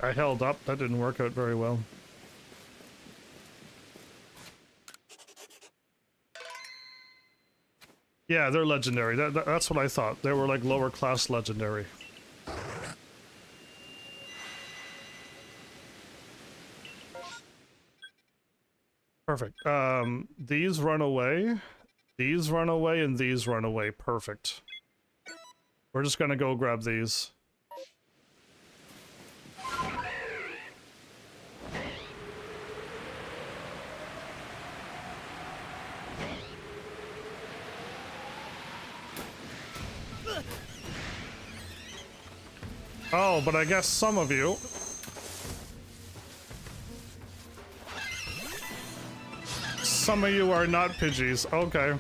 I held up. That didn't work out very well. Yeah, they're legendary. That's what I thought. They were like lower class legendary. Perfect. These run away, and these run away. Perfect. We're just gonna go grab these. Oh, but I guess some of you. Some of you are not Pidgeys. Okay.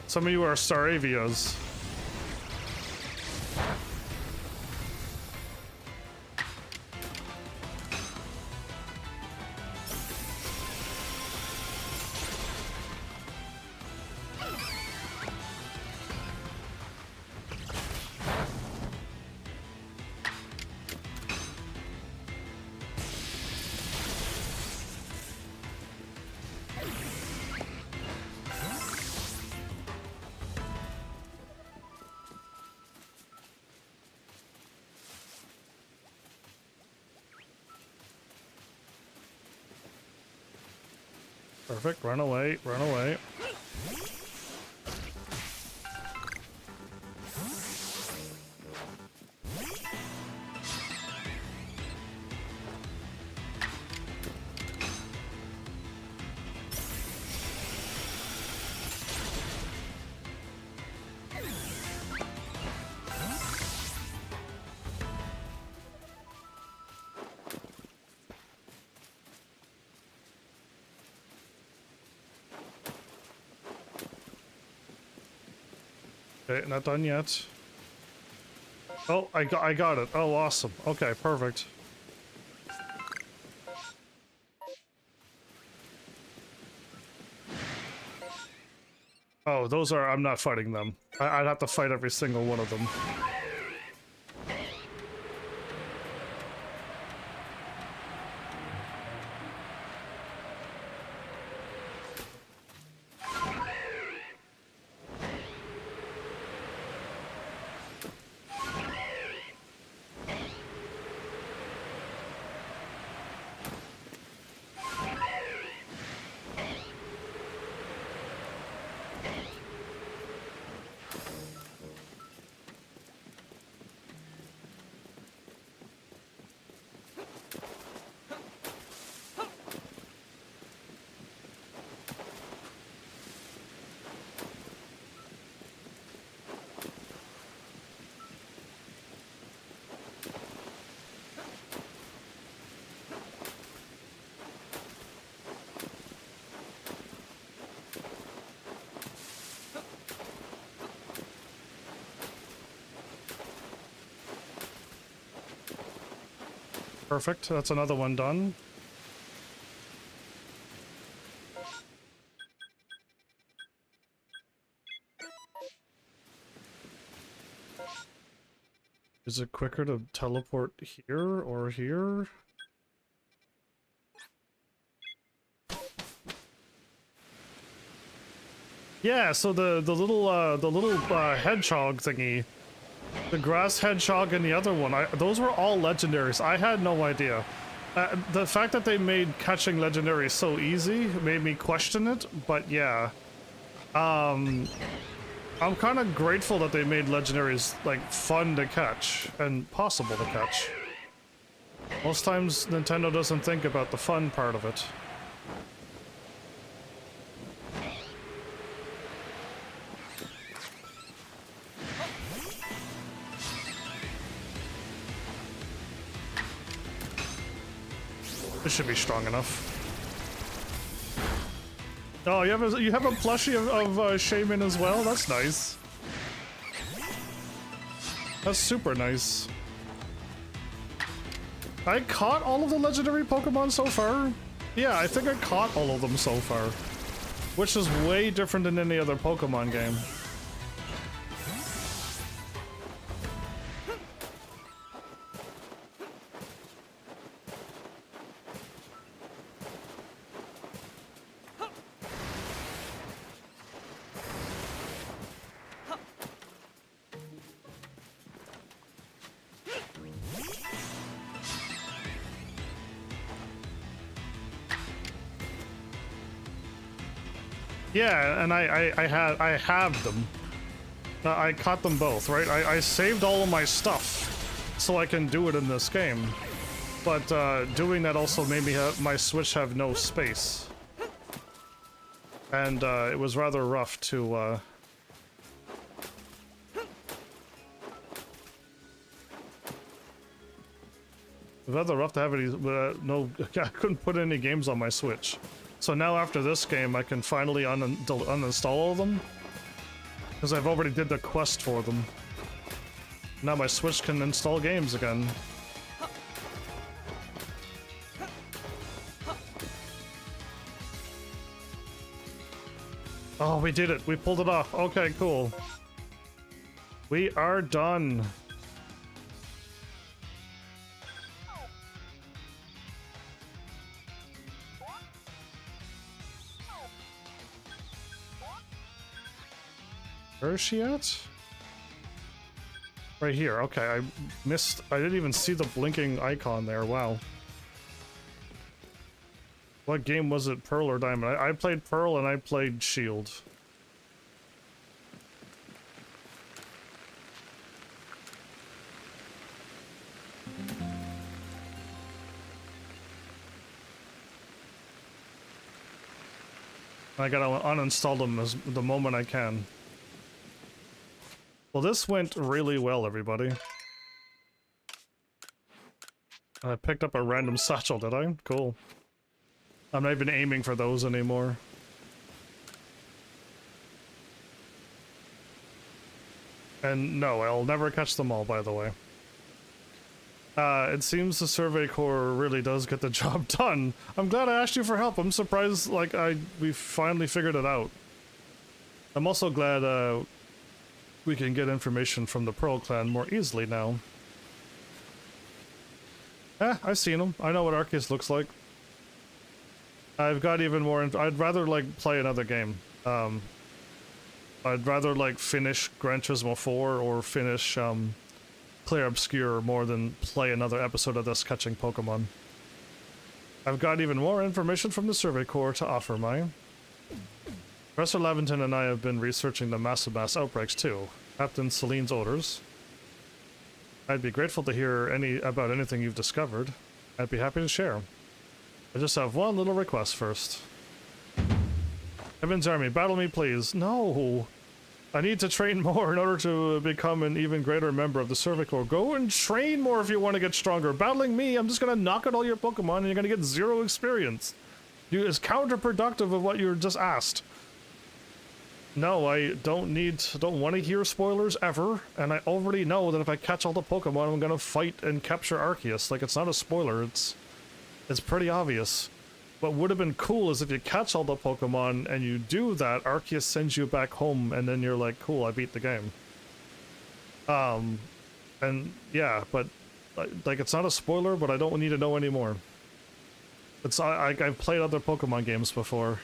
Some of you are Staravias. Perfect. Run away. Run away. Okay, not done yet. Oh, I got it. Oh, awesome. Okay, perfect. Oh, those are... I'm not fighting them. I'd have to fight every single one of them. Perfect. That's another one done. Is it quicker to teleport here or here? Yeah, so the little hedgehog thingy, the grass hedgehog and the other one, those were all legendaries. I had no idea. The fact that they made catching legendaries so easy made me question it, but yeah. I'm kind of grateful that they made legendaries like fun to catch and possible to catch. Most times Nintendo doesn't think about the fun part of it. This should be strong enough. Oh, you have a plushie of Shaman as well? That's nice. That's super nice. I caught all of the legendary Pokemon so far. Yeah, I think I caught all of them so far. Which is way different than any other Pokemon game. Yeah, and I have them. I caught them both, right? I saved all of my stuff so I can do it in this game. But doing that also made me have my Switch have no space. And it was rather rough to I've had the rough to have any, no, I couldn't put any games on my Switch. So now after this game, I can finally uninstall all of them. Because I've already did the quest for them. Now my Switch can install games again. Oh, we did it. We pulled it off. Okay, cool. We are done. Where is she at? Right here. Okay, I didn't even see the blinking icon there. Wow. What game was it? Pearl or Diamond? I played Pearl and I played Shield. I gotta uninstall them the moment I can. Well, this went really well, everybody. I picked up a random satchel, did I? Cool. I'm not even aiming for those anymore. And no, I'll never catch them all, by the way. It seems the Survey Corps really does get the job done. I'm glad I asked you for help. I'm surprised, like, we finally figured it out. I'm also glad, we can get information from the Pearl Clan more easily now. I've seen him. I know what Arceus looks like. I've got even more. I'd rather like play another game. I'd rather like finish Gran Turismo 4 or finish Clear Obscure more than play another episode of this catching Pokemon. I've got even more information from the Survey Corps to offer, Mai. Professor Laventon and I have been researching the massive mass outbreaks too. Captain Celine's orders. I'd be grateful to hear about anything you've discovered. I'd be happy to share. I just have one little request first. Heavensarmy, battle me please. No! I need to train more in order to become an even greater member of the Survey Corps. Go and train more if you want to get stronger. Battling me, I'm just gonna knock out all your Pokemon and you're gonna get 0 experience. It's counterproductive of what you were just asked. No, I don't want to hear spoilers ever, and I already know that if I catch all the Pokemon, I'm gonna fight and capture Arceus. Like, it's not a spoiler, it's pretty obvious. What would have been cool is if you catch all the Pokemon and you do that, Arceus sends you back home, and then you're like, cool, I beat the game. And yeah, but, like, it's not a spoiler, but I don't need to know anymore. I've played other Pokemon games before.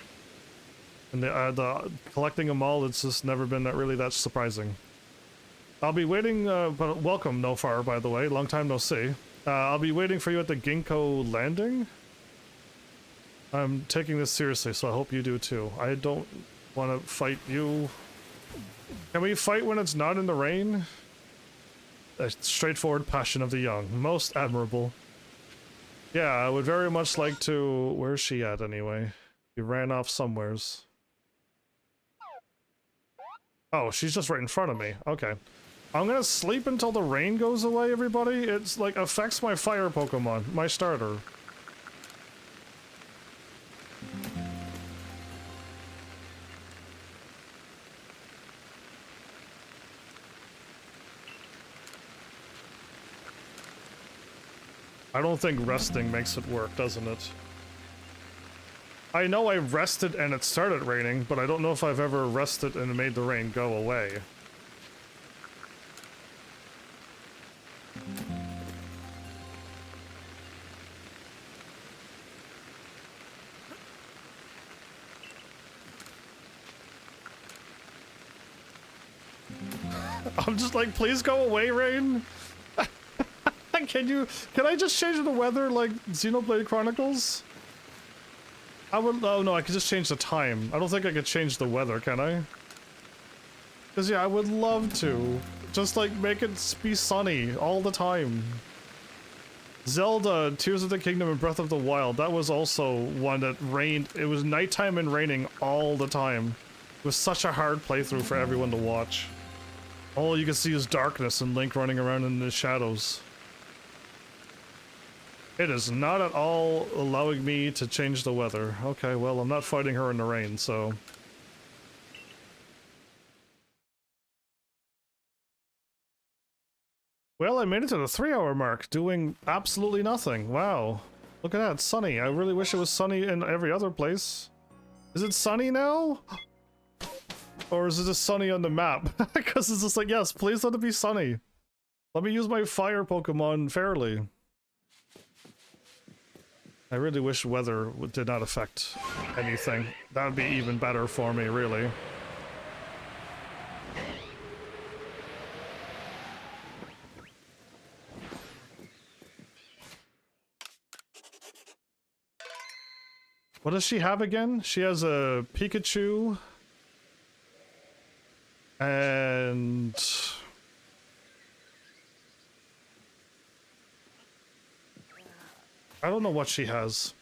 And the collecting them all, it's just never been really that surprising. I'll be waiting, but welcome, Nofar, by the way. Long time no see. I'll be waiting for you at the Ginkgo landing. I'm taking this seriously, so I hope you do too. I don't want to fight you. Can we fight when it's not in the rain? A straightforward passion of the young. Most admirable. Yeah, I would very much like to... Where's she at, anyway? She ran off somewheres. Oh, she's just right in front of me. Okay. I'm gonna sleep until the rain goes away, everybody. It's like affects my fire Pokemon, my starter. I don't think resting makes it work, doesn't it? I know I rested and it started raining, but I don't know if I've ever rested and made the rain go away. I'm just like, please go away, rain. Can I just change the weather like Xenoblade Chronicles? I would, oh no, I could just change the time. I don't think I could change the weather, can I? Because yeah, I would love to. Just like make it be sunny all the time. Zelda, Tears of the Kingdom and Breath of the Wild, that was also one that rained. It was nighttime and raining all the time. It was such a hard playthrough for everyone to watch. All you can see is darkness and Link running around in the shadows. It is not at all allowing me to change the weather. Okay, well, I'm not fighting her in the rain, so... Well, I made it to the 3-hour mark, doing absolutely nothing. Wow. Look at that, it's sunny. I really wish it was sunny in every other place. Is it sunny now? Or is it just sunny on the map? Because it's just like, yes, please let it be sunny. Let me use my fire Pokemon fairly. I really wish weather did not affect anything. That would be even better for me, really. What does she have again? She has a Pikachu. And... I don't know what she has.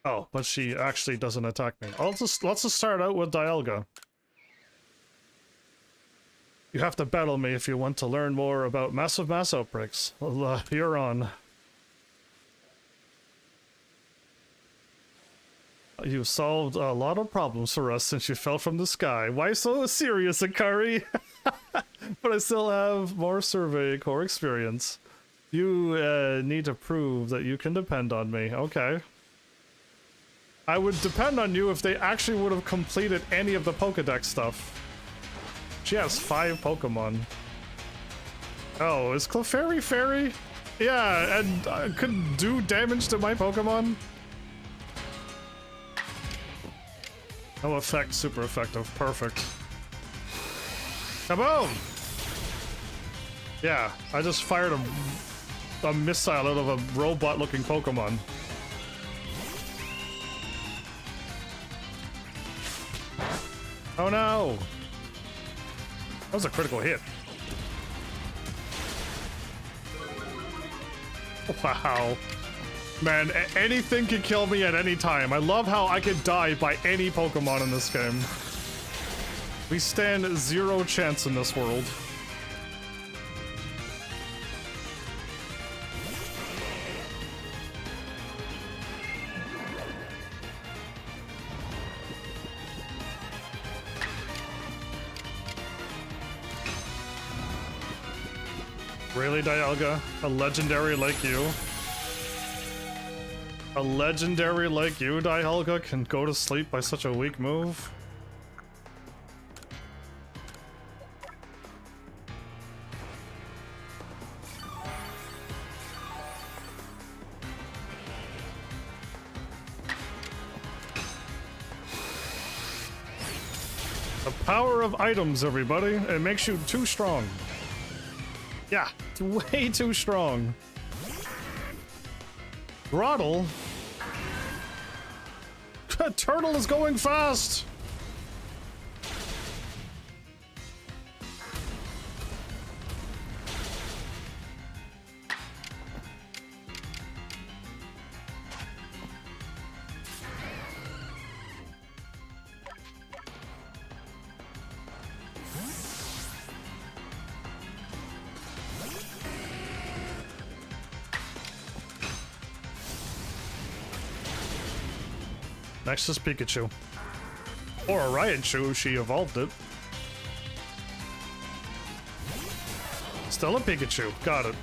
Oh, but she actually doesn't attack me. Let's just start out with Dialga. You have to battle me if you want to learn more about massive mass outbreaks. Well, you're on. You've solved a lot of problems for us since you fell from the sky. Why so serious, Akari? But I still have more survey core experience. You need to prove that you can depend on me. Okay. I would depend on you if they actually would have completed any of the Pokedex stuff. She has 5 Pokemon. Oh, is Clefairy Fairy? Yeah, and could do damage to my Pokemon? No effect, super effective. Perfect. Kaboom! Yeah, I just fired a missile out of a robot-looking Pokemon. Oh no! That was a critical hit. Wow. Man, anything can kill me at any time. I love how I could die by any Pokemon in this game. We stand 0 chance in this world. Really, Dialga? A legendary like you? A legendary like you, Dialga, can go to sleep by such a weak move? The power of items, everybody. It makes you too strong. Yeah, it's way too strong. Throttle? Turtle is going fast! Next is Pikachu. Or a Raichu, she evolved it. Still a Pikachu, got it.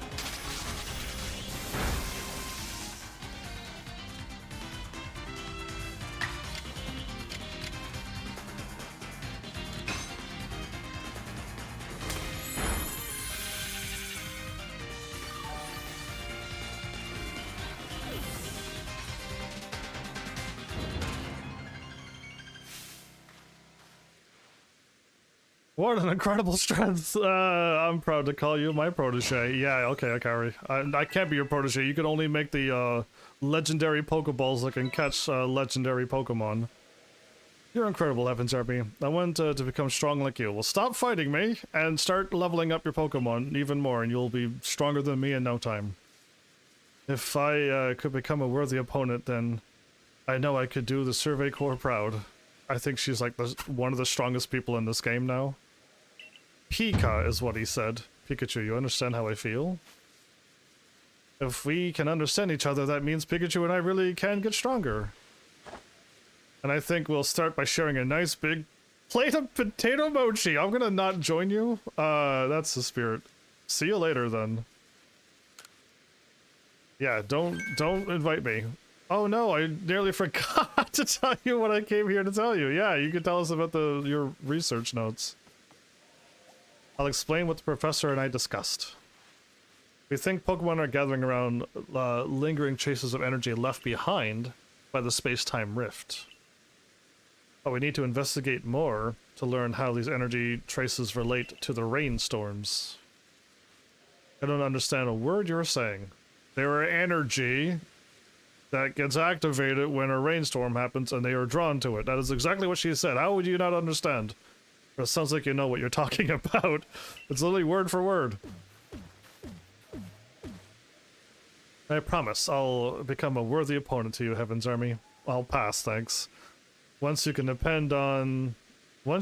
What an incredible strength. I'm proud to call you my protege. Yeah, okay, Akari. I can't be your protege. You can only make the legendary Pokeballs that can catch legendary Pokemon. You're incredible, Heavensarmy. I want to become strong like you. Well, stop fighting me and start leveling up your Pokemon even more, and you'll be stronger than me in no time. If I could become a worthy opponent, then I know I could do the Survey Corps proud. I think she's like one of the strongest people in this game now. Pika is what he said. Pikachu, you understand how I feel? If we can understand each other, that means Pikachu and I really can get stronger. And I think we'll start by sharing a nice big plate of potato mochi. I'm gonna not join you. That's the spirit. See you later then. Yeah, don't invite me. Oh no, I nearly forgot to tell you what I came here to tell you. Yeah, you can tell us about your research notes. I'll explain what the professor and I discussed. We think Pokemon are gathering around lingering traces of energy left behind by the space-time rift. But we need to investigate more to learn how these energy traces relate to the rainstorms. I don't understand a word you're saying. There are energy that gets activated when a rainstorm happens and they are drawn to it. That is exactly what she said. How would you not understand? It sounds like you know what you're talking about. It's literally word for word. I promise I'll become a worthy opponent to you, Heavensarmy. I'll pass, thanks. One you can depend on. Why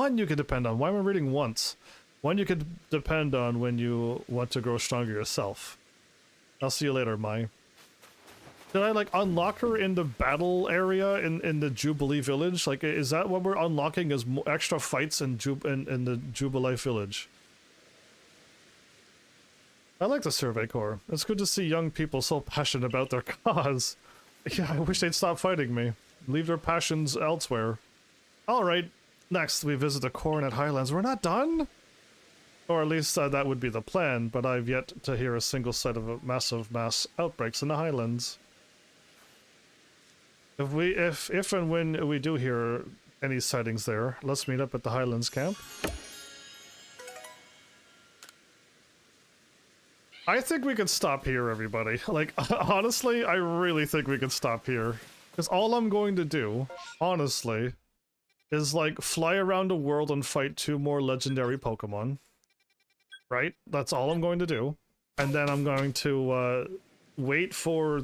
am I reading once? One you can depend on when you want to grow stronger yourself. I'll see you later, Mai. Did I, like, unlock her in the battle area in the Jubilee Village? Like, is that what we're unlocking as extra fights in the Jubilee Village? I like the Survey Corps. It's good to see young people so passionate about their cause. Yeah, I wish they'd stop fighting me. Leave their passions elsewhere. Alright, next we visit the Coronet Highlands. We're not done? Or at least that would be the plan, but I've yet to hear a single sight of a massive mass outbreaks in the Highlands. If and when we do hear any sightings there, let's meet up at the Highlands camp. I think we could stop here, everybody. Like, honestly, I really think we could stop here. Because all I'm going to do, honestly, is, like, fly around the world and fight 2 more legendary Pokemon. Right? That's all I'm going to do. And then I'm going to, wait for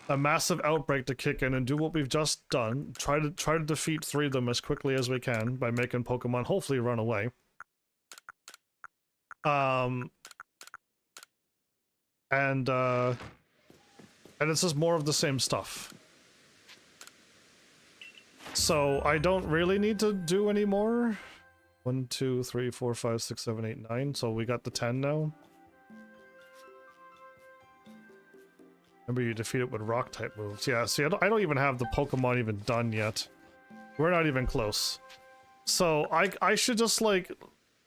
a massive outbreak to kick in and do what we've just done. Try to defeat 3 of them as quickly as we can by making Pokemon hopefully run away. And it's just more of the same stuff. So I don't really need to do any more. 1, 2, 3, 4, 5, 6, 7, 8, 9. So we got the 10 now. Remember, you defeat it with rock type moves. Yeah, see, I don't even have the Pokemon even done yet. We're not even close. So I should just, like,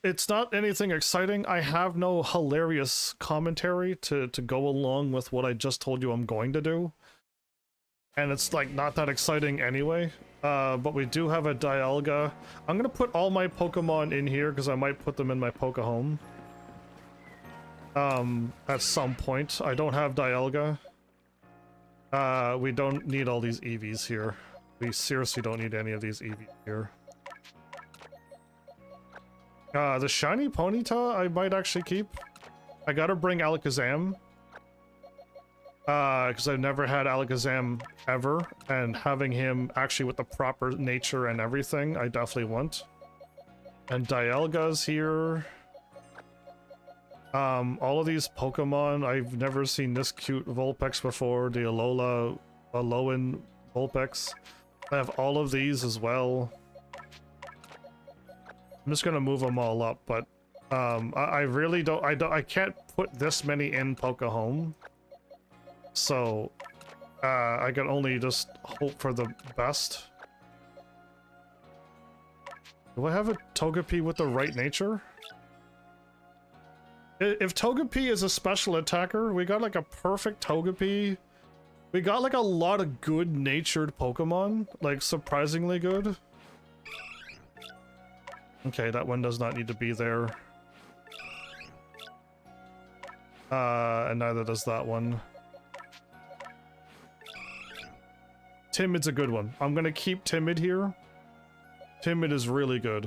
it's not anything exciting. I have no hilarious commentary to go along with what I just told you I'm going to do. And it's, like, not that exciting anyway. But we do have a Dialga. I'm gonna put all my Pokemon in here because I might put them in my Pokehome. At some point. I don't have Dialga. We don't need all these EVs here. We seriously don't need any of these EVs here. The shiny Ponyta I might actually keep. I gotta bring Alakazam. Because I've never had Alakazam ever, and having him actually with the proper nature and everything, I definitely want. And Dialga's here. All of these Pokemon, I've never seen this cute Vulpix before, the Alolan Vulpix. I have all of these as well. I'm just gonna move them all up, but I really don't, I can't put this many in Pokehome. So, I can only just hope for the best. Do I have a Togepi with the right nature? If Togepi is a special attacker, we got like a perfect Togepi. We got like a lot of good-natured Pokemon, like surprisingly good. Okay, that one does not need to be there. And neither does that one. Timid's a good one. I'm gonna keep Timid here. Timid is really good.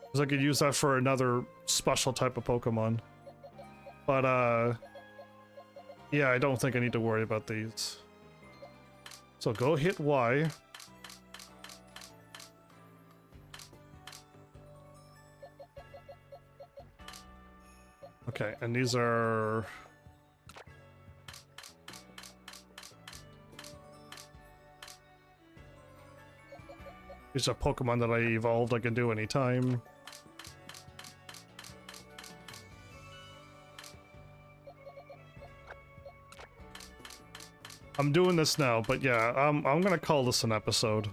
Because I could use that for another special type of Pokemon. But, yeah, I don't think I need to worry about these. So go hit Y. Okay, and these are... These are Pokemon that I evolved I can do anytime. I'm doing this now, but yeah, I'm gonna call this an episode.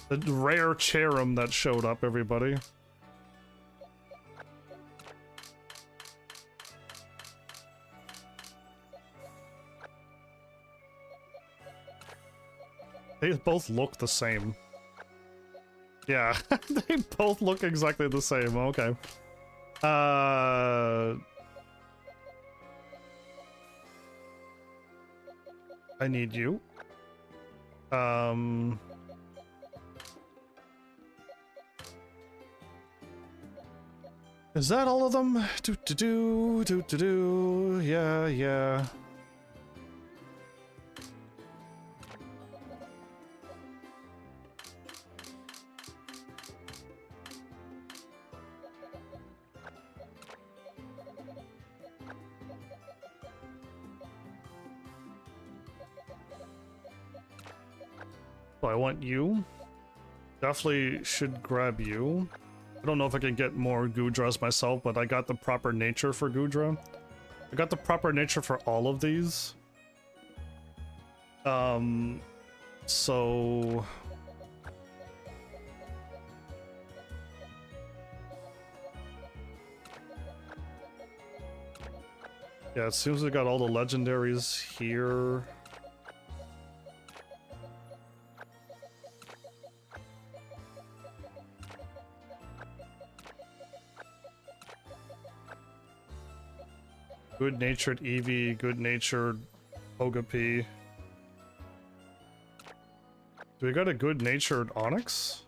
The rare Cherim that showed up, everybody. They both look the same. Yeah, they both look exactly the same. Okay. I need you. Is that all of them? Yeah, yeah. So I want you. Definitely should grab you. I don't know if I can get more Goodras myself, but I got the proper nature for Goodra. I got the proper nature for all of these. So... Yeah, it seems we got all the legendaries here. Good-natured Eevee, good-natured Togepi. Do we got a good-natured Onix?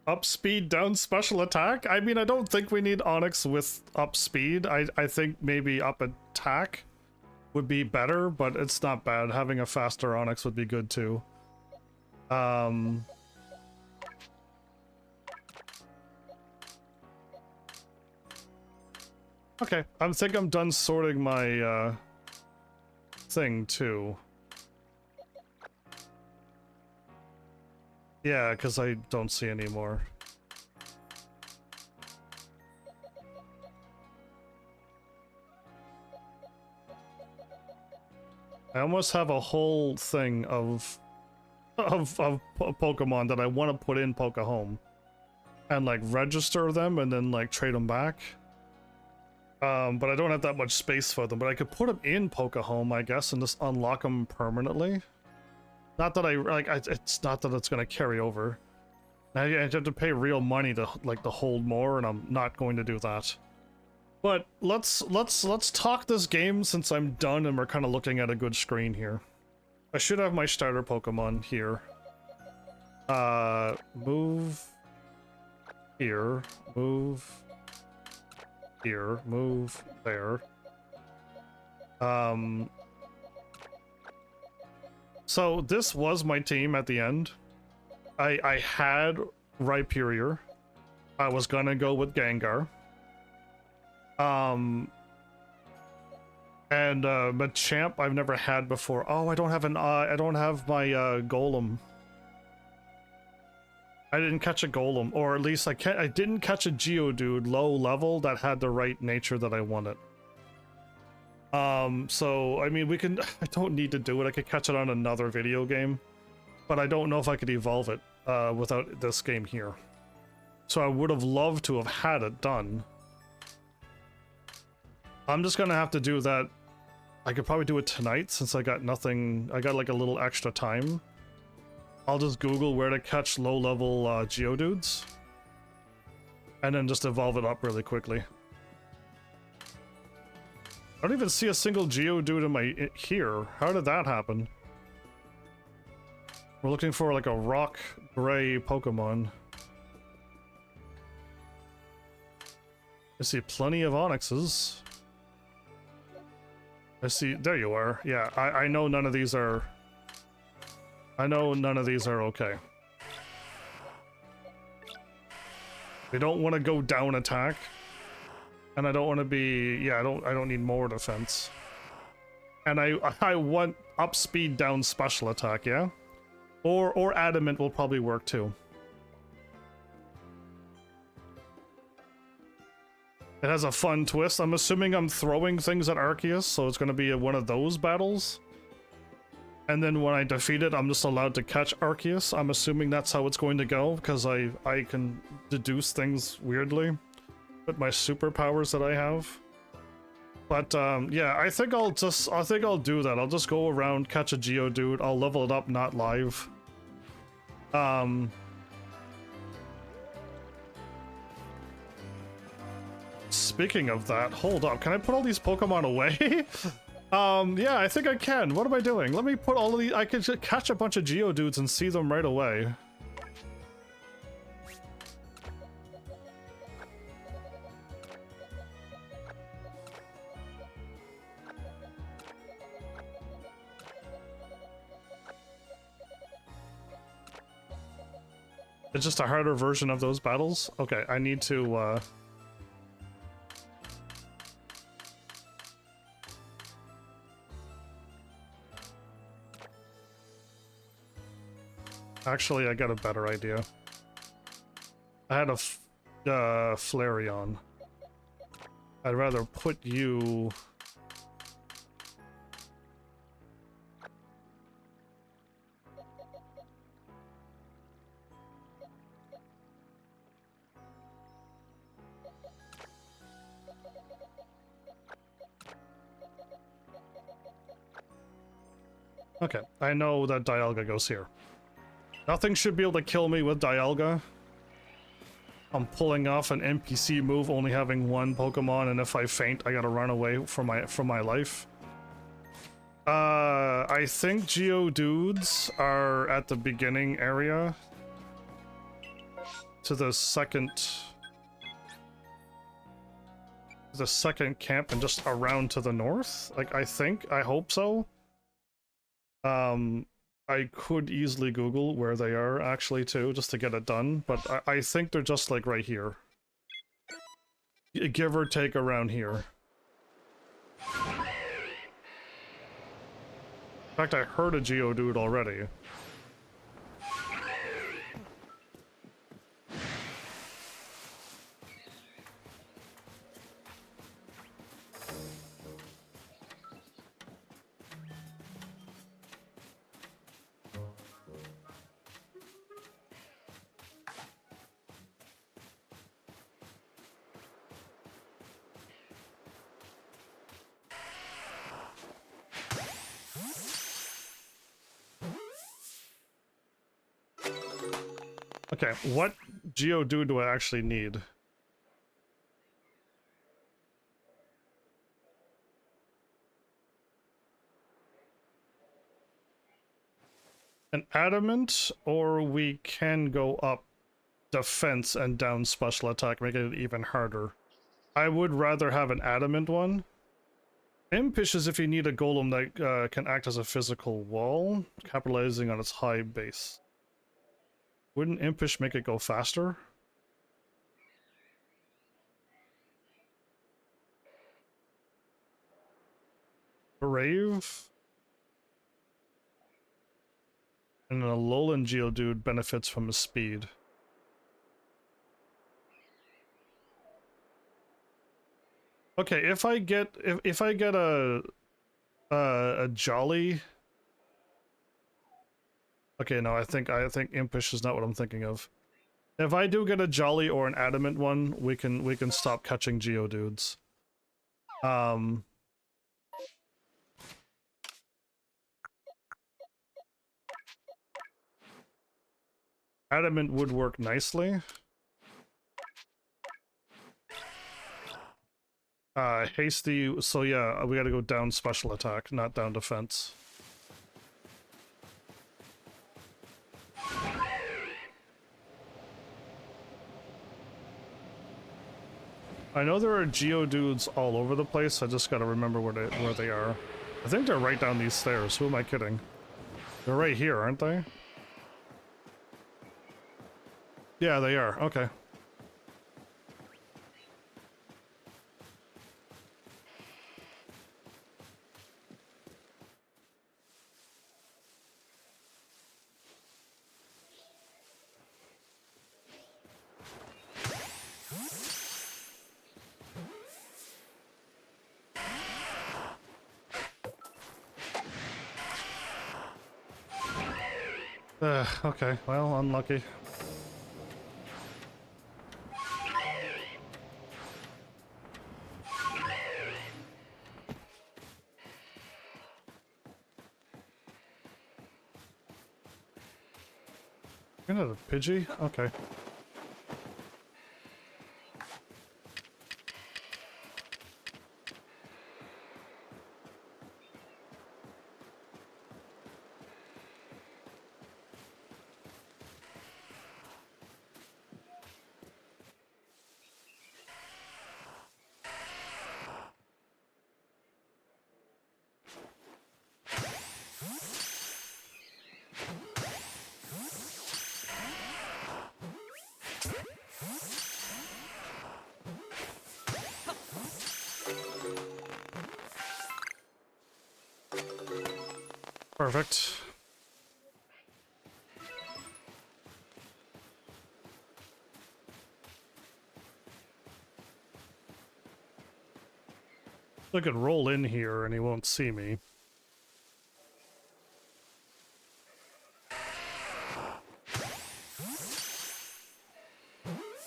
Up speed, down special attack? I mean, I don't think we need Onix with up speed. I think maybe up attack would be better, but it's not bad. Having a faster Onix would be good too. Okay, I think I'm done sorting my thing too. Yeah, because I don't see any more. I almost have a whole thing of Pokemon that I want to put in Pokehome and like register them and then like trade them back. But I don't have that much space for them. But I could put them in Pokehome, I guess, and just unlock them permanently. Not that I like. It's not that it's gonna carry over. Now you have to pay real money to to hold more, and I'm not going to do that. But let's talk this game since I'm done and we're kind of looking at a good screen here. I should have my starter Pokemon here. Move here. Move here. Move there. So this was my team at the end. I had Rhyperior. I was gonna go with Gengar. And Machamp I've never had before. Oh, I don't have I don't have my Golem. I didn't catch a Golem, or at least I didn't catch a Geodude low level that had the right nature that I wanted. So, I mean, I don't need to do it. I could catch it on another video game, but I don't know if I could evolve it, without this game here. So I would have loved to have had it done. I'm just gonna have to do that. I could probably do it tonight since I got nothing. I got like a little extra time. I'll just Google where to catch low-level, Geodudes. And then just evolve it up really quickly. I don't even see a single Geodude in my here. How did that happen? We're looking for like a rock gray Pokemon. I see plenty of Onyxes. I see, there you are. Yeah, I know none of these are... I know none of these are okay. We don't want to go down attack. And I don't want to be... Yeah, I don't need more defense. And I want up speed, down special attack, yeah? Or adamant will probably work too. It has a fun twist. I'm assuming I'm throwing things at Arceus, so it's going to be one of those battles. And then when I defeat it, I'm just allowed to catch Arceus. I'm assuming that's how it's going to go, because I can deduce things weirdly with my superpowers that I have. But yeah, I think I'll do that. I'll just go around, catch a Geodude. I'll level it up, not live. Speaking of that, hold up. Can I put all these Pokemon away? Yeah, I think I can. What am I doing? Let me put all of these... I can just catch a bunch of Geodudes and see them right away. It's just a harder version of those battles? Okay, I need to, Actually, I got a better idea. I had a Flareon. I'd rather put you... Okay, I know that Dialga goes here. Nothing should be able to kill me with Dialga. I'm pulling off an NPC move, only having one Pokemon, and if I faint, I gotta run away from my life. I think Geodudes are at the beginning area. To the second camp and just around to the north. Like, I hope so. I could easily Google where they are, actually, too, just to get it done, but I think they're just, like, right here. Give or take around here. In fact, I heard a Geodude already. Okay, what Geodude do I actually need? An adamant, or we can go up defense and down special attack, making it even harder. I would rather have an adamant one. Impish is if you need a golem that can act as a physical wall, capitalizing on its high base. Wouldn't Impish make it go faster? Brave? And a Alolan Geodude benefits from his speed. Okay, if I get a Jolly. Okay, no, I think Impish is not what I'm thinking of. If I do get a Jolly or an Adamant one, we can stop catching Geodudes. Adamant would work nicely. Hasty, so yeah, we gotta go down special attack, not down defense. I know there are Geodudes all over the place, I just gotta remember where they are. I think they're right down these stairs, who am I kidding? They're right here, aren't they? Yeah, they are, okay. Okay, well, unlucky. You're not a Pidgey? Okay. Perfect. I could roll in here and he won't see me.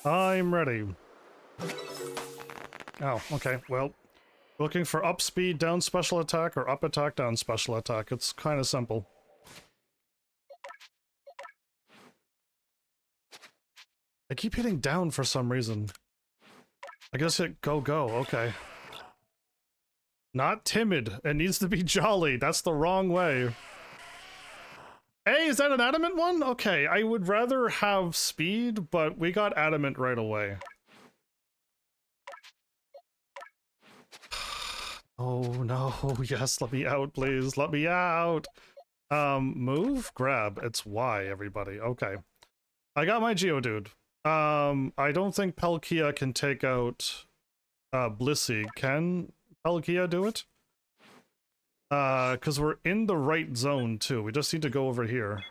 I'm ready. Oh, okay, well. Looking for up speed, down special attack, or up attack, down special attack. It's kind of simple. I keep hitting down for some reason. I guess hit go, okay. Not timid. It needs to be jolly. That's the wrong way. Hey, is that an adamant one? Okay, I would rather have speed, but we got adamant right away. Oh no, yes, let me out, please. Let me out. Move? Grab. It's Y, everybody. Okay. I got my Geodude. I don't think Palkia can take out Blissey. Can Palkia do it? Because we're in the right zone too. We just need to go over here.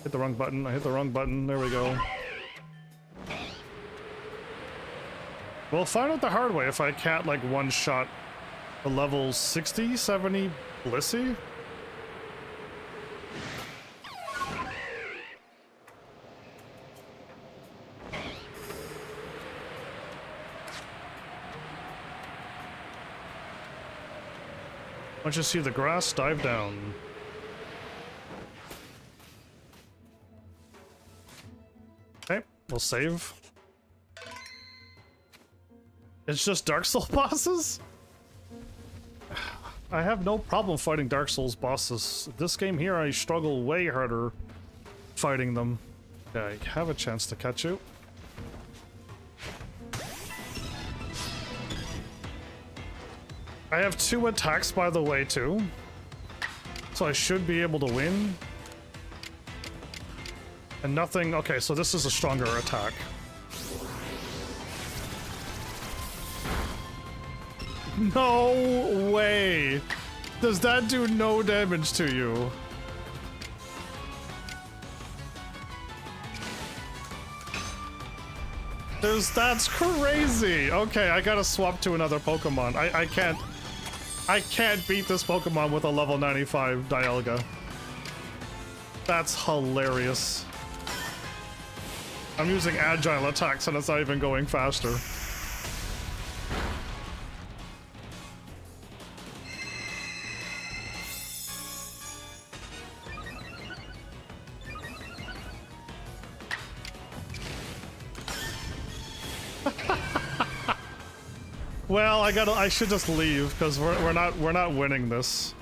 Hit the wrong button. I hit the wrong button. There we go. We'll find out the hard way if I can't, like, one-shot a level 60, 70 Blissey. Once you see the grass, dive down. Okay, we'll save. It's just Dark Souls bosses? I have no problem fighting Dark Souls bosses. This game here, I struggle way harder fighting them. Okay, I have a chance to catch you. I have 2 attacks, by the way, too. So I should be able to win. And nothing... Okay, so this is a stronger attack. No way! Does that do no damage to you? That's crazy! Okay, I gotta swap to another Pokemon. I can't beat this Pokemon with a level 95 Dialga. That's hilarious. I'm using agile attacks and it's not even going faster. Well, I should just leave because we're not winning this.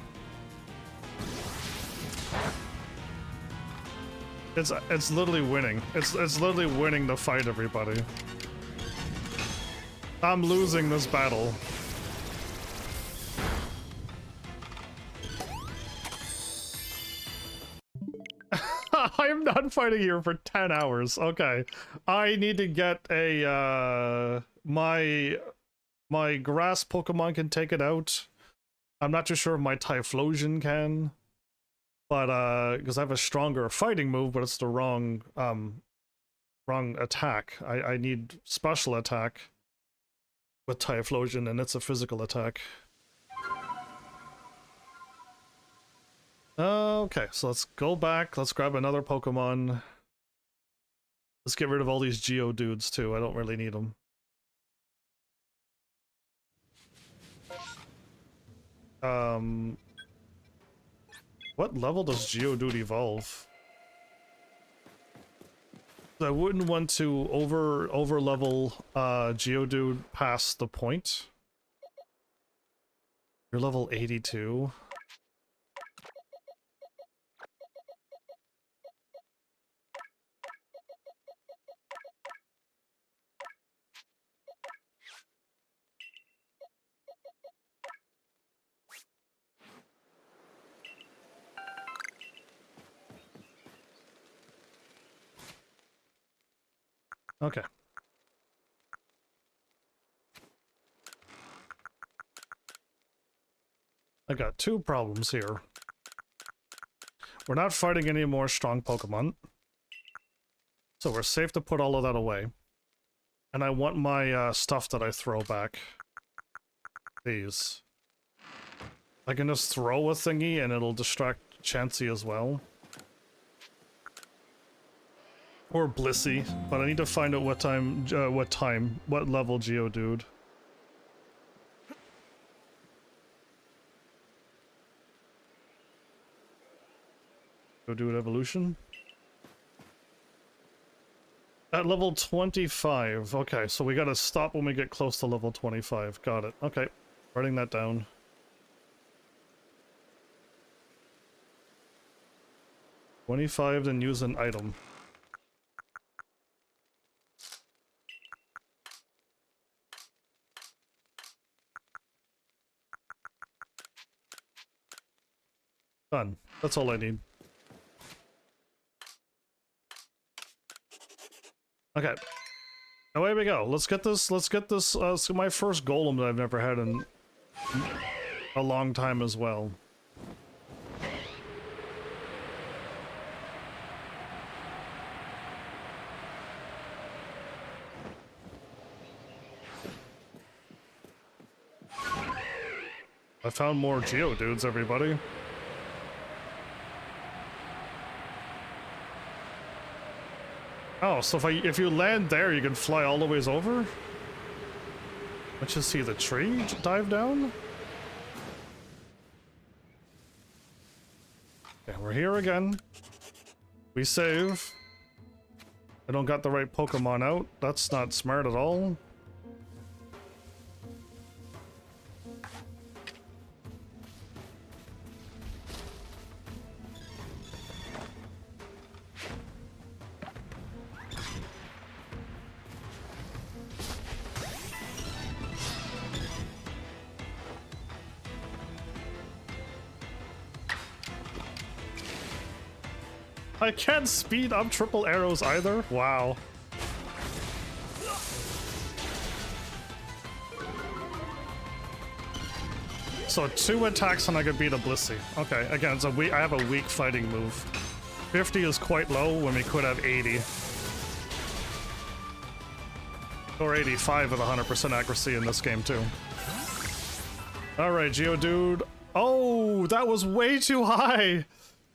It's literally winning. It's literally winning the fight, everybody. I'm losing this battle. I'm not fighting here for 10 hours. Okay. I need to get a my grass Pokemon can take it out. I'm not too sure if my Typhlosion can. But, because I have a stronger fighting move, but it's the wrong Wrong attack. I need special attack with Typhlosion, and it's a physical attack. Okay, so let's go back. Let's grab another Pokemon. Let's get rid of all these Geodudes too. I don't really need them. What level does Geodude evolve? I wouldn't want to over level Geodude past the point. You're level 82. Okay. I got two problems here. We're not fighting any more strong Pokemon, so we're safe to put all of that away. And I want my stuff that I throw back. These. I can just throw a thingy and it'll distract Chansey as well. Or Blissey, but I need to find out what level Geodude. Geodude evolution. At level 25. Okay, so we gotta stop when we get close to level 25. Got it. Okay, writing that down. $25, then use an item. Done. That's all I need. Okay. Away we go. Let's get this, it's my first golem that I've never had in a long time as well. I found more Geodudes, everybody. Oh, so if you land there, you can fly all the ways over? Let's just see the tree dive down. Okay, we're here again. We save. I don't got the right Pokemon out. That's not smart at all. I can't speed up triple arrows either? Wow. So 2 attacks and I could beat a Blissey. Okay, again, so I have a weak fighting move. 50 is quite low when we could have 80. Or 85 with 100% accuracy in this game too. Alright, Geodude. Oh, that was way too high!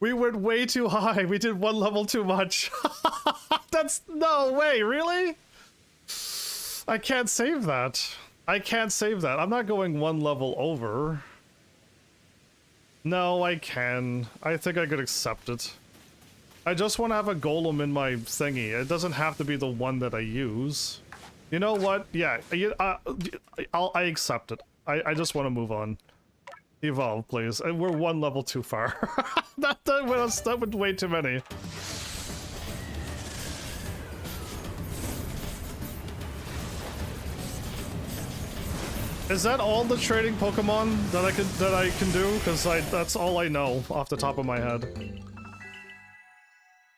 We went way too high. We did 1 level too much. That's no way, really? I can't save that. I can't save that. I'm not going 1 level over. No, I can. I think I could accept it. I just want to have a golem in my thingy. It doesn't have to be the one that I use. You know what? Yeah, I accept it. I just want to move on. Evolve, please. And we're 1 level too far. that went way too many. Is that all the trading Pokemon that I can do? Because that's all I know off the top of my head.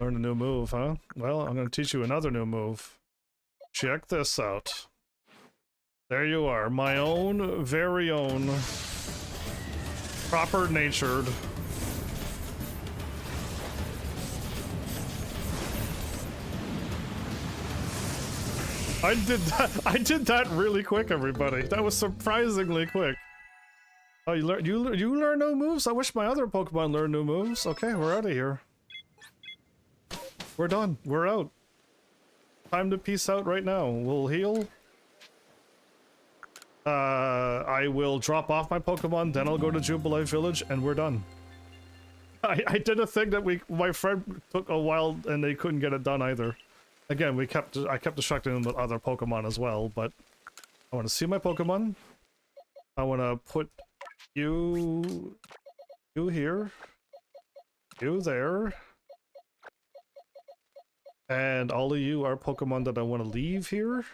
Learn a new move, huh? Well, I'm gonna teach you another new move. Check this out. There you are, my own, very own, proper-natured I did that really quick, everybody. That was surprisingly quick. Oh, you learn new moves? I wish my other Pokemon learned new moves. Okay, we're out of here. We're done. We're out. Time to peace out right now. We'll heal. I will drop off my Pokemon, then I'll go to Jubilee Village, and we're done. I did a thing that my friend took a while, and they couldn't get it done either. Again, I kept distracting them with other Pokemon as well, but I want to see my Pokemon. I want to put you here, you there, and all of you are Pokemon that I want to leave here.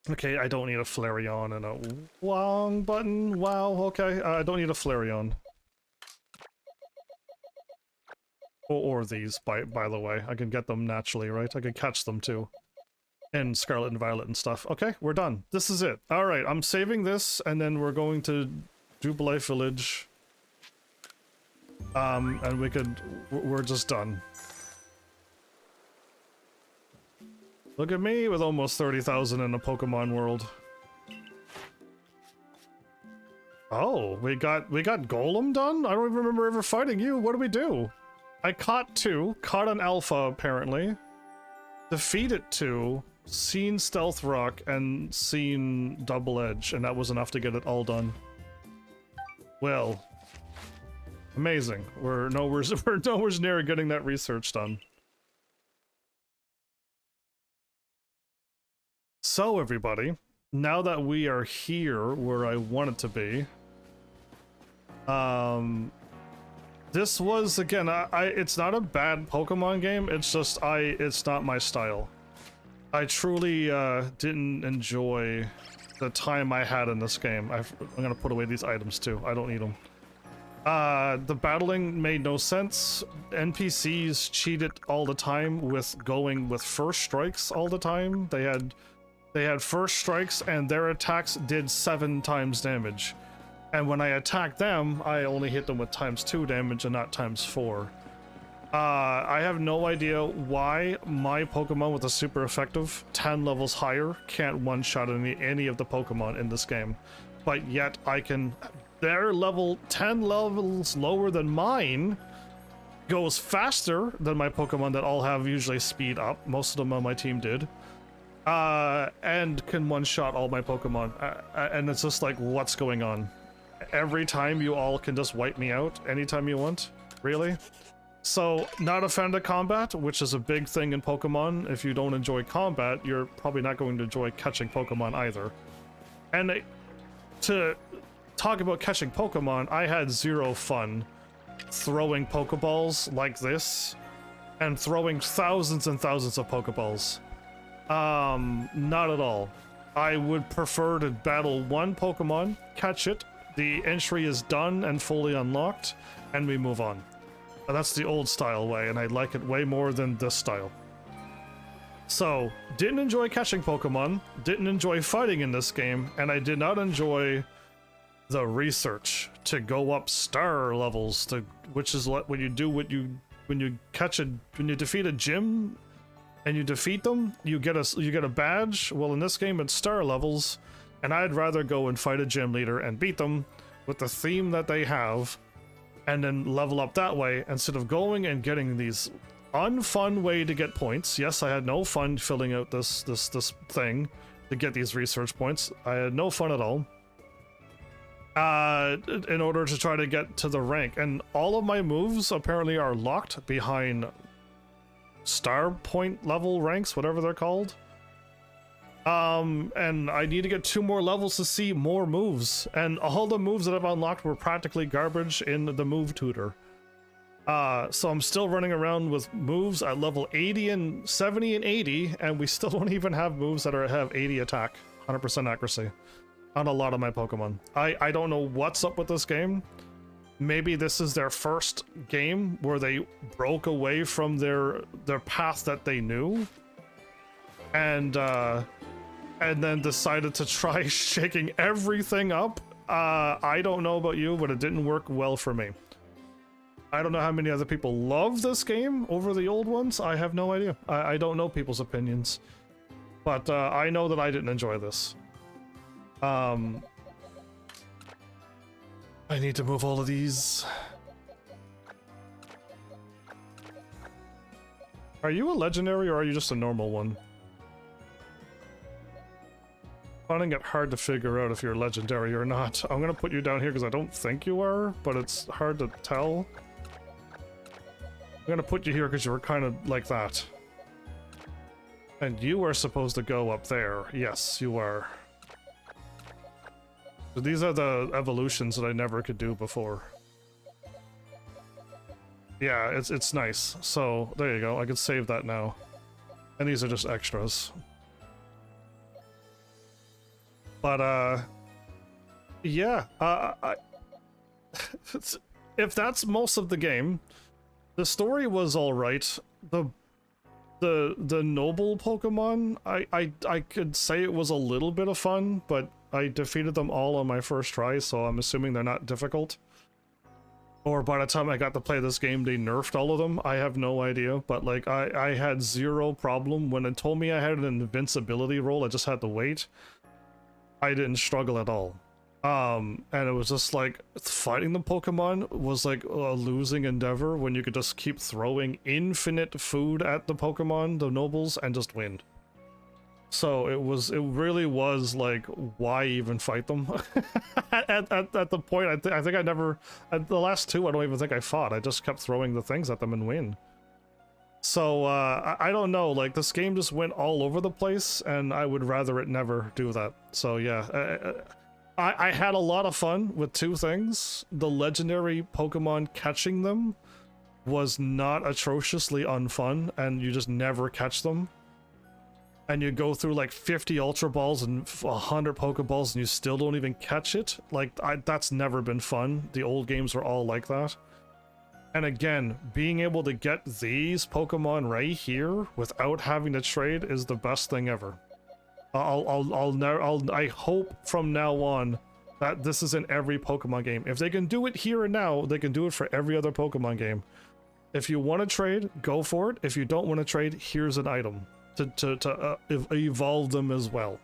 Okay, I don't need a Flareon and a Wong button. Wow, okay, I don't need a Flareon. Or these, by the way. I can get them naturally, right? I can catch them too. And Scarlet and Violet and stuff. Okay, we're done. This is it. Alright, I'm saving this, and then we're going to Jubilee Village. And we're just done. Look at me with almost 30,000 in the Pokemon world. Oh, we got Golem done? I don't even remember ever fighting you. What do we do? I caught 2, caught an Alpha apparently, defeated 2, seen Stealth Rock, and seen Double Edge, and that was enough to get it all done. Well, amazing. We're nowhere near getting that research done. So everybody, now that we are here where I wanted to be, this was, again, it's not a bad Pokemon game, it's just it's not my style. I truly didn't enjoy the time I had in this game. I'm gonna put away these items too, I don't need them. The battling made no sense. NPCs cheated all the time with going with first strikes all the time. They had first strikes and their attacks did 7 times damage. And when I attacked them, I only hit them with ×2 damage and not ×4. I have no idea why my Pokemon with a super effective 10 levels higher can't one-shot any of the Pokemon in this game. But yet their level 10 levels lower than mine goes faster than my Pokemon that all have usually speed up. Most of them on my team did. And can one-shot all my Pokemon. And it's just like, what's going on? Every time you all can just wipe me out anytime you want? Really? So, not a fan of combat, which is a big thing in Pokemon. If you don't enjoy combat, you're probably not going to enjoy catching Pokemon either. And to talk about catching Pokemon, I had 0 fun throwing Pokeballs like this and throwing thousands and thousands of Pokeballs. Not at all. I would prefer to battle one Pokemon, catch it, the entry is done and fully unlocked, and we move on. That's the old style way, and I like it way more than this style. So, didn't enjoy catching Pokemon, didn't enjoy fighting in this game, and I did not enjoy the research to go up star levels, which is what you do when you defeat a gym and you defeat them, you get a badge. Well, in this game it's star levels, and I'd rather go and fight a gym leader and beat them with the theme that they have, and then level up that way instead of going and getting these unfun way to get points. Yes, I had no fun filling out this thing to get these research points. I had no fun at all. In order to try to get to the rank, and all of my moves apparently are locked behind star point level ranks, whatever they're called. And I need to get 2 more levels to see more moves, and all the moves that I've unlocked were practically garbage in the move tutor. So I'm still running around with moves at level 80 and 70 and 80, and we still don't even have moves that have 80 attack, 100% accuracy on a lot of my Pokemon. I don't know what's up with this game. Maybe this is their first game where they broke away from their path that they knew, and then decided to try shaking everything up. I don't know about you, but it didn't work well for me. I don't know how many other people love this game over the old ones. I have no idea. I don't know people's opinions. But I know that I didn't enjoy this. I need to move all of these. Are you a legendary or are you just a normal one? Finding it hard to figure out if you're legendary or not. I'm gonna put you down here because I don't think you are, but it's hard to tell. I'm gonna put you here because you were kind of like that. And you are supposed to go up there. Yes, you are. So these are the evolutions that I never could do before. Yeah, it's nice. So there you go. I can save that now. And these are just extras. But yeah. If that's most of the game, the story was all right. The noble Pokemon, I could say it was a little bit of fun, but I defeated them all on my first try, so I'm assuming they're not difficult. Or by the time I got to play this game, they nerfed all of them. I have no idea, but like I had zero problem. When it told me I had an invincibility roll, I just had to wait. I didn't struggle at all. And it was just like fighting the Pokemon was like a losing endeavor when you could just keep throwing infinite food at the Pokemon, the nobles, and just win. So it really was like, why even fight them? at the point, I think I never, at the last two, I don't even think I fought. I just kept throwing the things at them and win. So I don't know, like this game just went all over the place, and I would rather it never do that. So yeah. I had a lot of fun with two things. The legendary Pokemon catching them was not atrociously unfun, and you just never catch them. And you go through like 50 Ultra Balls and 100 Pokeballs and you still don't even catch it. Like, that's never been fun. The old games were all like that. And again, being able to get these Pokemon right here without having to trade is the best thing ever. I hope from now on that this is in every Pokemon game. If they can do it here and now, they can do it for every other Pokemon game. If you want to trade, go for it. If you don't want to trade, here's an item to evolve them as well.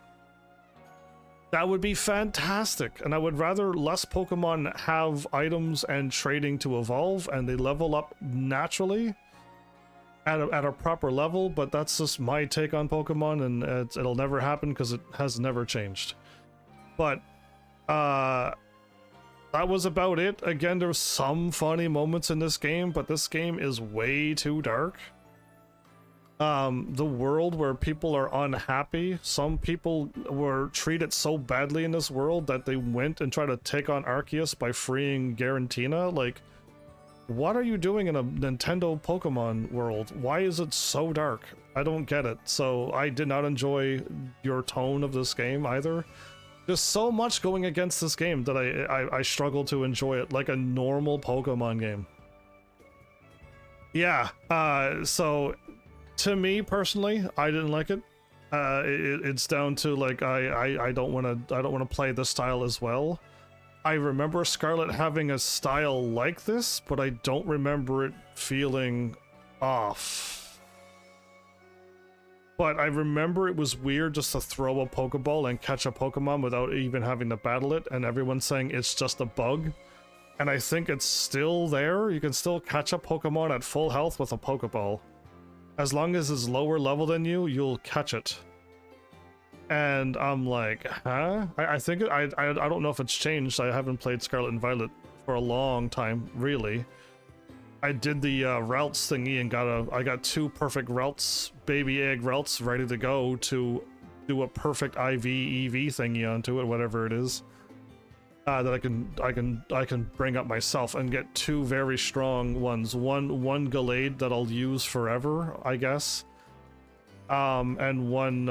That would be fantastic, and I would rather less Pokemon have items and trading to evolve, and they level up naturally at a proper level, but that's just my take on Pokemon, and it'll never happen because it has never changed. But that was about it. Again, there's some funny moments in this game, but this game is way too dark. The world where people are unhappy, some people were treated so badly in this world that they went and tried to take on Arceus by freeing Garantina. Like, what are you doing in a Nintendo Pokemon world? Why is it so dark? I don't get it. So I did not enjoy your tone of this game either. There's so much going against this game that I struggle to enjoy it like a normal Pokemon game. Yeah, so to me personally, I didn't like it. It's down to like I don't want to play this style as well. I remember Scarlet having a style like this, but I don't remember it feeling off. But I remember it was weird just to throw a Pokeball and catch a Pokemon without even having to battle it, and everyone saying it's just a bug. And I think it's still there. You can still catch a Pokemon at full health with a Pokeball. As long as it's lower level than you, you'll catch it. And I'm like, huh? I think I don't know if it's changed. I haven't played Scarlet and Violet for a long time, really. I did the routes thingy and I got 2 perfect routes, baby egg routes, ready to go to do a perfect IV EV thingy onto it, whatever it is. That I can bring up myself and get 2 very strong ones. One Gallade that I'll use forever, I guess. And one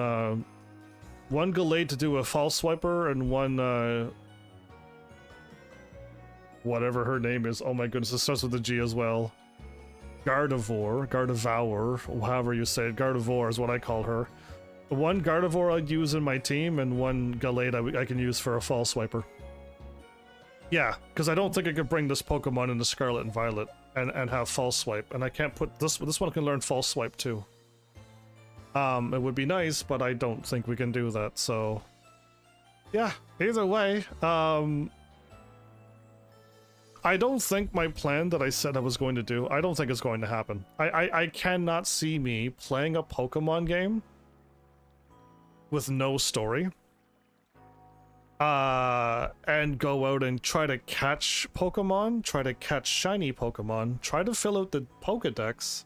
Gallade to do a false swiper, and one whatever her name is. Oh my goodness, it starts with a G as well. Gardevoir, however you say it. Gardevoir is what I call her. One Gardevoir I'd use in my team, and one Gallade I can use for a false swiper. Yeah, because I don't think I could bring this Pokemon into Scarlet and Violet. and have false swipe, and I can't put this one can learn false swipe too. It would be nice, but I don't think we can do that, so yeah, either way, I don't think my plan that I said I was going to do, I don't think it's going to happen. I cannot see me playing a Pokemon game with no story, and go out and try to catch Pokemon, try to catch shiny Pokemon, try to fill out the Pokedex,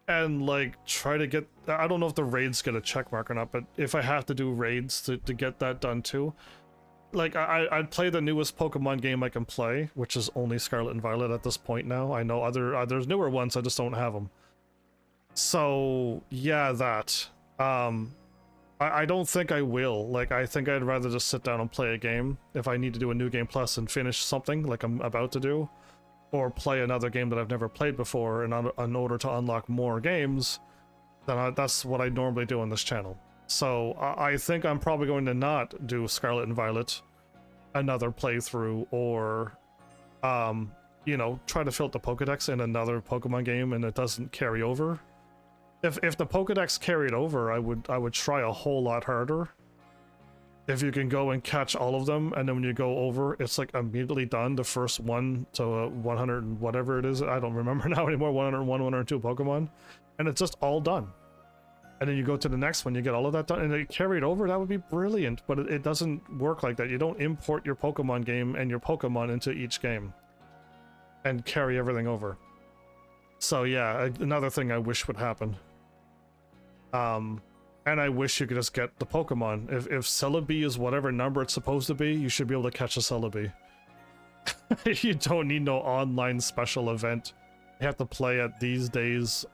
and like try to get, I don't know if the raids get a check mark or not, but if I have to do raids to get that done too, like I'd play the newest Pokemon game I can play, which is only Scarlet and Violet at this point now. I know there's newer ones, I just don't have them. So yeah, that. I don't think I will. Like, I think I'd rather just sit down and play a game if I need to do a new game plus and finish something like I'm about to do, or play another game that I've never played before in order to unlock more games. Then that's what I normally do on this channel. So I think I'm probably going to not do Scarlet and Violet another playthrough, or you know, try to fill out the Pokedex in another Pokemon game and it doesn't carry over. If the Pokedex carried over, I would try a whole lot harder. If you can go and catch all of them, and then when you go over, it's like immediately done, the first 1 to 100 and whatever it is, I don't remember now anymore, 101, 102 Pokemon, and it's just all done. And then you go to the next one, you get all of that done, and it carried over, that would be brilliant, but it doesn't work like that. You don't import your Pokemon game and your Pokemon into each game and carry everything over. So yeah, another thing I wish would happen. And I wish you could just get the Pokemon. If Celebi is whatever number it's supposed to be, you should be able to catch a Celebi. You don't need no online special event. You have to play it these days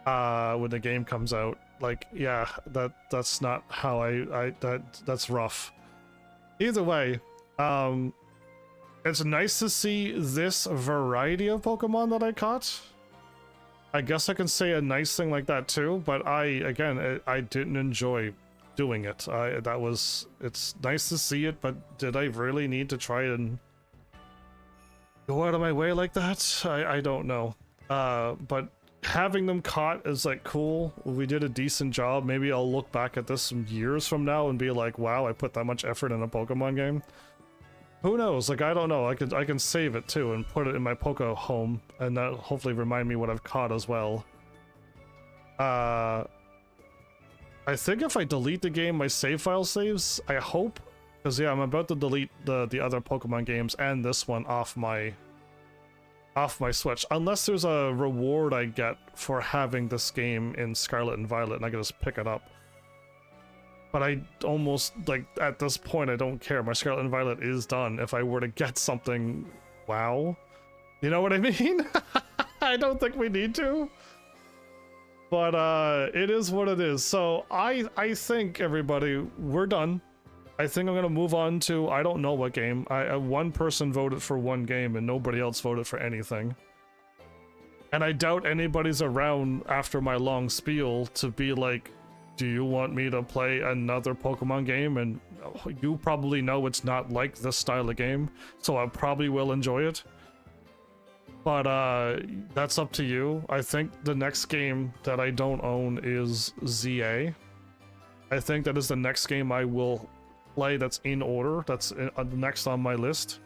when the game comes out. Like, yeah, that's not how that's rough. Either way, it's nice to see this variety of Pokemon that I caught. I guess I can say a nice thing like that too, but I didn't enjoy doing it. It's nice to see it, but did I really need to try and go out of my way like that? I don't know. But having them caught is like cool. We did a decent job. Maybe I'll look back at this some years from now and be like, wow, I put that much effort in a Pokemon game. Who knows? Like, I don't know. I can save it too and put it in my Poke home, and that hopefully remind me what I've caught as well. I think if I delete the game, my save file saves. I hope, because yeah, I'm about to delete the other Pokemon games and this one off my Switch, unless there's a reward I get for having this game in Scarlet and Violet, and I can just pick it up. But I almost, like, at this point, I don't care. My Scarlet and Violet is done. If I were to get something, wow. You know what I mean? I don't think we need to. But it is what it is. So I think, everybody, we're done. I think I'm going to move on to, I don't know what game. One person voted for one game and nobody else voted for anything. And I doubt anybody's around after my long spiel to be like, do you want me to play another Pokemon game? And you probably know it's not like this style of game, so I probably will enjoy it. But that's up to you. I think the next game that I don't own is ZA. I think that is the next game I will play that's in order, that's next on my list.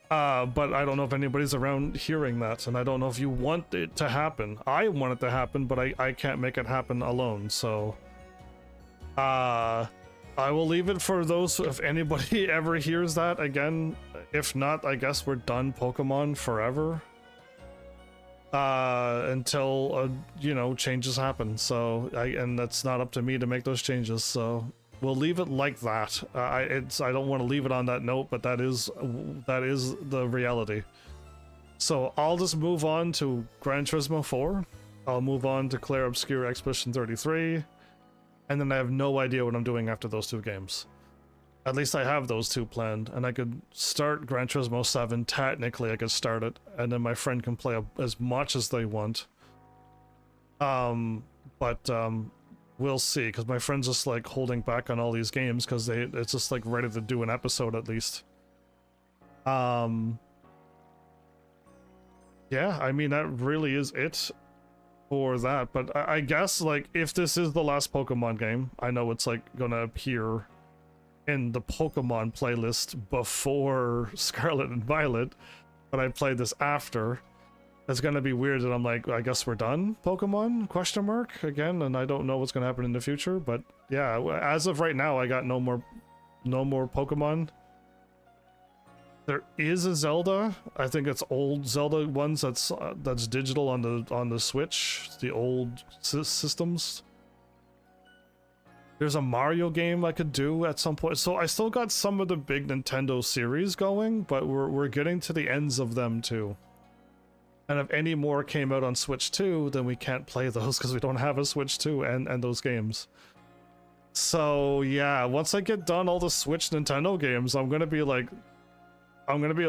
But I don't know if anybody's around hearing that, and I don't know if you want it to happen. I want it to happen, but I can't make it happen alone, so... I will leave it for those, if anybody ever hears that again. If not, I guess we're done Pokemon forever. Until, you know, changes happen, so... and that's not up to me to make those changes, so... We'll leave it like that. I don't want to leave it on that note, but that is the reality. So I'll just move on to Gran Turismo 4. I'll move on to Clair Obscur Expedition 33. And then I have no idea what I'm doing after those two games. At least I have those two planned, and I could start Gran Turismo 7. Technically, I could start it, and then my friend can play as much as they want. We'll see, because my friend's just like holding back on all these games because it's just like ready to do an episode at least. yeah, I mean, that really is it for that. But I guess, like, if this is the last Pokemon game, I know it's, like, gonna appear in the Pokemon playlist before Scarlet and Violet, but I played this after. It's gonna be weird that I'm like, I guess we're done, Pokemon? Question mark again, and I don't know what's gonna happen in the future. But yeah, as of right now, I got no more Pokemon. There is a Zelda. I think it's old Zelda ones that's digital on the Switch, the old systems. There's a Mario game I could do at some point. So I still got some of the big Nintendo series going, but we're getting to the ends of them too. And if any more came out on Switch 2, then we can't play those because we don't have a Switch 2 and those games. So yeah, once I get done all the Switch Nintendo games, I'm gonna be a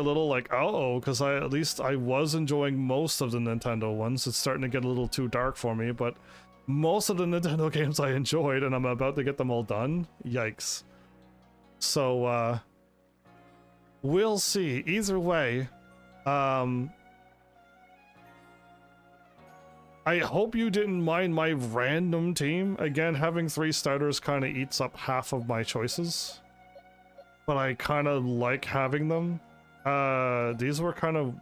little like, uh-oh, because at least I was enjoying most of the Nintendo ones. It's starting to get a little too dark for me, but most of the Nintendo games I enjoyed, and I'm about to get them all done. Yikes. So, we'll see. Either way, I hope you didn't mind my random team. Again, having 3 starters kind of eats up half of my choices, but I kind of like having them. These were kind of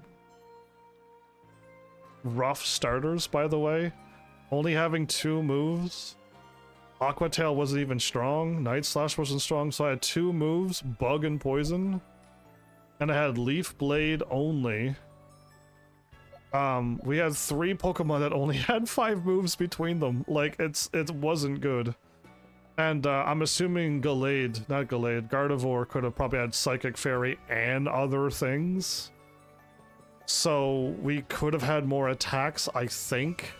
rough starters, by the way. Only having 2 moves. Aqua Tail wasn't even strong. Night Slash wasn't strong, so I had 2 moves, Bug and Poison. And I had Leaf Blade only. We had 3 Pokemon that only had 5 moves between them. Like, it wasn't good. And I'm assuming Gardevoir could have probably had Psychic Fairy and other things. So we could have had more attacks, I think.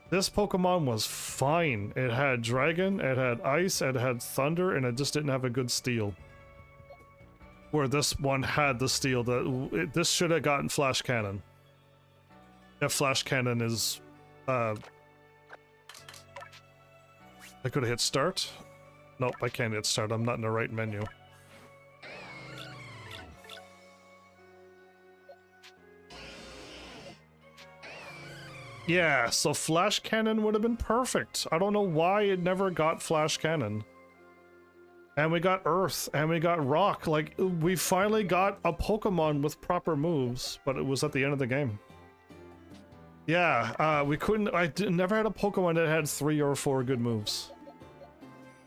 This Pokemon was fine. It had Dragon, it had Ice, it had Thunder, and it just didn't have a good Steel. Where this one had the Steel. This should have gotten Flash Cannon. If Flash Cannon is... I could have hit start. Nope, I can't hit start. I'm not in the right menu. Yeah, so Flash Cannon would have been perfect. I don't know why it never got Flash Cannon. And we got Earth, and we got Rock. Like, we finally got a Pokemon with proper moves, but it was at the end of the game. Yeah, we couldn't... never had a Pokemon that had 3 or 4 good moves.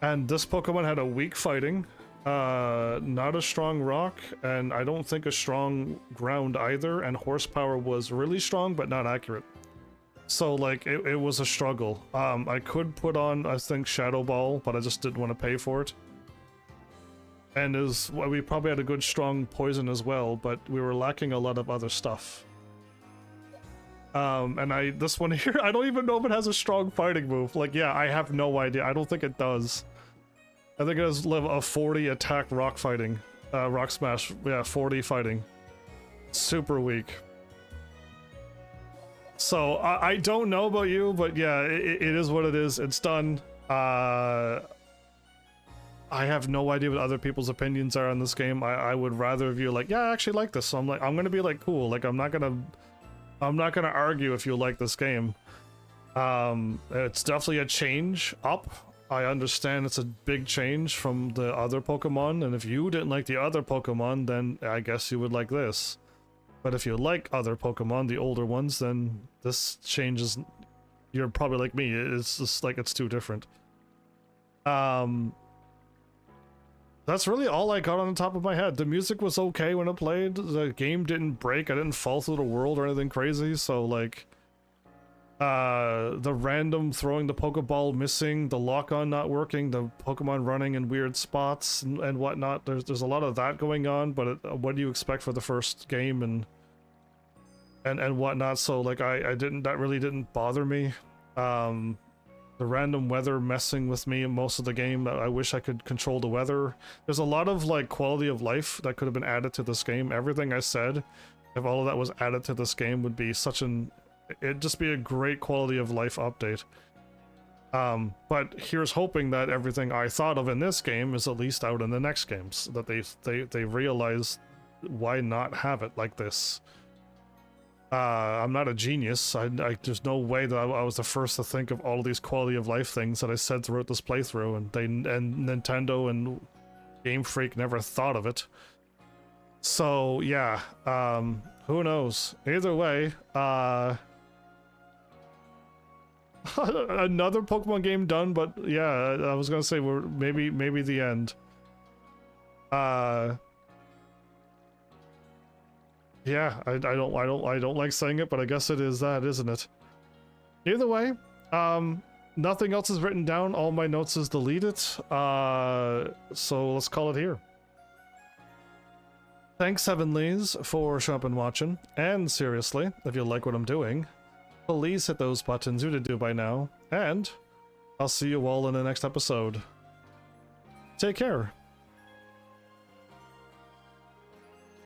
And this Pokemon had a weak fighting, not a strong rock, and I don't think a strong ground either, and horsepower was really strong, but not accurate. So, like, it was a struggle. I could put on, I think, Shadow Ball, but I just didn't want to pay for it. And we probably had a good strong poison as well, but we were lacking a lot of other stuff. And this one here, I don't even know if it has a strong fighting move. Like, yeah, I have no idea. I don't think it does. I think it has a 40 attack rock fighting. Rock smash. Yeah, 40 fighting. Super weak. So, I don't know about you, but yeah, it is what it is. It's done. I have no idea what other people's opinions are on this game. I would rather if you like, yeah, I actually like this. So I'm gonna be like, cool. Like, I'm not gonna argue if you like this game. It's definitely a change up. I understand it's a big change from the other Pokemon, and if you didn't like the other Pokemon, then I guess you would like this. But if you like other Pokemon, the older ones, then this changes. You're probably like me. It's just like it's too different. That's really all I got on the top of my head. The music was okay when it played. The game didn't break. I didn't fall through the world or anything crazy. So, like, the random throwing the Pokeball missing, the lock-on not working, the Pokemon running in weird spots and whatnot. There's a lot of that going on, but what do you expect for the first game and whatnot? So, like, that really didn't bother me. The random weather messing with me in most of the game. I wish I could control the weather. There's a lot of, like, quality of life that could have been added to this game. Everything I said, if all of that was added to this game, would be it'd just be a great quality of life update. But here's hoping that everything I thought of in this game is at least out in the next games. That they realize why not have it like this. I'm not a genius. There's no way that I was the first to think of all of these quality of life things that I said throughout this playthrough, and Nintendo and Game Freak never thought of it. So yeah, who knows? Either way, another Pokemon game done, but yeah, I was gonna say we're maybe the end. Yeah, I don't like saying it, but I guess it is that, isn't it? Either way, nothing else is written down. All my notes is deleted. So let's call it here. Thanks, Heavenlies, for showing up and watching. And seriously, if you like what I'm doing, please hit those buttons you did do by now. And I'll see you all in the next episode. Take care.